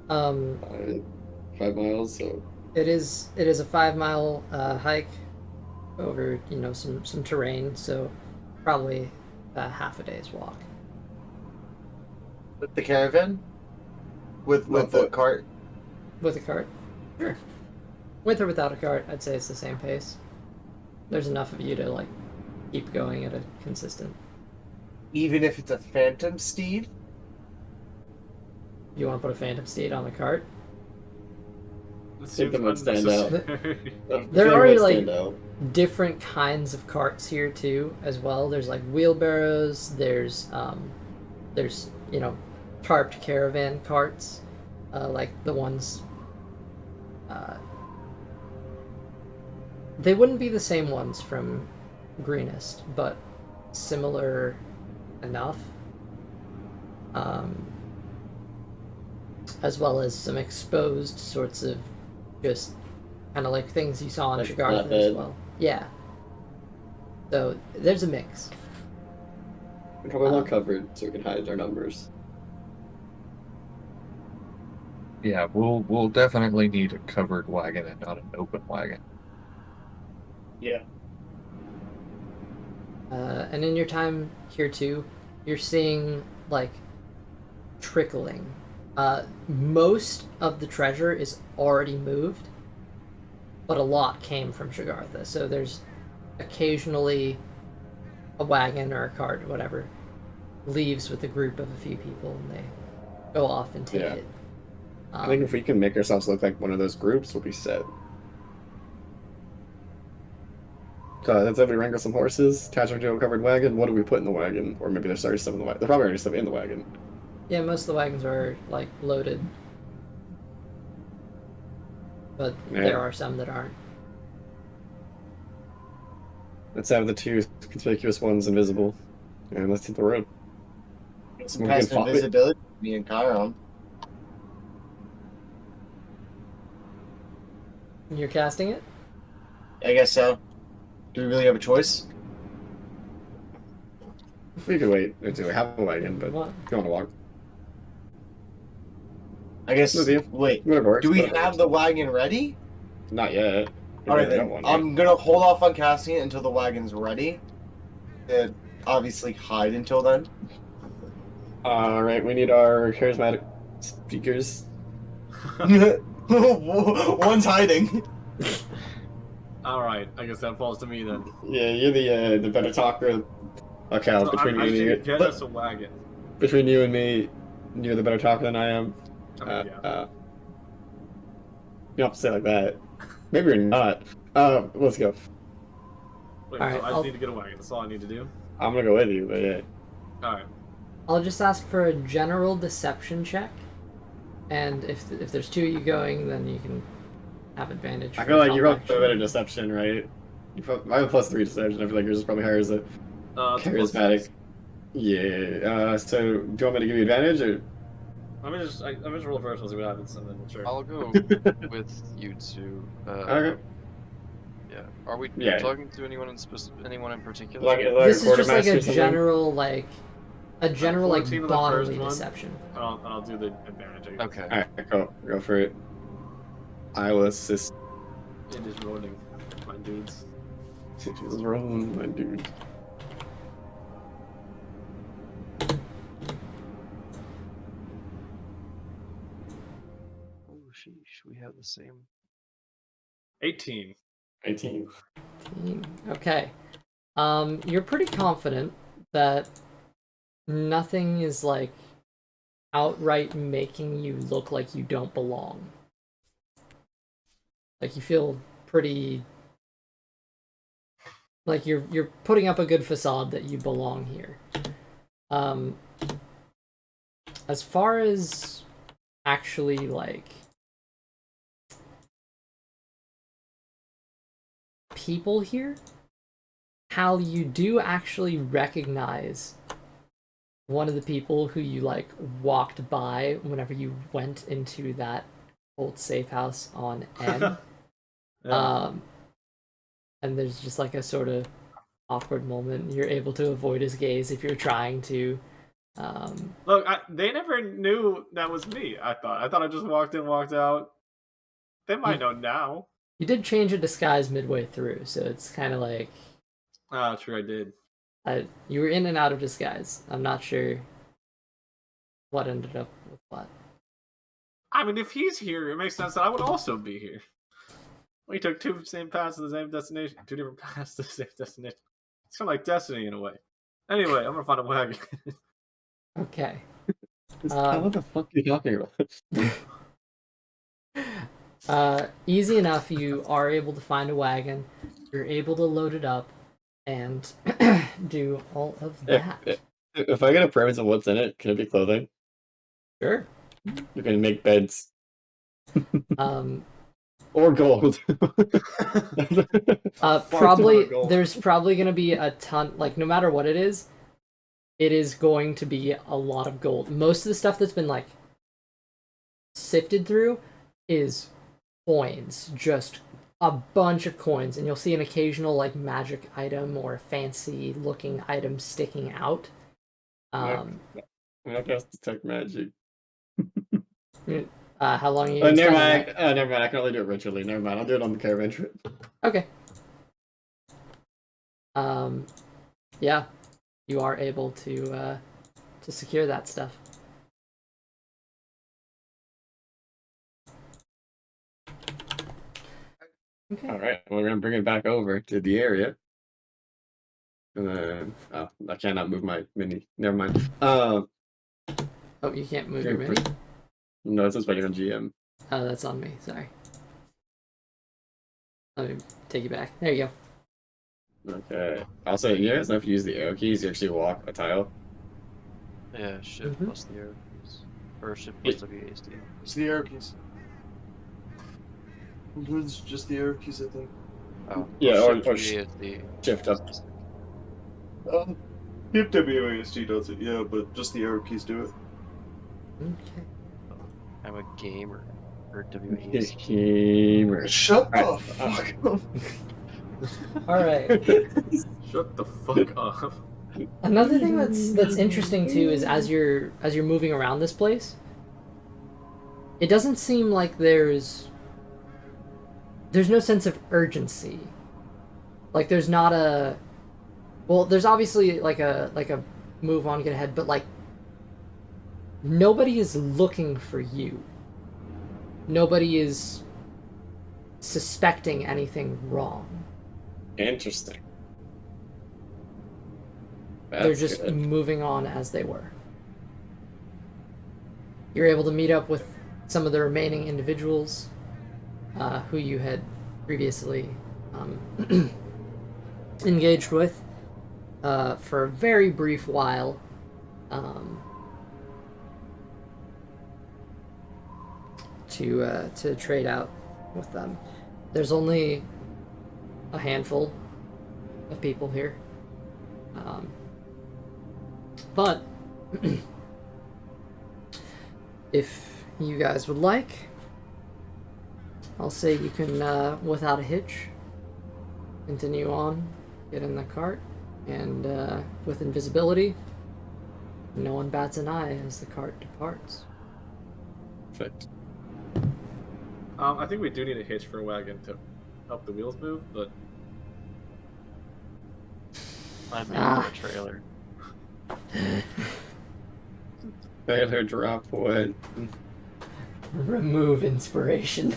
5 miles, so. It is a 5 mile hike over some terrain, so probably about half a day's walk. With the caravan? With With the the- cart? With a cart. Sure. With or without a cart, I'd say it's the same pace. There's enough of you to like keep going at a consistent. Even if it's a phantom steed? You want to put a phantom steed on the cart? It think seems that would stand out. unnecessary. There They are would like stand out. different kinds of carts here too, as well. There's like wheelbarrows. There's you know, tarped caravan carts, like the ones. They wouldn't be the same ones from Greenest, but similar enough. As well as some exposed sorts of just kind of like things you saw in Like Shagartha as flatbed. well. Yeah. So there's a mix. We're probably not covered, so we can hide our numbers. Yeah, we'll definitely need a covered wagon and not an open wagon. Yeah. And in your time here too, you're seeing like trickling. Most of the treasure is already moved, but a lot came from Shagartha. So there's occasionally a wagon or a cart or whatever leaves with a group of a few people and they go off and take Yeah. it. I think if we can make ourselves look like one of those groups, we'll be set. That's if we wrangle some horses, attach them to a covered wagon. What do we put in the wagon? Or maybe there's already stuff in the wagon. There's probably already stuff in the wagon. Yeah, most of the wagons are like loaded, but Yeah. there are some that aren't. Let's have the two conspicuous ones invisible, and let's hit the road. Some We can passive follow it. invisibility. Me and Chiron. You're casting it? I guess so. Do we really have a choice? We could wait until we have a wagon, but What? if you want to walk, I guess. With you. Wait. whatever works. Do we whatever have works. the wagon ready? Not yet. All right, We then. got one, right? I'm gonna hold off on casting it until the wagon's ready. And obviously hide until then. All right, we need our charismatic speakers. One's hiding. All right, I guess that falls to me then. Yeah, you're the better talker. Okay, So between I you should and get me, us a wagon. between you and me, you're the better talker than I am. I mean, yeah. You don't have to say it like that. Maybe you're not. Let's go. Wait, All right, so I I'll- just need to get a wagon. That's all I need to do. I'm gonna go with you, but yeah. All right. I'll just ask for a general deception check, and if there's two of you going, then you can have advantage. I for feel like you're combat up to a better deception, right? I have a +3 deception. I feel like yours is probably higher as a It's a charismatic. +6. Yeah. So do you want me to give you advantage or? Let me just roll first. We'll see what happens, and then we'll sure. I'll go with you two. Okay. Yeah. Are we Yeah. talking to anyone in particular? Like This is just like quartermaster a or something? general like 14 on the bodily first one. deception. I'll do the advantage. I guess. Okay. All right, go for it. I will assist. It is rolling, my dudes. Just rolling, my dude. Oh sheesh, we have the same. 18. 18. Okay. You're pretty confident that nothing is like outright making you look like you don't belong. Like you feel pretty like you're putting up a good facade that you belong here. As far as actually like people here, Hal, you do actually recognize one of the people who you like walked by whenever you went into that old safe house on N. Yeah. And there's just like a sort of awkward moment. You're able to avoid his gaze if you're trying to. Look, they never knew that was me. I thought I just walked in, walked out. They might know now. You did change a disguise midway through, so it's kind of like Ah, true, I did. you were in and out of disguise. I'm not sure what ended up with what. I mean, if he's here, it makes sense that I would also be here. We took two same paths to the same destination, two different paths to the same destination. It's kind of like destiny in a way. Anyway, I'm gonna find a wagon. Okay. What the fuck are you talking about? Easy enough. You are able to find a wagon. You're able to load it up and do all of that. If I get a preference of what's in it, can it be clothing? Sure. You can make beds. Um, Or gold. probably gold. there's probably gonna be a ton. Like no matter what it is going to be a lot of gold. Most of the stuff that's been like sifted through is coins, just a bunch of coins, and you'll see an occasional like magic item or fancy looking item sticking out. I'm not gonna detect magic. How long are you? Never spending mind. that? Never mind. I can only do it ritually. Never mind. I'll do it on the caravan trip. Okay. Yeah, you are able to secure that stuff. Okay. All right. We're gonna bring it back over to the area. And then, I cannot move my mini. Never mind. Oh, you can't move your mini? No, it's just like on GM. Oh, that's on me. Sorry. Let me take you back. There you go. Okay. Also, you guys know if you use the arrow keys, you actually walk a tile. Yeah, shift Mhm. plus the arrow keys. Or shift plus WASD. It's the arrow keys. It's just the arrow keys, I think. Oh, Yeah, well, or shift WASD. shift up. If WASD does it, yeah, but just the arrow keys do it. Okay. I'm a gamer. Or WASD. Gamer. Shut the Alright, fuck up. All right. Shut the fuck up. Another thing that's interesting too is as you're moving around this place, it doesn't seem like there's no sense of urgency. Like there's not a there's obviously like a move on, get ahead, but like nobody is looking for you. Nobody is suspecting anything wrong. Interesting. They're That's just good. moving on as they were. You're able to meet up with some of the remaining individuals who you had previously engaged with for a very brief while. To trade out with them. There's only a handful of people here. But if you guys would like, I'll say you can, without a hitch, continue on, get in the cart, and with invisibility, no one bats an eye as the cart departs. Perfect. I think we do need a hitch for a wagon to help the wheels move, but I'm in Ah. a trailer. Trailer drop what? Remove inspiration.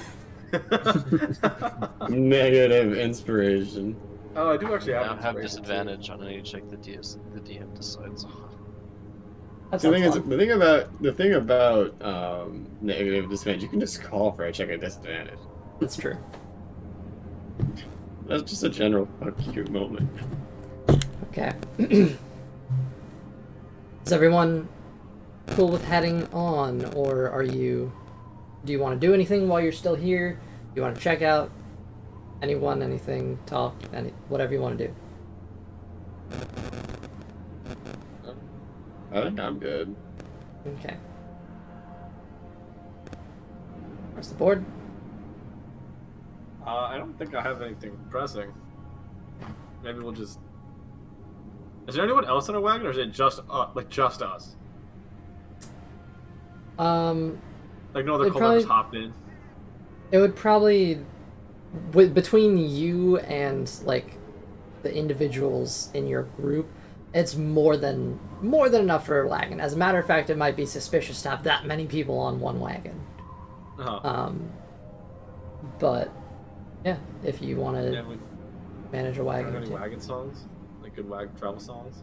Negative inspiration. Oh, I do actually I have now have inspiration, too. disadvantage on any check the DM decides on. That's The thing is, fun. the thing about negative disadvantage, you can just call for a check of disadvantage. That's true. That's just a general fuck you moment. Okay. Is everyone cool with heading on, or do you want to do anything while you're still here? Do you want to check out anyone, anything, talk, whatever you want to do? I think I'm good. Okay. Where's the board? I don't think I have anything pressing. Maybe we'll just. Is there anyone else in a wagon, or is it just just us? Like no other It'd co-members probably- hopped in. It would probably, between you and like the individuals in your group, it's more than enough for a wagon. As a matter of fact, it might be suspicious to have that many people on one wagon. Uh-huh. But Yeah, if you want to Yeah, we manage a are wagon. there any too. wagon songs? Like good wagon travel songs?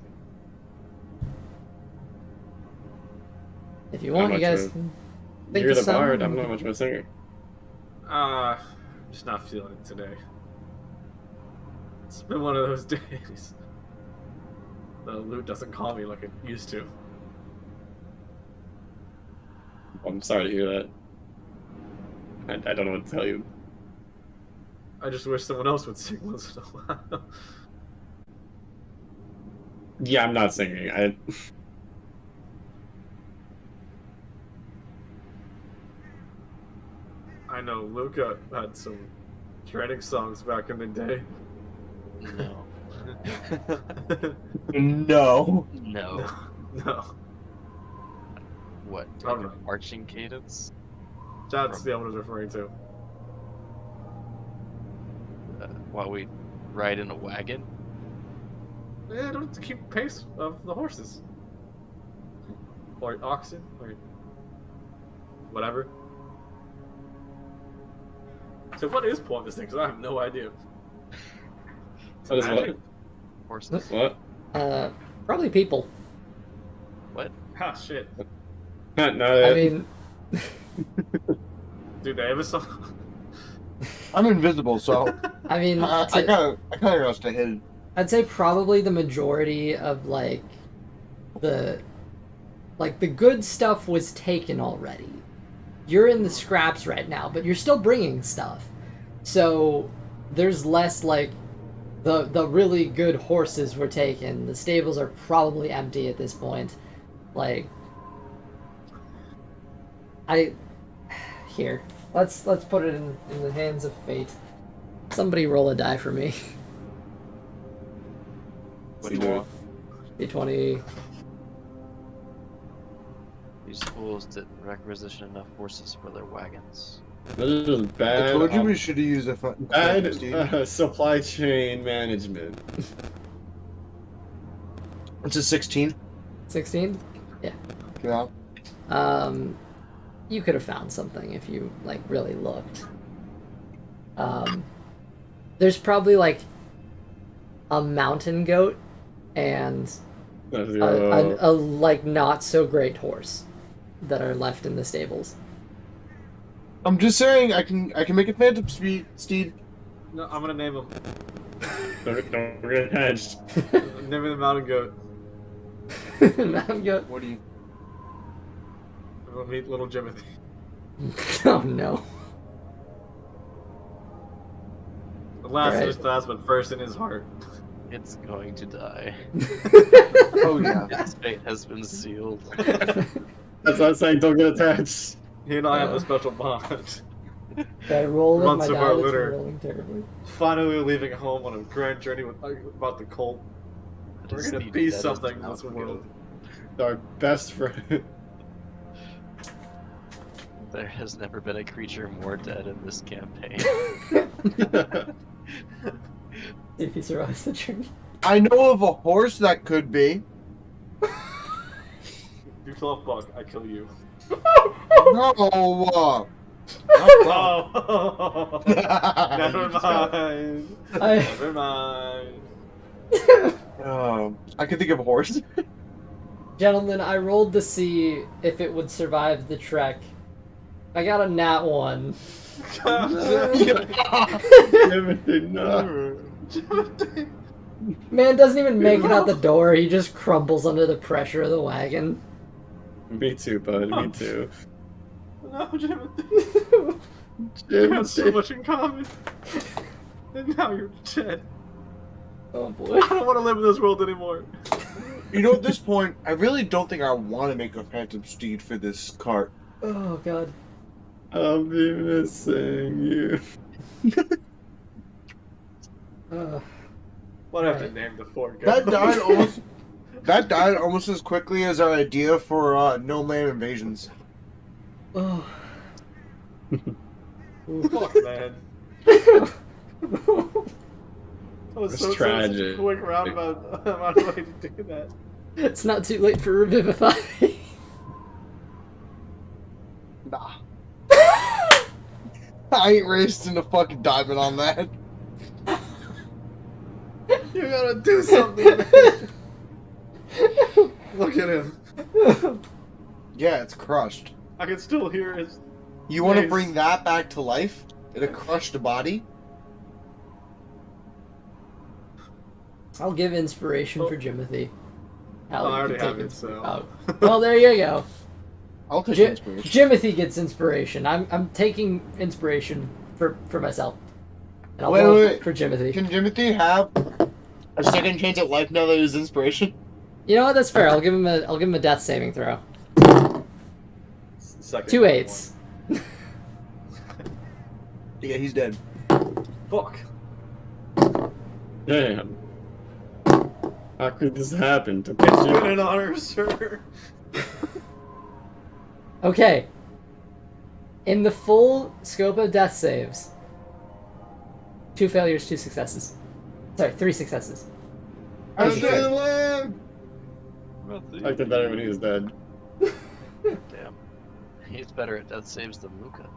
If you Not want, you much guys of- can think You're of the some. bard. I'm not much of a singer. I'm just not feeling it today. It's been one of those days. The loot doesn't call me like it used to. I'm sorry to hear that. I don't know what to tell you. I just wish someone else would sing once in a while. Yeah, I'm not singing. I know Luca had some training songs back in the day. No. No. No. No. What? All Like a right. marching cadence? That's the one I was referring to. While we ride in a wagon? Yeah, I don't have to keep pace of the horses. Or oxen, or whatever. So what is pointless thing? Because I have no idea. What is Magic? Horses? what? Probably people. What? Ah, shit. No, I mean, Dude, they have a song. I'm invisible, so I mean, I kind of gotta stay hidden. I'd say probably the majority of the good stuff was taken already. You're in the scraps right now, but you're still bringing stuff. So there's less the really good horses were taken. The stables are probably empty at this point. Here. Let's put it in the hands of fate. Somebody roll a die for me. What do you want? D20. These fools didn't requisition enough horses for their wagons. this is bad. I told you we should have used a fun. Bad supply chain management. It's a 16. 16? Yeah. You could have found something if you really looked. There's probably a mountain goat and a not so great horse that are left in the stables. I'm just saying I can make a phantom steed. No, I'm gonna name him. Don't get hedged. Name him the mountain goat. Mountain goat. What do you? We'll meet little Jimothy. Oh no. Last in Alright. his class, but first in his heart. It's going to die. Oh yeah. Its fate has been sealed. That's what I'm saying. Don't get attached. He and I have a special bond. I rolled it, Months my of die our that's litter. rolling terribly. Finally leaving home on a grand journey about the cult. I We're just gonna needed be that as something an in this outgo. world. Our best friend. There has never been a creature more dead in this campaign. See if he survives the journey. I know of a horse that could be. You kill a bug, I kill you. No. Oh! Never mind. Never mind. I can think of a horse. Gentlemen, I rolled to see if it would survive the trek. I got a nat 1. Everything, no. Man doesn't even make it out the door, he just crumbles under the pressure of the wagon. Me too, bud. Me too. No, Jimothy. We had so much in common. And now you're dead. Oh boy. I don't want to live in this world anymore. You know, at this point, I really don't think I want to make a phantom steed for this cart. Oh god. I'll be missing you. What have to Right. name the four That guys? died almost. That died almost as quickly as our idea for no land invasions. Oh. Fuck, man. That was It's so tragic. quick roundabout amount of way to do that. It's not too late for Revivify. Nah. I ain't wasting a fucking diamond on that. You gotta do something. Man. Look at him. Yeah, it's crushed. I can still hear his. You want to Nice. bring that back to life in a crushed body? I'll give inspiration for Jimothy. I already have it, so. Oh. Well, there you go. I'll take Ji- inspiration. Jimothy gets inspiration. I'm taking inspiration for myself. And I'll Wait, roll wait. for Jimothy. Can Timothy have a second chance at life now that he's inspiration? You know what? That's fair. I'll give him a death saving throw. Second 2 8s. Yeah, he's dead. Fuck. Damn. How could this happen to It's been you? an honor, sir. Okay. In the full scope of death saves, 2 failures, 2 successes. Sorry, 3 successes. I'm Okay. still alive! Well, I liked it better when he was dead. Damn. He's better at death saves than Luca.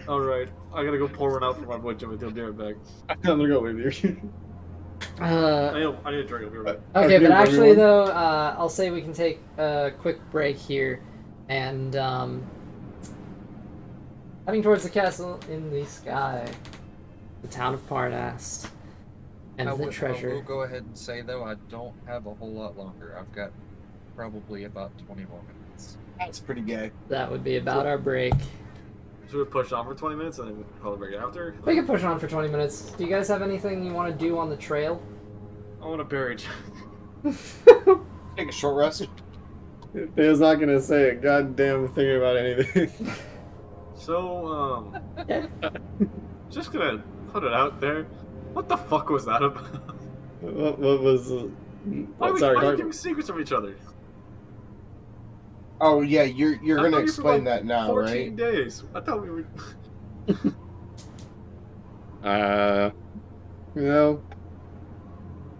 Alright, I gotta go pour one out for my boy Jimmy. He'll be right back. I'm gonna go with you. I need a drink. I'll be right back. Okay, Okay, but actually everyone. though, I'll say we can take a quick break here, and heading towards the castle in the sky, the town of Parnast, and I the will treasure. go ahead and say though, I don't have a whole lot longer. I've got probably about 20 more minutes. That's pretty gay. That would be about our break. Should we push on for 20 minutes and then call the break after? We can push on for 20 minutes. Do you guys have anything you want to do on the trail? I want to bury Jack. Take a short rest. Theo's not gonna say a goddamn thing about anything. So, Okay. just gonna put it out there. What the fuck was that about? what was... Why are we sorry, why are you talk- giving secrets of each other? Oh yeah, you're I've gonna known you for, explain like, that now, 14 right? days. I thought we were. You know,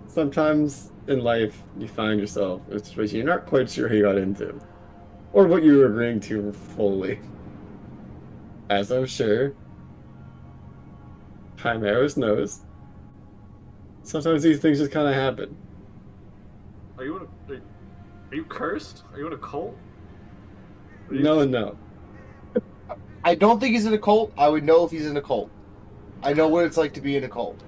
sometimes in life you find yourself in a situation you're not quite sure who you got into, or what you were agreeing to fully. As I'm sure Chimeras knows, sometimes these things just kind of happen. Are you in a? Are you cursed? Are you in a cult? Are you No just- and no. I don't think he's in a cult. I would know if he's in a cult. I know what it's like to be in a cult.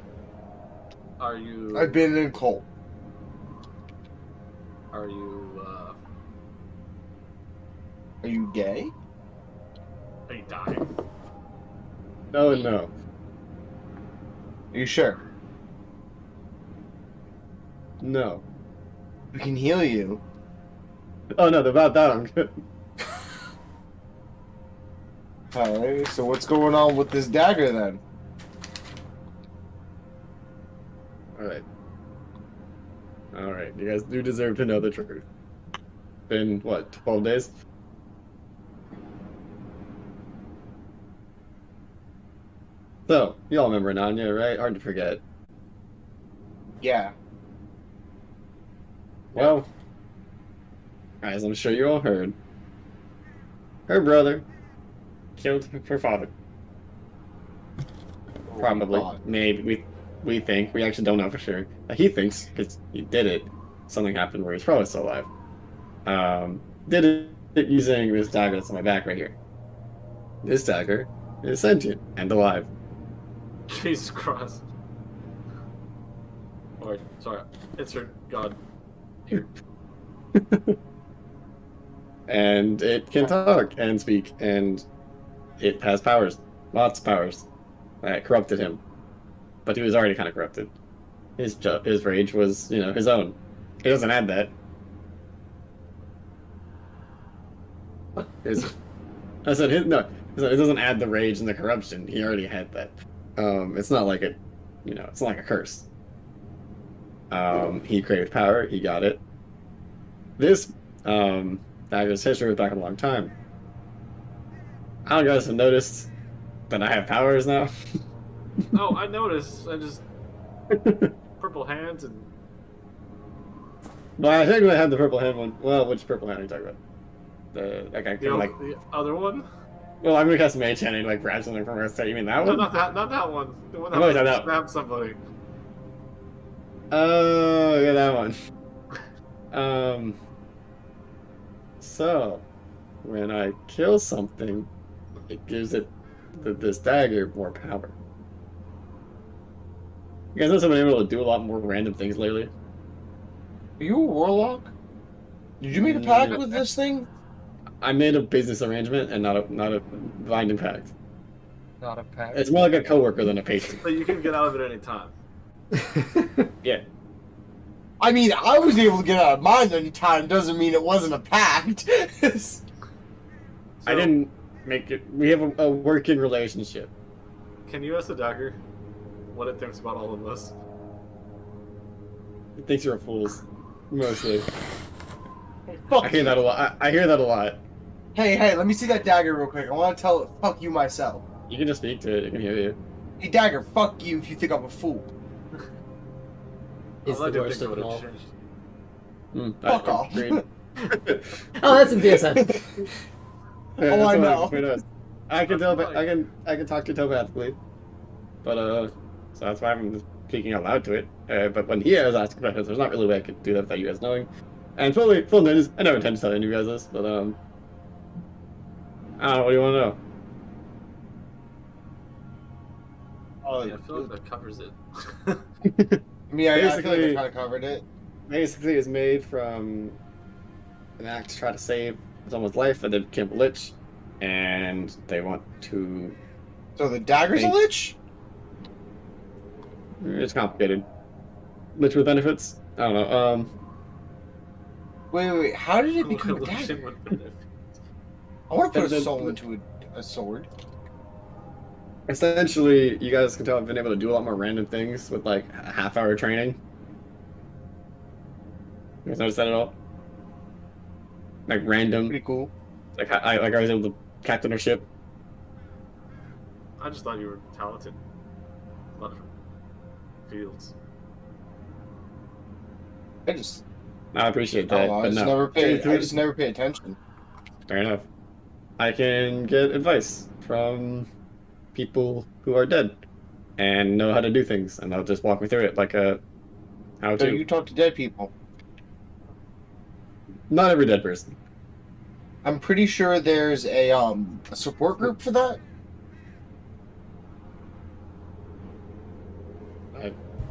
Are you? I've been in a cult. Are you? Are you gay? Are you dying? No and no. Are you sure? No. We can heal you. Oh no, about that I'm good. Alright, so what's going on with this dagger then? Alright. Alright, you guys do deserve to know the truth. Been, what, 12 days? So, you all remember Nanya, right? Hard to forget. Yeah. Well, as I'm sure you all heard, her brother killed her father. Probably. God. Maybe. We think. We actually don't know for sure. He thinks, because he did it, something happened where he's probably still alive. Did it using this dagger that's on my back right here. This dagger is sentient and alive. Jesus Christ. Or sorry, it's her god. Here. And it can talk and speak, and it has powers. Lots of powers. That corrupted him. But he was already kind of corrupted. His rage was, his own. He doesn't add that. I said it doesn't add the rage and the corruption. He already had that. It's not like it's not like a curse. He craved power. He got it. This dagger's history was back a long time. I don't know if you guys have noticed that I have powers now. Oh, I noticed. I just purple hands and Well, I think I had the purple hand one. Well, which purple hand are you talking about? That guy the, kind of like the other one. Well, I'm gonna cast Mage Hand and like grab something from her. So you mean that No, one? not that one. The one I've always that done that. stab somebody. Oh, yeah, that one. So when I kill something, it gives it this dagger more power. You guys know someone able to do a lot more random things lately? Are you a warlock? Did you make a pact with this thing? I made a business arrangement and not a binding pact. Not a pack. It's more like a coworker than a patron. But you can get out of it any time. Yeah. I mean, I was able to get out of mine any time. Doesn't mean it wasn't a pact. I didn't make it. We have a working relationship. Can you ask the dagger what it thinks about all of us? It thinks you're fools, mostly. Fuck I hear you. that a lot. I hear that a lot. Hey, let me see that dagger real quick. I want to tell it, fuck you myself. You can just speak to it. It can hear you. Hey, dagger, fuck you if you think I'm a fool. Is I'd like the to worst think of it it all. would've changed. Fuck off. Agreed. Oh, that's in DSM. Yeah, Oh, that's I what know. between us. I can tell. That's I can talk to telepathically, but so that's why I'm speaking out loud to it. But when he has asked questions, there's not really a way I could do that without you guys knowing. And full notice, I never intend to tell any of you guys this, but I don't know. What do you want to know? Oh, Yeah, I feel like that covers it. I mean, I feel like Basically- I kind of covered it. Basically, it's made from an act to try to save someone's life, and they became a lich, and they want to. So the dagger's a Thank- lich? It's complicated. Lich with benefits? I don't know. Wait. How did it become a Look at the shit dagger? with it. I want to put a Then- soul into a sword. Essentially, you guys can tell I've been able to do a lot more random things with like a half-hour training. You guys notice that at all? Like random, Pretty cool. like I was able to captain a ship. I just thought you were talented. A lot of fields. I appreciate that, I but just no. I just never pay attention. Fair enough. I can get advice from people who are dead and know how to do things, and they'll just walk me through it like a how So to. you talk to dead people. Not every dead person. I'm pretty sure there's a support group for that.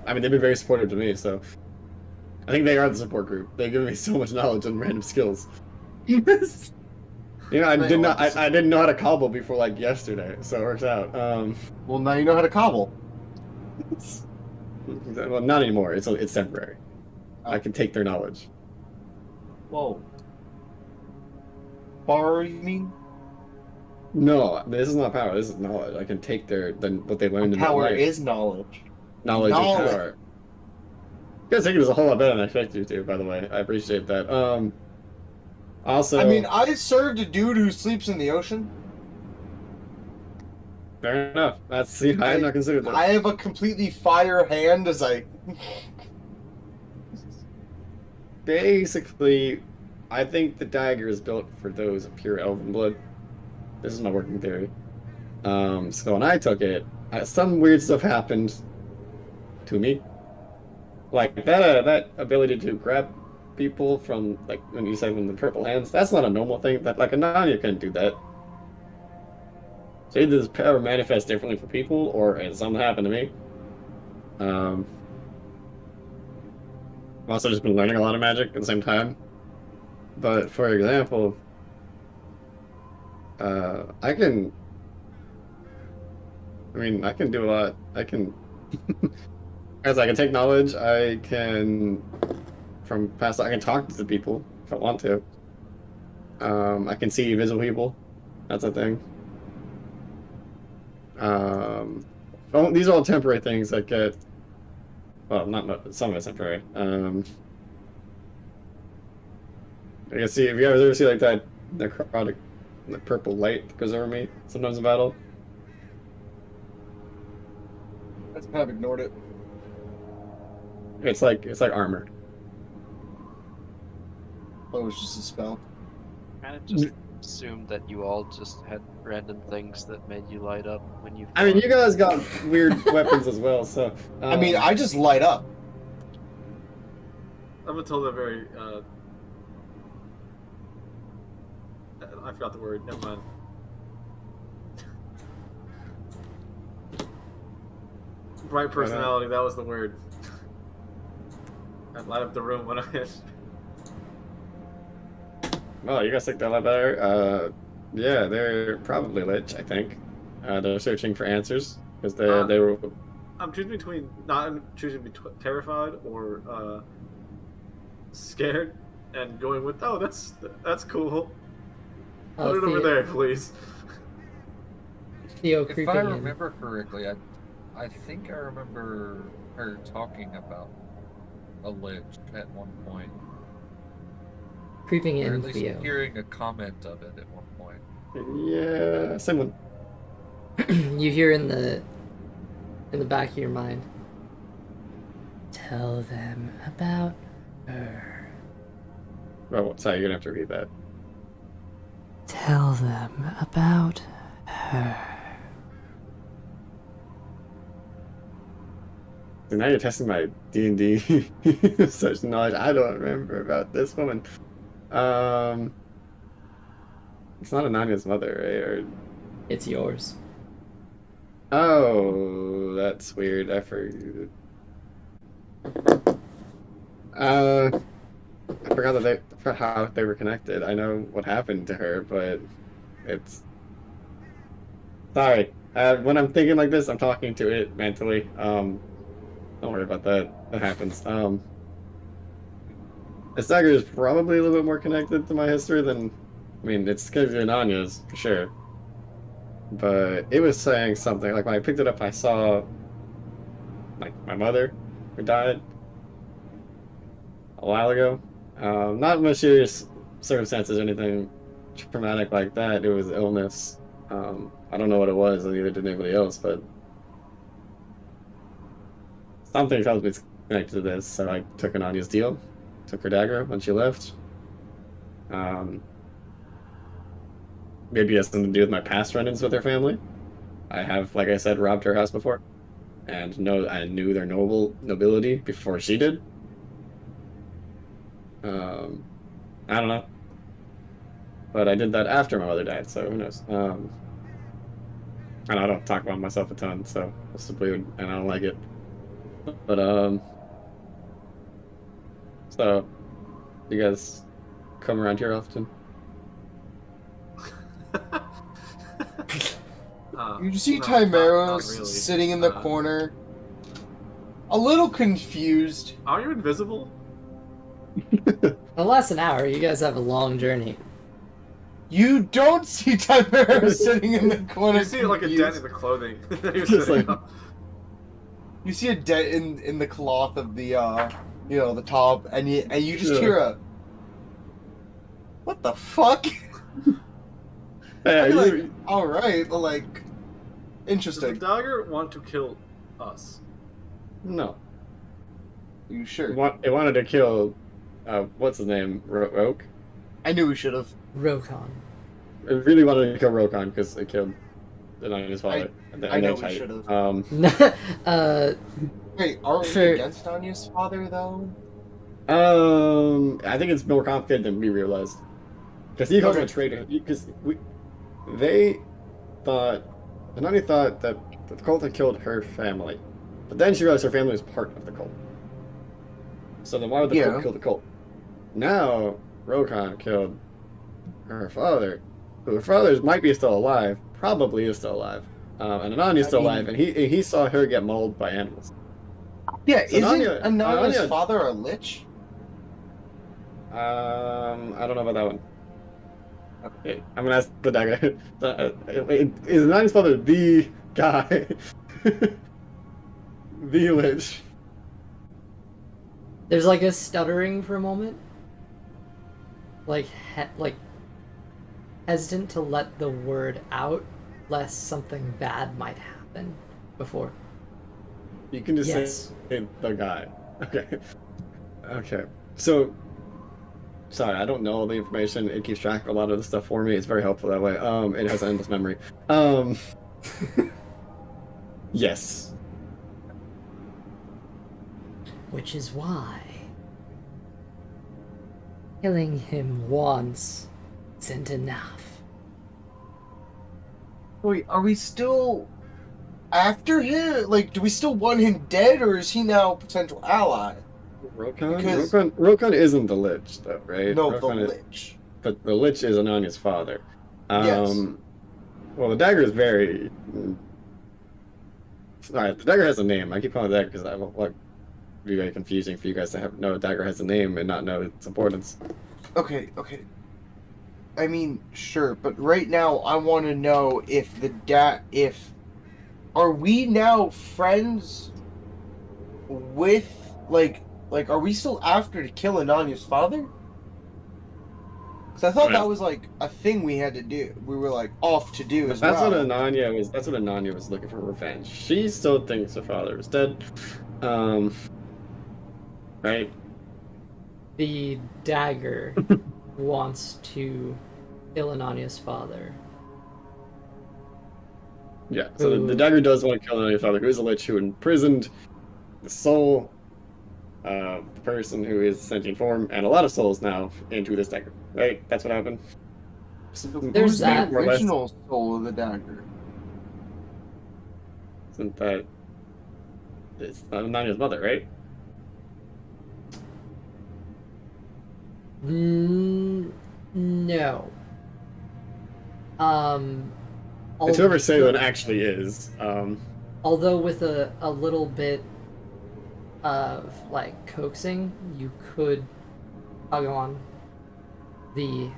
I mean, they've been very supportive to me, so I think they are the support group. They've given me so much knowledge and random skills. You know, I didn't know how to cobble before like yesterday, so it works out. Well, now you know how to cobble. Well, not anymore. It's temporary. I can take their knowledge. Whoa. Borrow, you mean? No, this is not power. This is knowledge. I can take what they learned in their Power life. is knowledge. Knowledge knowledge. and power. You guys taking this a whole lot better than I expected you to, by the way. I appreciate that. Also, I mean, I served a dude who sleeps in the ocean. fair enough. I had not considered that. I have a completely fire hand as I. Basically, I think the dagger is built for those of pure elven blood. This is my working theory. So when I took it, some weird stuff happened to me. Like that ability to grab people from, like, when you say when the purple hands, that's not a normal thing. That, like, a Narnia couldn't do that. So either this power manifests differently for people, or it's something happened to me. I've also just been learning a lot of magic at the same time. But for example, I can do a lot. As I can take knowledge, I can talk to the people if I want to. I can see invisible people. That's a thing. These are all temporary things that get. Well, not some of it's temporary. I guess if you ever see like that necrotic, the purple light that goes over me sometimes in battle. I just kind of ignored it. It's like armor. But it was just a spell. Kind of just assumed that you all just had random things that made you light up when you. I mean, fought. you guys got weird weapons as well, so. I mean, I just light up. I'm gonna tell them very. I forgot the word. Never mind. Bright personality. That was the word. I light up the room when I hit. Well, you guys think they're a lot better. Yeah, they're probably Lich, I think. They're searching for answers because they were. I'm choosing between terrified or scared, and going with that's cool. Put it over there, please. Theo If creeping I in. remember correctly, I think I remember her talking about a lich at one point. Creeping Or at in, least Theo. hearing a comment of it at one point. Yeah, someone. You hear in the back of your mind. Tell them about her. Oh, sorry, you're gonna have to read that. Tell them about her. So now you're testing my D&D such knowledge. I don't remember about this woman. It's not Ananya's mother, right? Or... It's yours. Oh, that's weird. I forgot. I forgot that how they were connected. I know what happened to her, but it's sorry. When I'm thinking like this, I'm talking to it mentally. Don't worry about that. That happens. This dagger is probably a little bit more connected to my history than, I mean, it's connected to Ananya's for sure. But it was saying something like when I picked it up, I saw like my mother who died a while ago. Not much serious circumstances or anything traumatic like that. It was illness. I don't know what it was, and neither did anybody else, but something tells me it's connected to this. So I took Ananya's deal, took her dagger when she left. Maybe it has something to do with my past run-ins with her family. I have, like I said, robbed her house before, and I knew their nobility before she did. I don't know, but I did that after my mother died, so who knows? And I don't talk about myself a ton, so it's weird, and I don't like it. But so you guys come around here often? You see not Chimeros really. sitting in the corner, a little confused. Are you invisible? Well, less an hour. You guys have a long journey. You don't see Chimeros sitting in the corner. You see like a dent in the clothing that you're Just sitting like- on. You see a dent in the cloth of the the top, and you just Yeah. hear a what the fuck? Hey, You're you, like, all right, but like Does the interesting. dagger want to kill us? no. You sure? It wanted to kill, what's his name? Roke? I knew we should have. Rokon. It really wanted to kill Rokon because it killed his father. I know we should have. Wait, aren't we Sure. against Anya's father though? I think it's more complicated than we realized. Because he calls him a traitor. Because they thought, Anani thought that the cult had killed her family. But then she realized her family was part of the cult. So then why would the cult kill the cult? Now, Rokon killed her father, who her father might be still alive, probably is still alive. And Anani's still alive, and he saw her get mauled by animals. Yeah, So isn't Anya's Anya's father a lich? I don't know about that one. Okay, I'm gonna ask the dagger. Is Anani's father the guy? The lich? There's like a stuttering for a moment. Like hesitant to let the word out, lest something bad might happen before. You can just Yes. say the guy. Okay. Okay. So Sorry, I don't know all the information. It keeps track of a lot of the stuff for me. It's very helpful that way. It has endless memory. Yes. Which is why killing him once isn't enough. Wait, are we still after him? Like, do we still want him dead, or is he now a potential ally? Rokon? Because- Rokon isn't the Lich, though, right? No, the Rokon is- Lich. But the Lich is Ananya's father. Yes. Well, the dagger is very. Alright, the dagger has a name. I keep calling it dagger because I will like be very confusing for you guys to have know a dagger has a name and not know its importance. Okay. I mean, sure, but right now I want to know if are we now friends with like are we still after to kill Ananya's father? Because I thought that was like a thing we had to do. We were like off to do as That's well. what Ananya was. That's what Ananya was looking for revenge. She still thinks her father is dead. Right? The dagger wants to kill Ananya's father. Yeah. So the dagger does want to kill Ananya's father, who is a Lich who imprisoned the soul, the person who is sentient form, and a lot of souls now into this dagger. Right? That's what happened. So There's who's that. the original soul of the dagger? Isn't that? It's Ananya's mother, right? No. It's whoever Salen actually is. Although with a little bit of like coaxing, you could go on the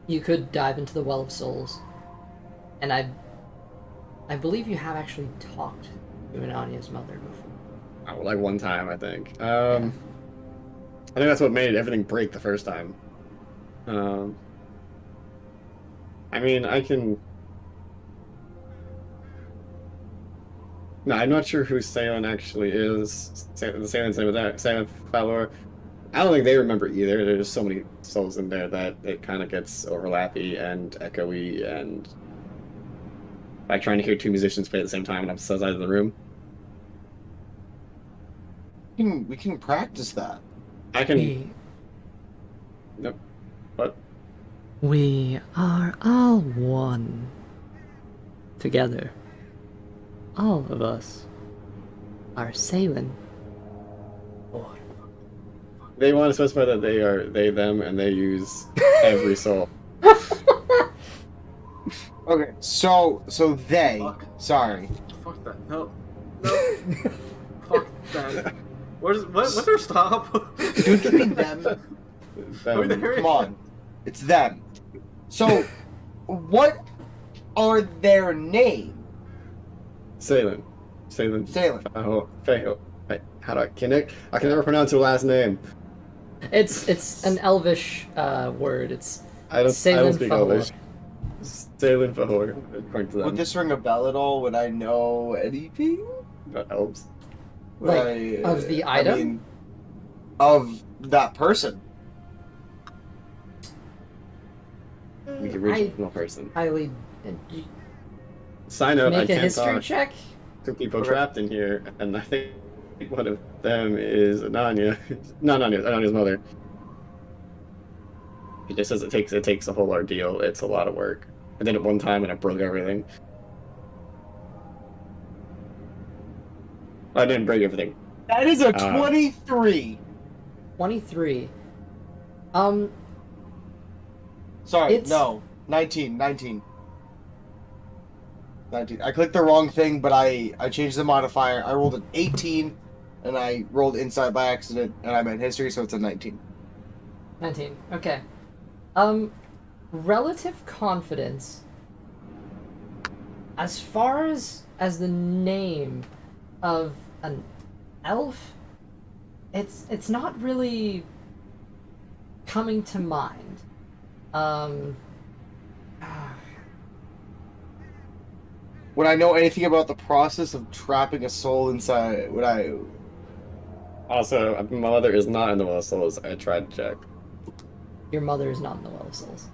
you could dive into the Well of Souls, and I believe you have actually talked to Ananya's mother before. Oh, like one time, I think. I think that's what made everything break the first time. I mean, I can. No, I'm not sure who Salen actually is. The Salen's name with that. Salen follower. I don't think they remember either. There's so many souls in there that it kind of gets overlappy and echoey and like trying to hear two musicians play at the same time and I'm outside of the room. We can practice that. I can. Nope. What? We are all one. Together. All of us are Salen. They want to specify that they are they, them, and they use every soul. Okay, so they. Fuck. Sorry. Fuck that. No. Fuck that. What's our stop? Don't you mean them? Come on. It's them. So, what are their names? Salen. Feho. How do I can never pronounce her last name. It's an Elvish word. It's I don't Salen speak Fahor. English. Salen Fahor, according to them. Would this ring a bell at all? Would I know anything? That helps. Would Like, of the item? mean, of that person. The original person. Highly. Side note, I Make a can't history talk check. to people trapped in here, and I think one of them is Ananya. Not Ananya, Ananya's mother. He just says it takes a whole ordeal. It's a lot of work. I did it one time and I broke everything. I didn't break everything. That is a 23. 23. Sorry, It's- no. 19. I clicked the wrong thing, but I changed the modifier. I rolled an 18, and I rolled inside by accident, and I meant history, so it's a 19. 19. Okay. Relative confidence. As far as the name of an elf, it's not really coming to mind. Would I know anything about the process of trapping a soul inside? Would I? Also, my mother is not in the Well of Souls. I tried to check. Your mother is not in the Well of Souls.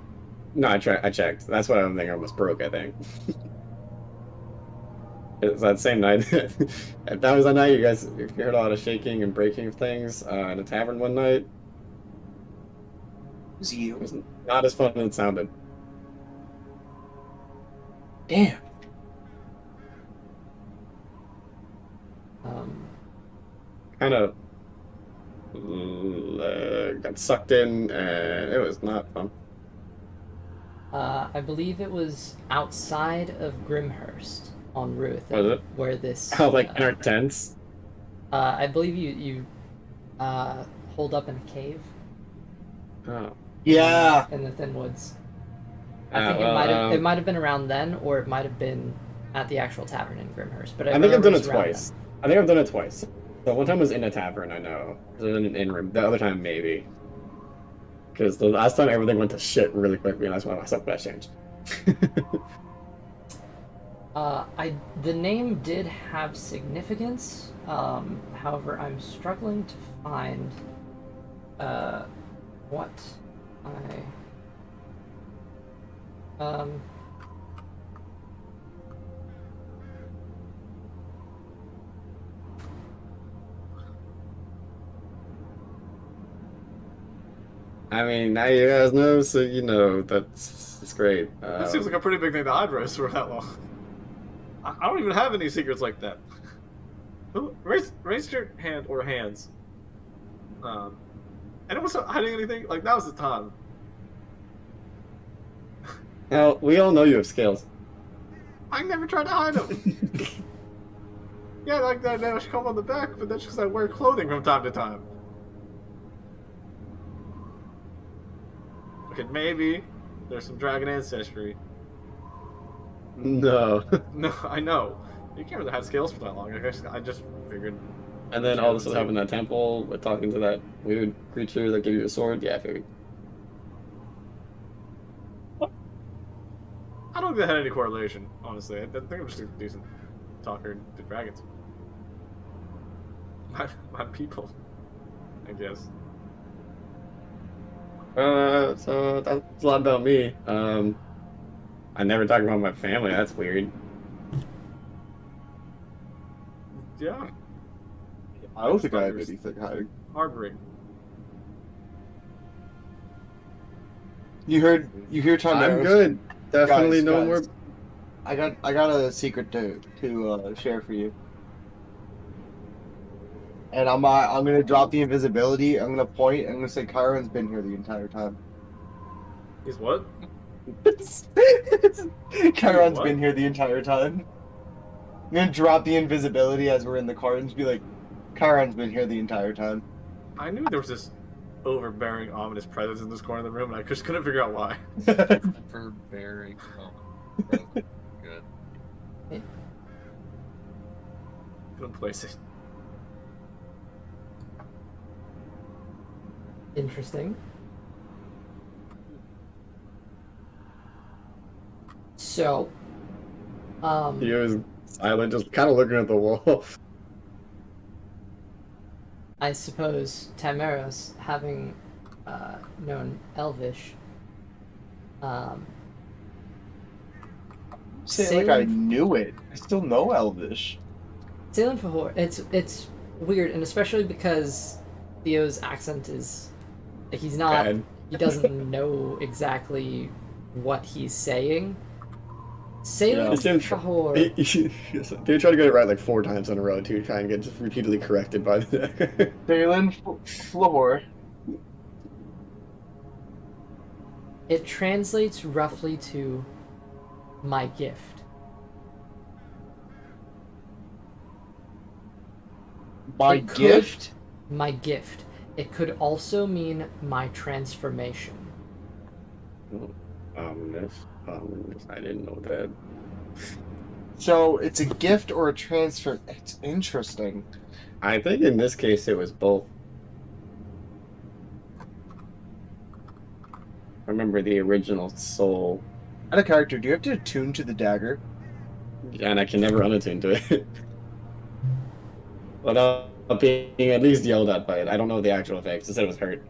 No, I checked. That's what I'm thinking. I almost broke. I think. It was that same night. If that was that night, you guys if you heard a lot of shaking and breaking of things in a tavern one night. Is it It you? was not as fun as it sounded. Damn. Kind of got sucked in, and it was not fun. I believe it was outside of Grimhurst on Ruth, Was it? where this. Oh, like in our tents. I believe you hold up in a cave Oh, Yeah. in the Thin Woods. I think well, it might have been around then, or it might have been at the actual tavern in Grimhurst. But I think I've done it remember was around twice. I think I've done it twice. So one time was in a tavern, I know. It was in an inn room. The other time, maybe. Because the last time everything went to shit really quickly, and that's why myself that changed. The name did have significance. However, I'm struggling to find what I I mean, now you guys know, so you know it's great. That seems like a pretty big thing to hide, Rose, for that long. I don't even have any secrets like that. Who raise your hand or hands? Anyone's not hiding anything? Like now's the time. Well, we all know you have scales. I never tried to hide them. Yeah, like that damage come on the back, but that's because I wear clothing from time to time. Okay, maybe there's some dragon ancestry. No. No, I know. You can't really have scales for that long. I just figured. And then all this will happen in that temple with talking to that weird creature that gave you a sword. Yeah, I figured. I don't think that had any correlation, honestly. I think I'm just a decent talker to dragons. My people, I guess. So that's a lot about me. I never talk about my family. That's weird. Yeah, I don't think I have anything hiding. harboring. You heard Tom. I'm good. Definitely Guys, no guys. more. I got a secret to share for you. And I'm gonna drop the invisibility. I'm gonna point. I'm gonna say Kyron's been here the entire time. He's what? Kyron's What? been here the entire time. I'm gonna drop the invisibility as we're in the car and just be like, Kyron's been here the entire time. I knew there was this overbearing, ominous presence in this corner of the room, and I just couldn't figure out why. For very good. Couldn't place it. Interesting. So, He was silent, just kind of looking at the wall. I suppose Tamaros, having known Elvish, Say like I knew it. I still know Elvish. Salen Fahor, it's weird, and especially because Theo's accent is he's not Bad. he doesn't know exactly what he's saying. Salen It's him Fahor. They try to get it right like 4 times in a row too, try and get just repeatedly corrected by the. Balin Flahor. It translates roughly to my gift. My It could- gift? My gift. It could also mean my transformation. Ominous. I didn't know that. So it's a gift or a transfer. It's interesting. I think in this case it was both. I remember the original soul, Out of character, do you have to attune to the dagger? and I can never unattune to it. Without being at least yelled at by it. I don't know the actual effects. It said it was hurt.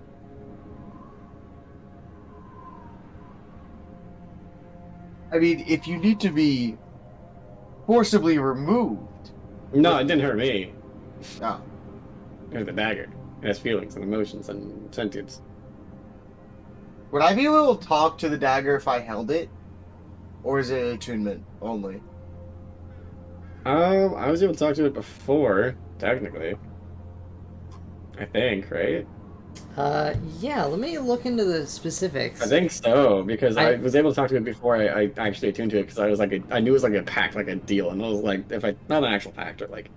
I mean, if you need to be forcibly removed. No, it didn't hurt me. Oh. It was the dagger. It has feelings and emotions and sentience. Would I be able to talk to the dagger if I held it? Or is it attunement only? I was able to talk to it before, technically. I think, right? Yeah, let me look into the specifics. I think so, because I- I was able to talk to it before I actually attuned to it, because I was like, I knew it was like a pact, like a deal, and I was like, if I, not an actual pact, or like,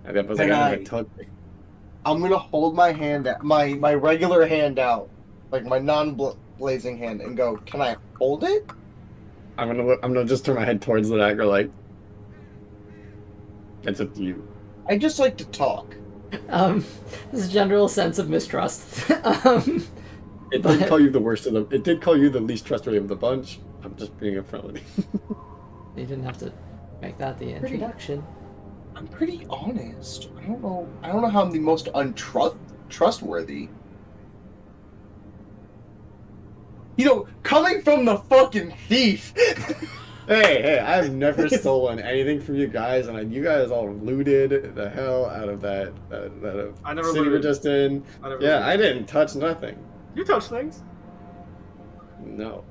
I was like, Can if I I- took, I'm gonna hold my hand out, my regular hand out, like my non-blazing hand, and go, can I hold it? I'm gonna just turn my head towards the dagger, like, it's up to you. I just like to talk. This general sense of mistrust. It But- did call you the worst of them. It did call you the least trustworthy of the bunch. I'm just being upfront with you. You didn't have to make that the introduction. I'm pretty honest. I don't know how I'm the most trustworthy. You know, coming from the fucking thief. Hey, I've never stolen anything from you guys, and you guys all looted the hell out of that I never city we're looted. just in. I never Yeah, looted. I didn't touch nothing. You touch things. No,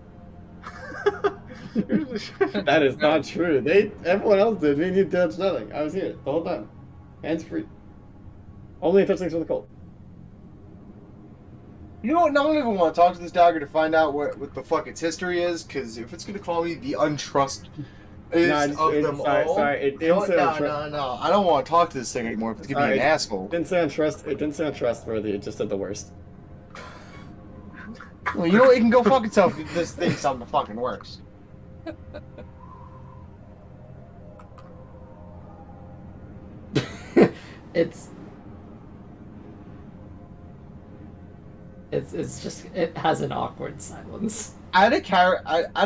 that is not true. Everyone else did. Me and you touched nothing. I was here the whole time, hands free. Only touch things from the cold. You know what? Now I don't even want to talk to this dagger to find out what the fuck its history is, because if it's gonna call me the untrust of them all, Sorry. It you know didn't what? say No. I don't want to talk to this thing anymore. If it's gonna be an asshole. It didn't say untrust. It didn't say untrustworthy. It just said the worst. Well, you know what? It can go fuck itself if this thing something the fucking works. It's just it has an awkward silence. Add a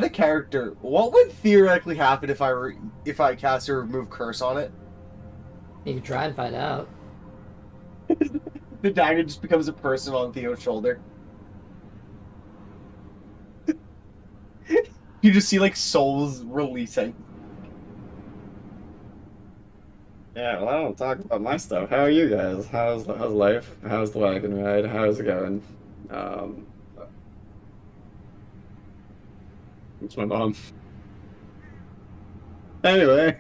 character. What would theoretically happen if I cast a remove curse on it? You can try and find out. The dagger just becomes a person on Theo's shoulder. You just see like souls releasing. Yeah, well, I don't talk about my stuff. How are you guys? How's life? How's the wagon ride? How's it going? It's my mom. Anyway.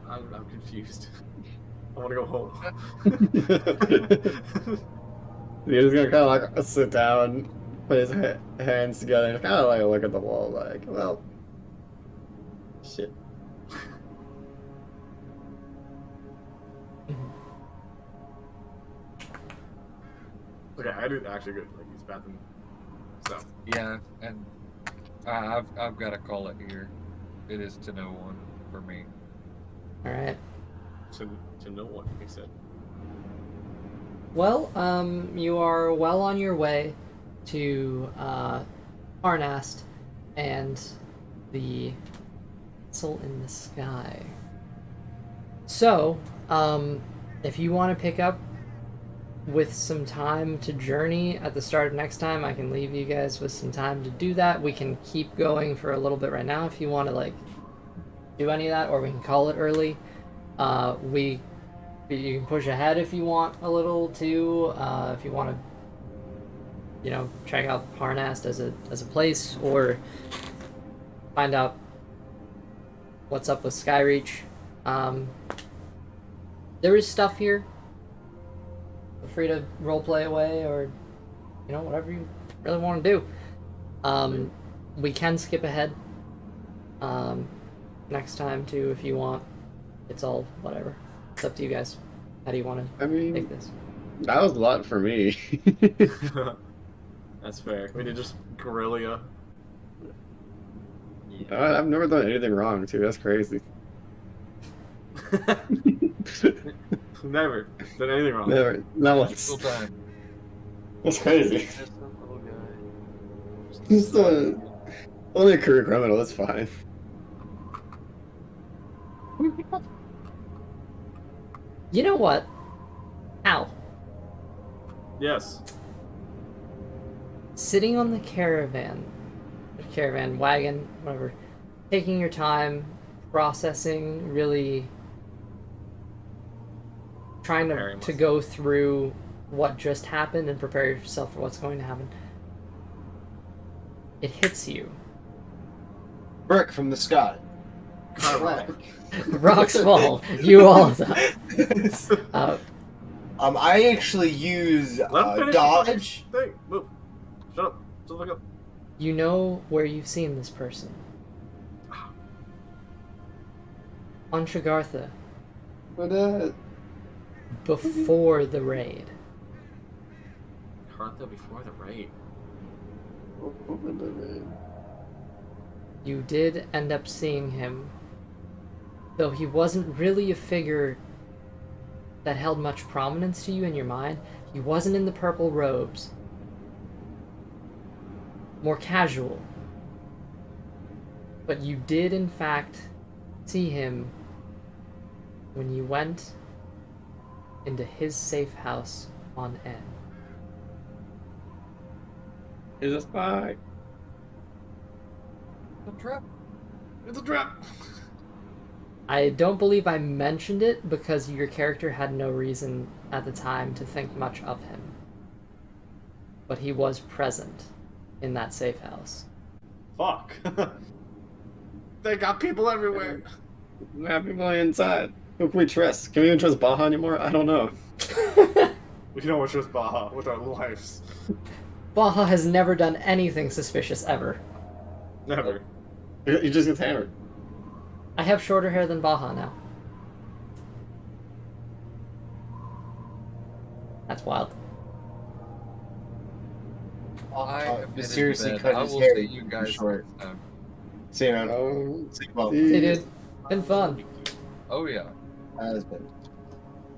I'm confused. I want to go home. He's just gonna kind of like sit down, put his hands together, and kind of like look at the wall, like, well, shit. Okay, I do actually good. Like use bathroom. So Yeah, and I've got to call it here. It is to no one for me. All right. to no one, he said. Well, you are well on your way to Arnast and the Castle in the Sky. So, if you want to pick up with some time to journey at the start of next time, I can leave you guys with some time to do that. We can keep going for a little bit right now if you want to like do any of that, or we can call it early. You can push ahead if you want a little too. If you want to, you know, check out Harnast as a place, or find out what's up with Skyreach. There is stuff here. Feel free to roleplay away, or you know, whatever you really want to do. We can skip ahead next time too if you want. It's all whatever. It's up to you guys. How do you want to I mean, take this? that was a lot for me. That's fair. We did just guerrilla. I've never done anything wrong, too. That's crazy. Never done anything wrong. Never. Not once. Full time. That's crazy. Just a little guy. Just only a career criminal. That's fine. You know what? Al, Yes. sitting on the caravan wagon, whatever, taking your time, processing, really trying Preparing to myself. go through what just happened and prepare yourself for what's going to happen. It hits you. Brick from the sky. Rocks fall. You all die. I actually use Let him finish dodge. the thing. Move. Shut up. Shut the fuck up. You know where you've seen this person. On Shagartha, But before the raid. Cartha before the raid. You did end up seeing him, though he wasn't really a figure that held much prominence to you in your mind. He wasn't in the purple robes. More casual. But you did, in fact, see him when you went into his safe house on N. It's a spy. It's a trap. I don't believe I mentioned it because your character had no reason at the time to think much of him. But he was present in that safe house. Fuck. They got people everywhere. We have people inside. Who can we trust? Can we even trust Baja anymore? I don't know. We can almost trust Baja with our lives. Baja has never done anything suspicious ever. Never. He just gets hammered. I have shorter hair than Baja now. That's wild. I have been seriously in bed. cut I his will hair see you guys short. next time. See you, man. Oh, Sleep well. Hey, dude. Been fun. Oh yeah. That has been.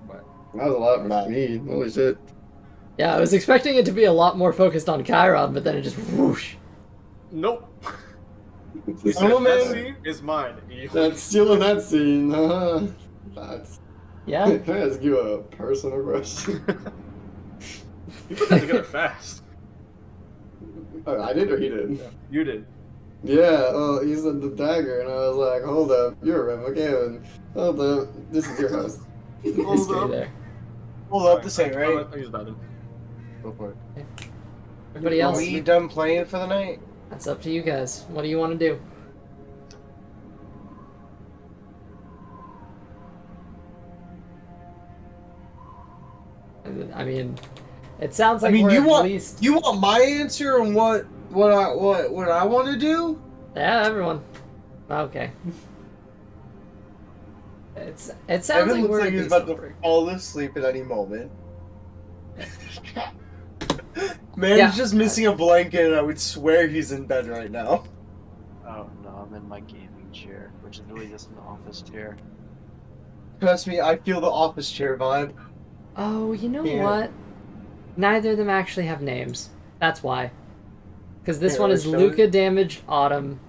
But that was a lot Bye. for me. Holy shit. Yeah, I was expecting it to be a lot more focused on Chiron, but then it just whoosh. Nope. Oh, That man. scene is mine. That's still in that scene. That's. Yeah? Can I ask you a personal question? You put that together fast. I did or he did? You did. Yeah, well, he said the dagger, and I was like, hold up, you're a Revocavan. Hold up, this is your house. It's good there. Hold up, this ain't right. I'll use the bathroom. Go for it. Everybody Are else, we done playing for the night? that's up to you guys. What do you want to do? I mean, it sounds like we're you at want least... you want my answer on what I want to do? Yeah, everyone. Okay. It sounds Evan like looks we're like at he's least about to over. fall asleep at any moment. Man, Yeah. he's just missing a blanket, and I would swear he's in bed right now. Oh no, I'm in my gaming chair, which is really just an office chair. Trust me, I feel the office chair vibe. Oh, you know Yeah. what? Neither of them actually have names. That's why. Because this Yeah, one is show Luca Damage Autumn.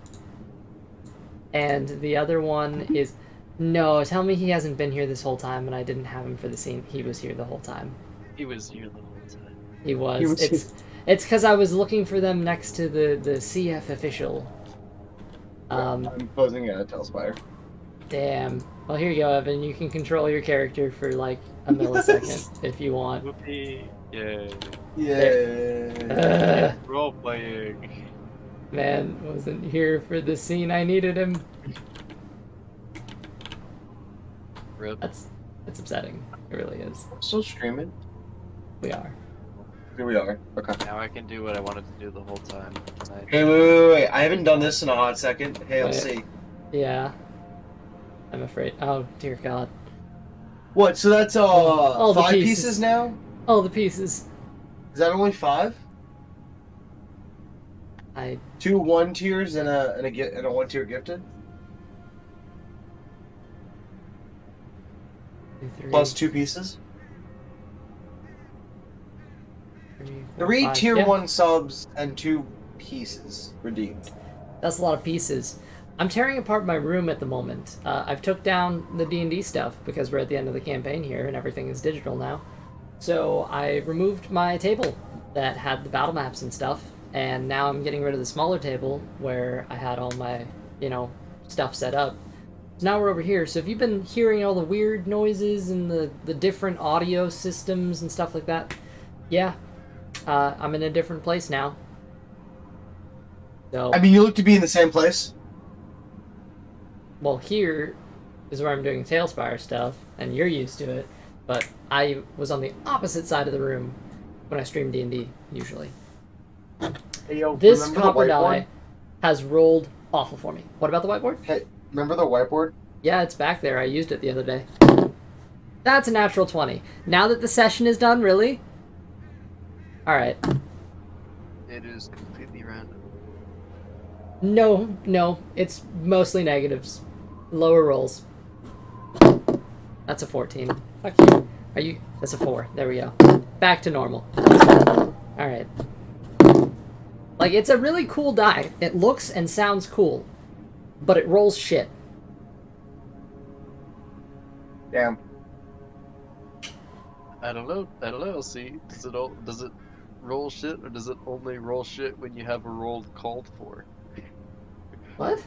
And the other one is... No, tell me he hasn't been here this whole time and I didn't have him for the scene. He was here the whole time. He was here the whole time. He was. He was It's because I was looking for them next to the CF official. I'm posing a Telspire. Damn. Well, here you go, Evan. You can control your character for like a millisecond if you want. Whoopee! Yay! Yeah. Role playing. Man, wasn't here for the scene I needed him. Rip. That's upsetting. It really is. Still streaming. We are. Here we are. Okay. Now I can do what I wanted to do the whole time. And Hey, wait. I haven't done this in a hot second. Hey, Wait. let's see. Yeah. I'm afraid. Oh dear God. What? So that's All the 5 pieces. pieces now? All the pieces. Is that only 5? I 2 1 tiers and a 1 tier gifted? three, Plus 2 pieces? three, four, 3 five. tier Yeah, 1 subs and 2 pieces redeemed. That's a lot of pieces. I'm tearing apart my room at the moment. I've took down the D&D stuff because we're at the end of the campaign here and everything is digital now. So I removed my table that had the battle maps and stuff, and now I'm getting rid of the smaller table where I had all my, stuff set up. So now we're over here. So if you've been hearing all the weird noises and the different audio systems and stuff like that, yeah, I'm in a different place now. So, I mean, you look to be in the same place. well, here is where I'm doing Tailspire stuff, and you're used to it, but I was on the opposite side of the room when I stream D&D, usually. Hey, yo, This remember the copper whiteboard? die has rolled awful for me. What about the whiteboard? Hey, remember the whiteboard? Yeah, it's back there. I used it the other day. That's a natural 20. Now that the session is done, really? Alright. It is completely random. No, it's mostly negatives. Lower rolls. That's a 14. Fuck you. Are you? That's a 4. There we go. Back to normal. Alright. Like, it's a really cool die. It looks and sounds cool. But it rolls shit. Damn. I don't know. See, does it roll shit, or does it only roll shit when you have a roll called for? What?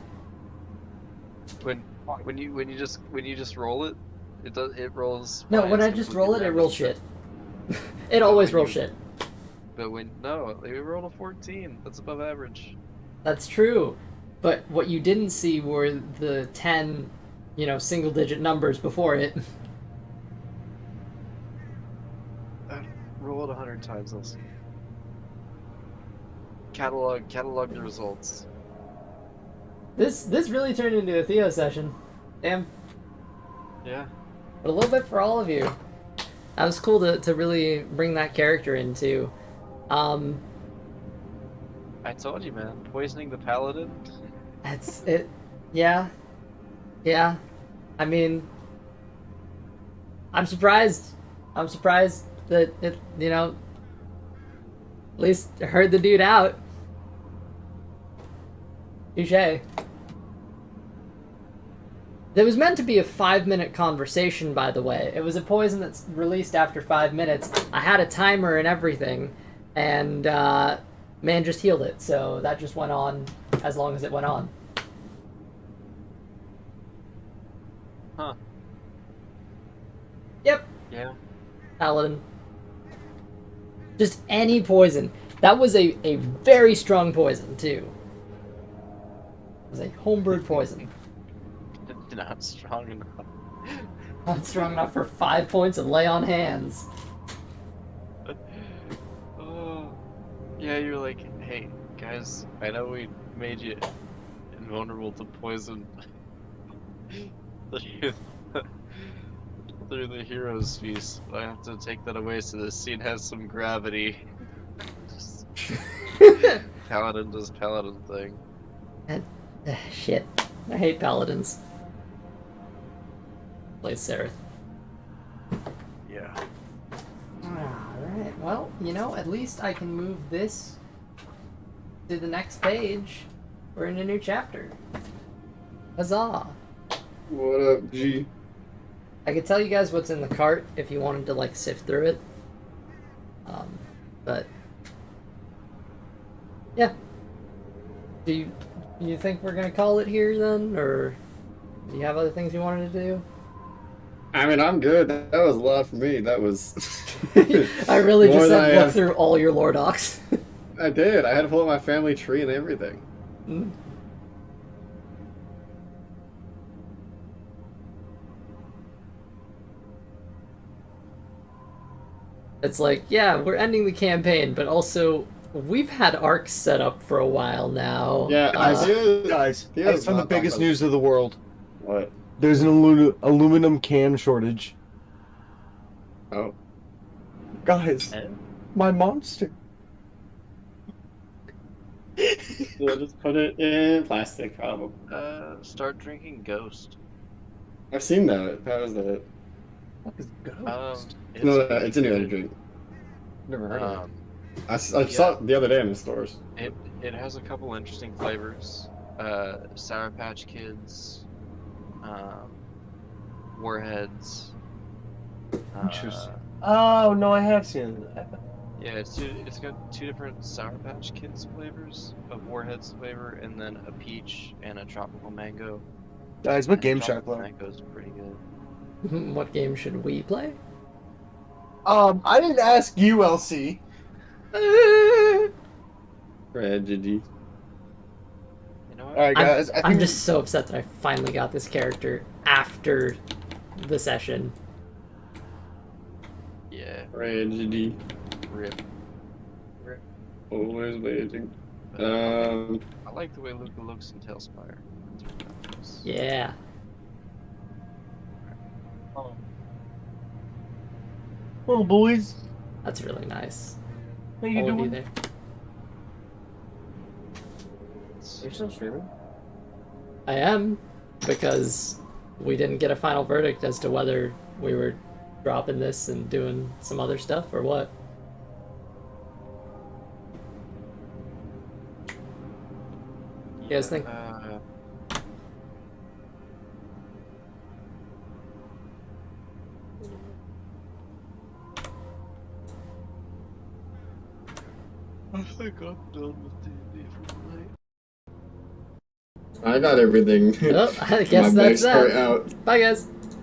When you just roll it, it rolls. No, fine, when I it's just completely roll it, it random. rolls shit. It always when rolls you- shit. But we rolled a 14. That's above average. That's true. But what you didn't see were the 10, single digit numbers before it. Roll it 100 times. I'll see. Catalog the results. This really turned into a Theo session. Damn. Yeah. But a little bit for all of you. That was cool to really bring that character into. I told you, man. Poisoning the paladin. That's it. Yeah. Yeah. I mean, I'm surprised. I'm surprised that it, at least heard the dude out. Touche. There was meant to be a 5-minute conversation, by the way. It was a poison that's released after 5 minutes. I had a timer and everything, and man just healed it, so that just went on as long as it went on. Huh. Yep. Yeah. Paladin. Just any poison. That was a very strong poison, too. It was a homebrewed poison. Not strong enough. Not strong enough for 5 points of lay on hands. Oh. Yeah, you're like, hey, guys, I know we made you invulnerable to poison through the hero's feast. I have to take that away so the scene has some gravity. Just Paladin does Paladin thing. Shit. I hate paladins. Plays Sereth. Yeah. Alright, well, at least I can move this to the next page. We're in a new chapter. Huzzah! What up, G? I could tell you guys what's in the cart if you wanted to, sift through it. But... yeah. Do you think we're gonna call it here, then? Or do you have other things you wanted to do? I mean, I'm good. That was a lot for me. That was. I really More just than said I, look through all your lore docs. I did. I had to pull up my family tree and everything. Mm. It's like, yeah, we're ending the campaign, but also we've had arcs set up for a while now. Yeah, I did. Guys, He I was found the not talking biggest about- news of the world. What? There's an aluminum can shortage. Oh. Guys, Eh? my monster. We'll just put it in plastic, probably. Start drinking Ghost. I've seen that. How is that? What is ghost? No, it's a new energy drink. Never heard of it. I saw it the other day in the stores. It has a couple interesting flavors. Sour Patch Kids, Warheads. Interesting. Oh no, I have seen that. Yeah, it's got 2 different Sour Patch Kids flavors, a Warheads flavor, and then a peach and a tropical mango. Guys, what And game the should I tropical play? mango's pretty good. What game should we play? I didn't ask you, LC. Tragedy. You know what? All right, guys. I I'm think just so upset that I finally got this character after the session. Yeah, Tragedy. rip. Always waiting. But I like the way Luca looks in Tailspire. That's really nice. Yeah. Oh, boys. That's really nice. What are you All of you doing? there. You're still streaming? I am, because we didn't get a final verdict as to whether we were dropping this and doing some other stuff or what. You guys think? I think I'm done with D&D for the night. I got everything. Oh, I guess My that's backstory that. out. Bye, guys.